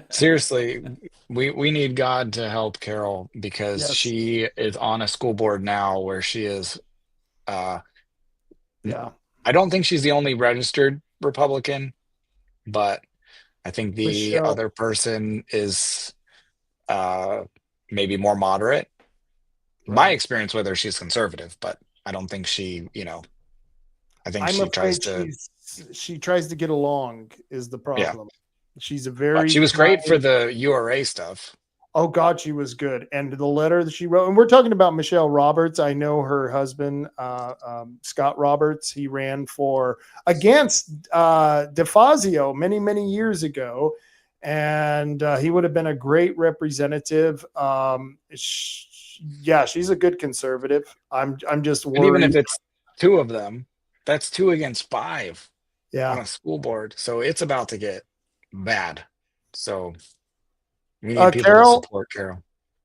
Seriously, we need God to help Carol because she is on a school board now where she is. I don't think she's the only registered Republican, but I think the other person is maybe more moderate. Right. My experience with her, she's conservative, but I don't think she, I think she tries to get along is the problem. Yeah. She's she was great for the URA stuff. Oh God, she was good. And the letter that she wrote, and we're talking about Michelle Roberts. I know her husband, Scott Roberts. He ran against DeFazio many years ago, and he would have been a great representative. She's a good conservative. I'm just worried. And even if it's 2 of them, that's 2 against 5. Yeah, on a school board. So it's about to get bad. So we need people to support Carol.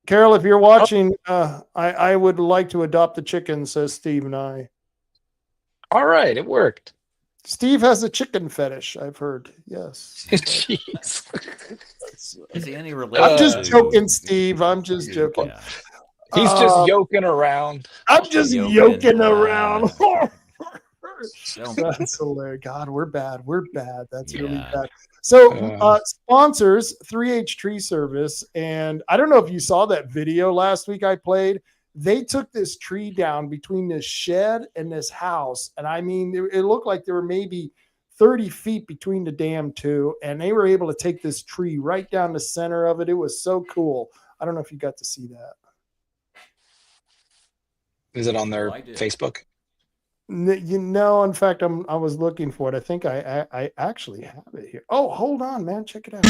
Carol, if you're watching, I would like to adopt the chicken, says Steve and I. All right, it worked. Steve has a chicken fetish, I've heard. Yes. Jeez. Is he any related? I'm just joking, Steve. I'm just joking. He's just yoking around. I'm just yoking around. Don't- That's hilarious. God, we're bad. We're bad. That's really Yeah. bad. So sponsors 3H Tree Service. And I don't know if you saw that video last week I played. They took this tree down between this shed and this house. And I mean, it looked like there were maybe 30 feet between the damn two. And they were able to take this tree right down the center of it. It was so cool. I don't know if you got to see that. Is it on their I did. Facebook? You know, in fact, I was looking for it. I think I actually have it here. Oh, hold on, man. Check it out.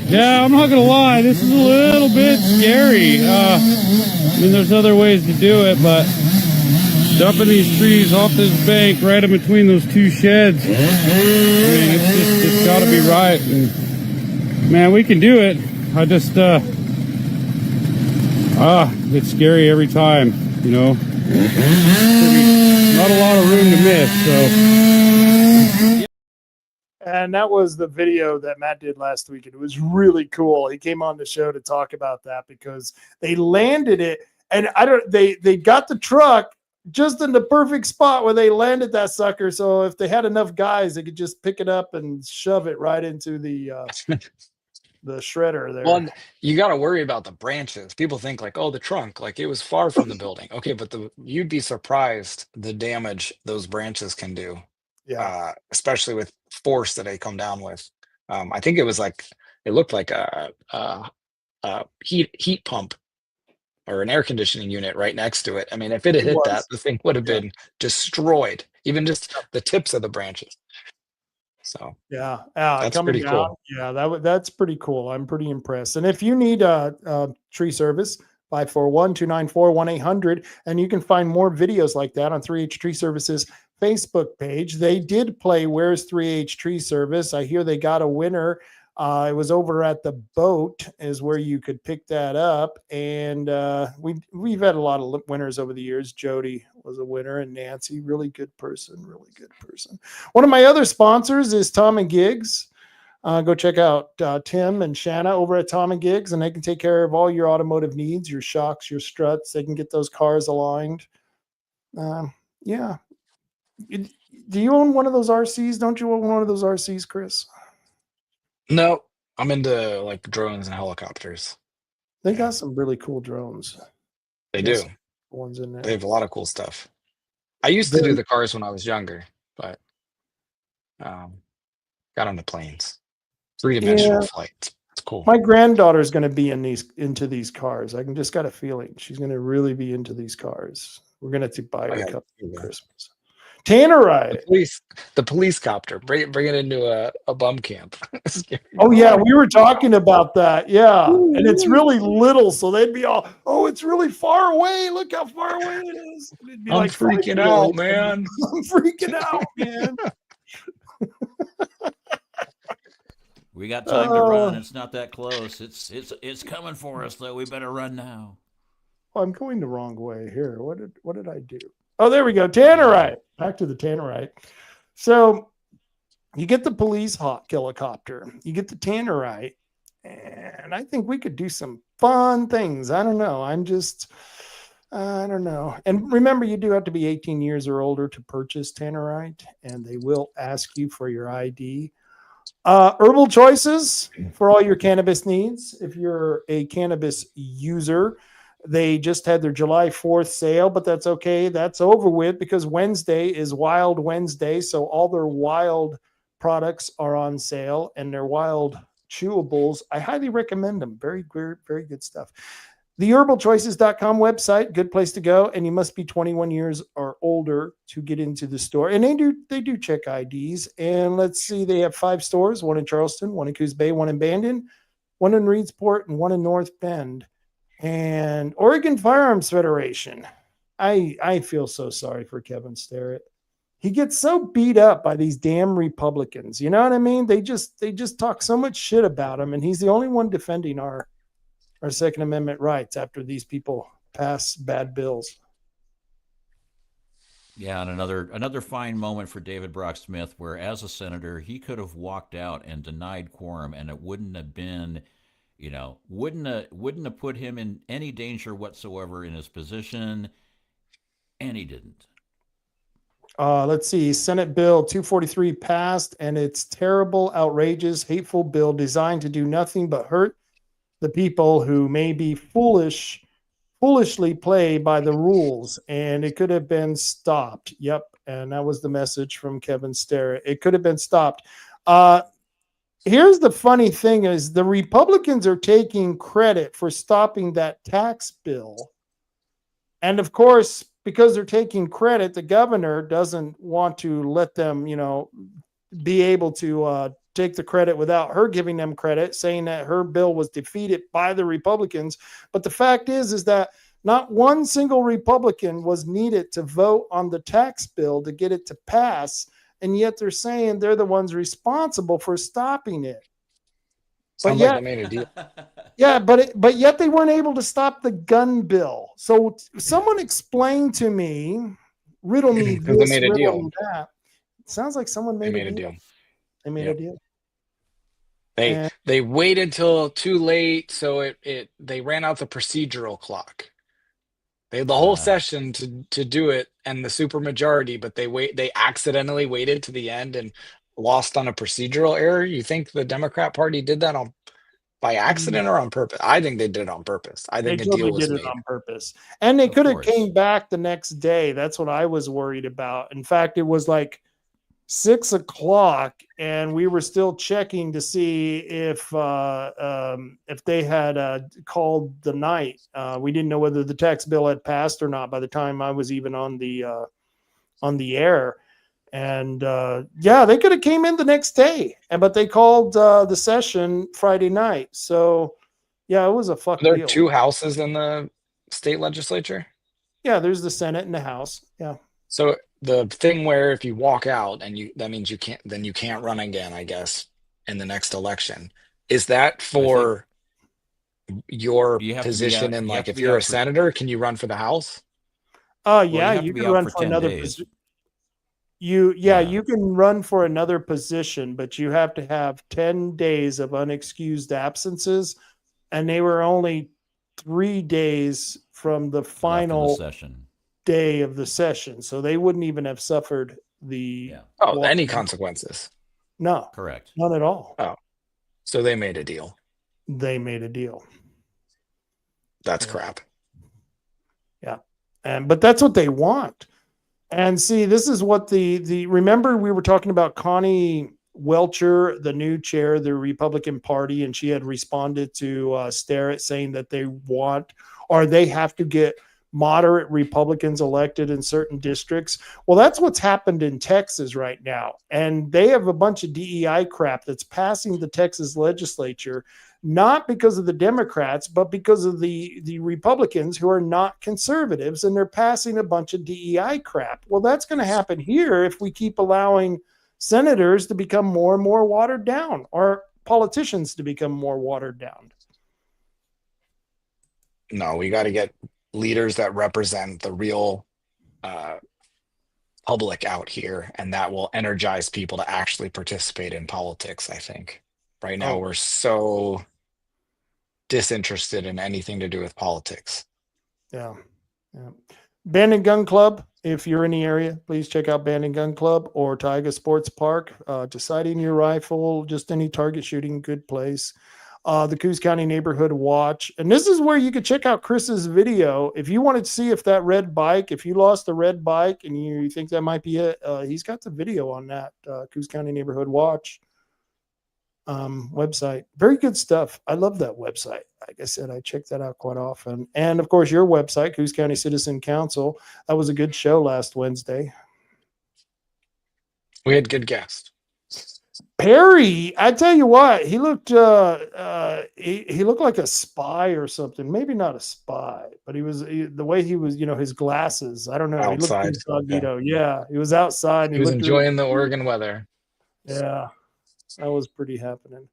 Yeah, I'm not gonna lie, this is a little bit scary. I mean, there's other ways to do it, but dumping these trees off this bank right in between those two sheds, I mean, it's gotta be right. And, man, we can do it. I just, it's scary every time, you know. Not a lot of room to miss, so. And that was the video that Matt did last week. And it was really cool. He came on the show to talk about that because they landed it. And they got the truck just in the perfect spot where they landed that sucker. So if they had enough guys, they could just pick it up and shove it right into the shredder there. Well, you got to worry about the branches. People think like, oh, the trunk, like it was far from the building. Okay, but you'd be surprised the damage those branches can do. Yeah. Especially with force that they come down with. I think it looked like a heat pump or an air conditioning unit right next to it. I mean, if it had hit that, the thing would have been destroyed, even just the tips of the branches. So that's pretty cool. Yeah, that's pretty cool. I'm pretty impressed. And if you need a tree service, 541-294-1800, and you can find more videos like that on 3H Tree Services Facebook page. They did play Where's 3H Tree Service. I hear they got a winner. It was over at the boat is where you could pick that up. And we've had a lot of winners over the years. Jody was a winner and Nancy, really good person. One of my other sponsors is Tom and Gigs. Go check out Tim and Shanna over at Tom and Gigs, and they can take care of all your automotive needs, your shocks, your struts. They can get those cars aligned. Yeah. Do you own one of those RCs? Don't you own one of those RCs, Chris? No, I'm into like drones and helicopters. They got some really cool drones. They do. Ones in there. They have a lot of cool stuff. I used to do the cars when I was younger, but got on the planes. 3-dimensional flights. It's cool. My granddaughter's going to be into these cars. I can just got a feeling she's going to really be into these cars. We're going to buy her a couple for Christmas. Tannerite. The police copter. Bring it into a bum camp. Oh yeah, we were talking about that. Yeah, and it's really little, so they'd be all, "Oh, it's really far away. Look how far away it is." I'm freaking out, man. I'm freaking out, man. We got time to run. It's not that close. It's coming for us though. We better run now. Oh, I'm going the wrong way here. What did I do? Oh, there we go. Tannerite. Back to the Tannerite. So you get the police helicopter. You get the Tannerite. And I think we could do some fun things. I don't know. I don't know. And remember, you do have to be 18 years or older to purchase Tannerite. And they will ask you for your ID. Herbal choices for all your cannabis needs. If you're a cannabis user, they just had their July 4th sale, but that's okay. That's over with because Wednesday is Wild Wednesday. So all their wild products are on sale and their wild chewables. I highly recommend them. Very good, very good stuff. The herbalchoices.com website, good place to go. And you must be 21 years or older to get into the store. And they do check IDs. And let's see, they have 5 stores, one in Charleston, one in Coos Bay, one in Bandon, one in Reedsport, and one in North Bend. And Oregon Firearms Federation. I feel so sorry for Kevin Starrett. He gets so beat up by these damn Republicans. You know what I mean? They just talk so much shit about him, and he's the only one defending our Second Amendment rights after these people pass bad bills. Yeah, and another fine moment for David Brock Smith, where as a senator he could have walked out and denied quorum, and it wouldn't have been, wouldn't have put him in any danger whatsoever in his position, and he didn't. Let's see. Senate Bill 243 passed, and it's terrible, outrageous, hateful bill designed to do nothing but hurt the people who may be foolishly play by the rules, and it could have been stopped. Yep, and that was the message from Kevin Starrett. It could have been stopped. Here's the funny thing is the Republicans are taking credit for stopping that tax bill. And of course, because they're taking credit, the governor doesn't want to let them, be able to take the credit without her giving them credit, saying that her bill was defeated by the Republicans. But the fact is that not one single Republican was needed to vote on the tax bill to get it to pass. And yet they're saying they're the ones responsible for stopping it. Sounds like they made a deal. Yeah, but yet they weren't able to stop the gun bill. So someone explain to me, riddle me Because this, they made a riddle deal. me that. It sounds like someone They made made a a deal. deal. They made a Yep. deal. They waited till too late, so they ran out the procedural clock. They had the whole session to do it and the supermajority, but they accidentally waited to the end and lost on a procedural error. You think the Democrat Party did that by accident or on purpose? I think they did it on purpose. I They think a totally deal was did it made. on purpose. And they Of could have course. came back the next day. That's what I was worried about. In fact, it was like 6:00 and we were still checking to see if they had called the night. We didn't know whether the tax bill had passed or not by the time I was even on the air. And they could have came in the next day, but they called the session Friday night. So yeah, it was a fuck There are deal. 2 houses in the state legislature. Yeah, there's the Senate and the House. Yeah. So the thing where if you walk out and that means you can't run again, I guess, in the next election. Is that for your You have to be position out- in you have to if be you're out a for- senator, can you run for the House? Yeah, have to you be can out run for for 10 another days. position. Yeah. You can run for another position, but you have to have 10 days of unexcused absences, and they were only 3 days from the Left in the final session. day of the session, so they wouldn't even have suffered the Any consequences? No, Correct. none at all. Oh, so they made a deal. They made a deal. That's crap. Yeah, but that's what they want. And see, this is what the remember we were talking about Connie Welcher, the new chair of the Republican Party, and she had responded to Starrett saying that they have to get moderate Republicans elected in certain districts. Well, that's what's happened in Texas right now. And they have a bunch of DEI crap that's passing the Texas legislature, not because of the Democrats, but because of the Republicans who are not conservatives, and they're passing a bunch of DEI crap. Well, that's going to happen here if we keep allowing senators to become more and more watered down, or politicians to become more watered down. No, we got to get leaders that represent the real public out here, and that will energize people to actually participate in politics. I think right now we're so disinterested in anything to do with politics. Yeah. Band and Gun Club. If you're in the area, please check out Band and Gun Club or Taiga Sports Park. Deciding your rifle, just any target shooting, good place. The Coos County Neighborhood Watch. And this is where you could check out Chris's video. If you wanted to see if that red bike, if you lost a red bike and you think that might be it, he's got the video on that Coos County Neighborhood Watch website. Very good stuff. I love that website. Like I said, I check that out quite often. And of course, your website, Coos County Citizen Council. That was a good show last Wednesday. We had good guests. Perry, I tell you what, he looked he looked like a spy or something. Maybe not a spy, but the way he was, his glasses. I don't know. Outside. He looked incognito. Yeah, he was outside. He was enjoying the Oregon weather. Yeah, that was pretty happening.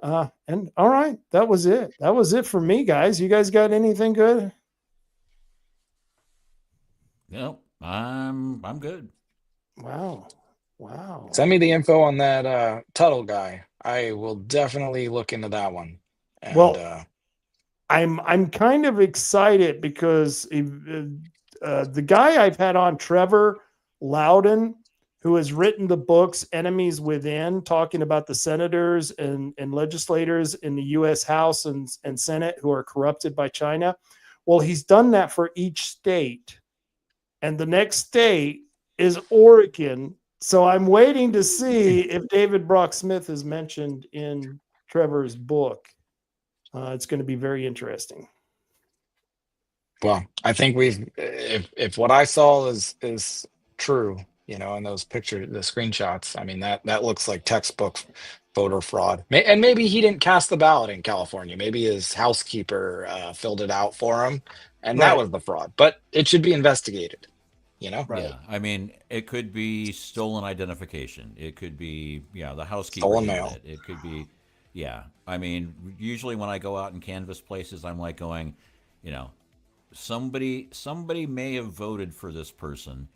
And all right, that was it. That was it for me, guys. You guys got anything good? No, I'm good. Wow. Wow. Send me the info on that Tuttle guy. I will definitely look into that one. And Well, I'm kind of excited because the guy I've had on, Trevor Loudon, who has written the books Enemies Within, talking about the senators and legislators in the U.S. House and Senate who are corrupted by China. Well, he's done that for each state. And the next state is Oregon. So I'm waiting to see if David Brock Smith is mentioned in Trevor's book. It's going to be very interesting. well, I think if what I saw is true, in those pictures, the screenshots, I mean, that looks like textbook voter fraud. And maybe he didn't cast the ballot in California. Maybe his housekeeper filled it out for him, and that was the fraud. But it should be investigated. Right. Yeah, I mean, it could be stolen identification. It could be, the housekeeper Stolen did mail. it. It could be, yeah. I mean, usually when I go out and canvass places, I'm like going, somebody may have voted for this person,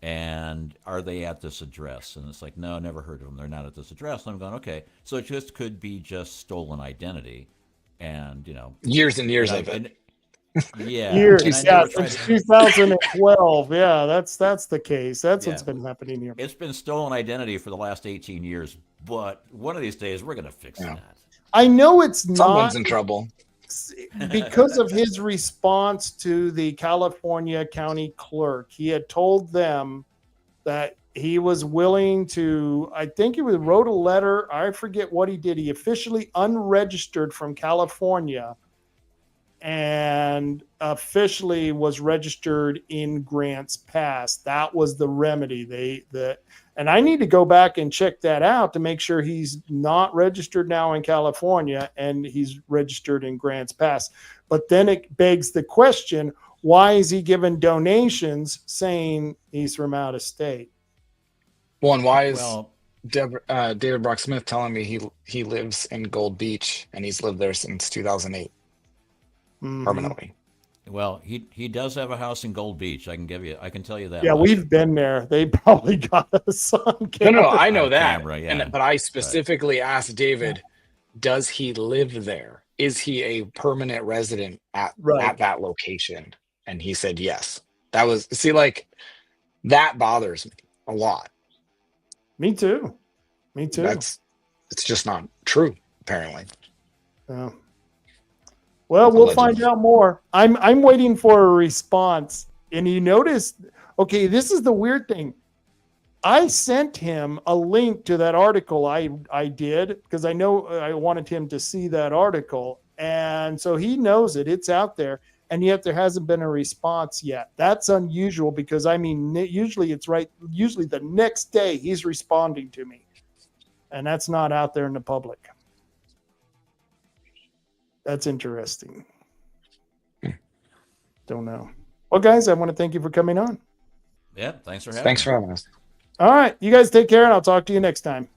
and are they at this address? And it's like, no, never heard of them. They're not at this address. And I'm going, okay, so it just could be just stolen identity, and Years and years of it. And, yeah, Years, and I yeah, never tried since to- 2012. Yeah, that's the case. That's Yeah. what's been happening here. It's been stolen identity for the last 18 years, but one of these days we're going to fix that. I know it's Someone's not in trouble. because of his response to the California county clerk. He had told them that he was willing to, I think he wrote a letter. I forget what he did. He officially unregistered from California and officially was registered in Grants Pass. That was the remedy. And I need to go back and check that out to make sure he's not registered now in California and he's registered in Grants Pass. But then it begs the question, why is he giving donations saying he's from out of state? Well, and why is Well, David Brock Smith telling me he lives in Gold Beach and he's lived there since 2008 permanently? well, he does have a house in Gold Beach. I can tell you that. Yeah, much. we've been there. They probably got us on camera. No, I know On that. camera, yeah. But I specifically asked David, does he live there? Is he a permanent resident at that location? And he said yes. That bothers me a lot. Me too. It's just not true, apparently. Yeah. Well, we'll find out more. I'm waiting for a response. And you notice, okay, this is the weird thing. I sent him a link to that article I did because I know I wanted him to see that article. And so he knows it. It's out there. And yet there hasn't been a response yet. That's unusual because, I mean, usually the next day he's responding to me. And that's not out there in the public. That's interesting. Don't know. Well, guys, I want to thank you for coming on. Yeah, thanks for having us. All right. You guys take care, and I'll talk to you next time.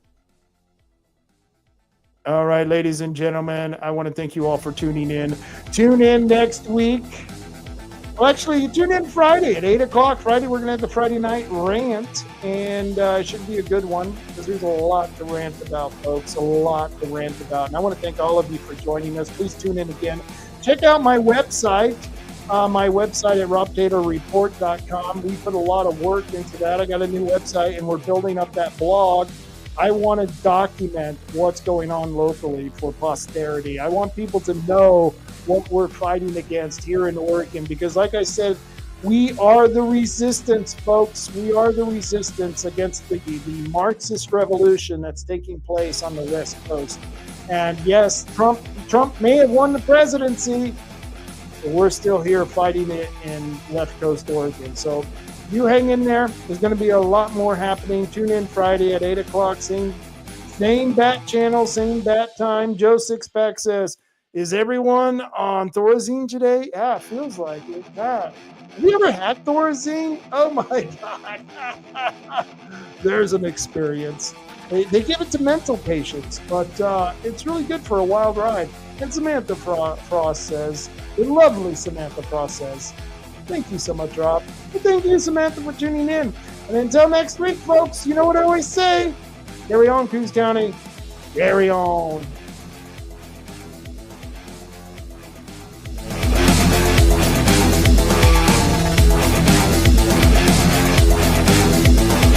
All right, ladies and gentlemen, I want to thank you all for tuning in. Tune in next week. Well, actually, tune in Friday at 8 o'clock. Friday, we're going to have the Friday night rant, and it should be a good one because there's a lot to rant about, folks, a lot to rant about. And I want to thank all of you for joining us. Please tune in again. Check out my website at robtaylorreport.com. We put a lot of work into that. I got a new website, and we're building up that blog. I want to document what's going on locally for posterity. I want people to know what we're fighting against here in Oregon because, like I said, we are the resistance, folks. We are the resistance against the Marxist revolution that's taking place on the West Coast. And yes, Trump may have won the presidency, but we're still here fighting it in left coast Oregon. So you hang in there. There's going to be a lot more happening. Tune in Friday at 8 o'clock. Same bat channel, same bat time. Joe Sixpack says, is everyone on Thorazine today? Yeah, feels like it. Yeah. Have you ever had Thorazine? Oh, my God. There's an experience. They give it to mental patients, but it's really good for a wild ride. And Samantha Frost says, the lovely Samantha Frost says, Thank you so much, Rob. And thank you, Samantha, for tuning in. And until next week, folks, you know what I always say. Carry on, Coos County. Carry on.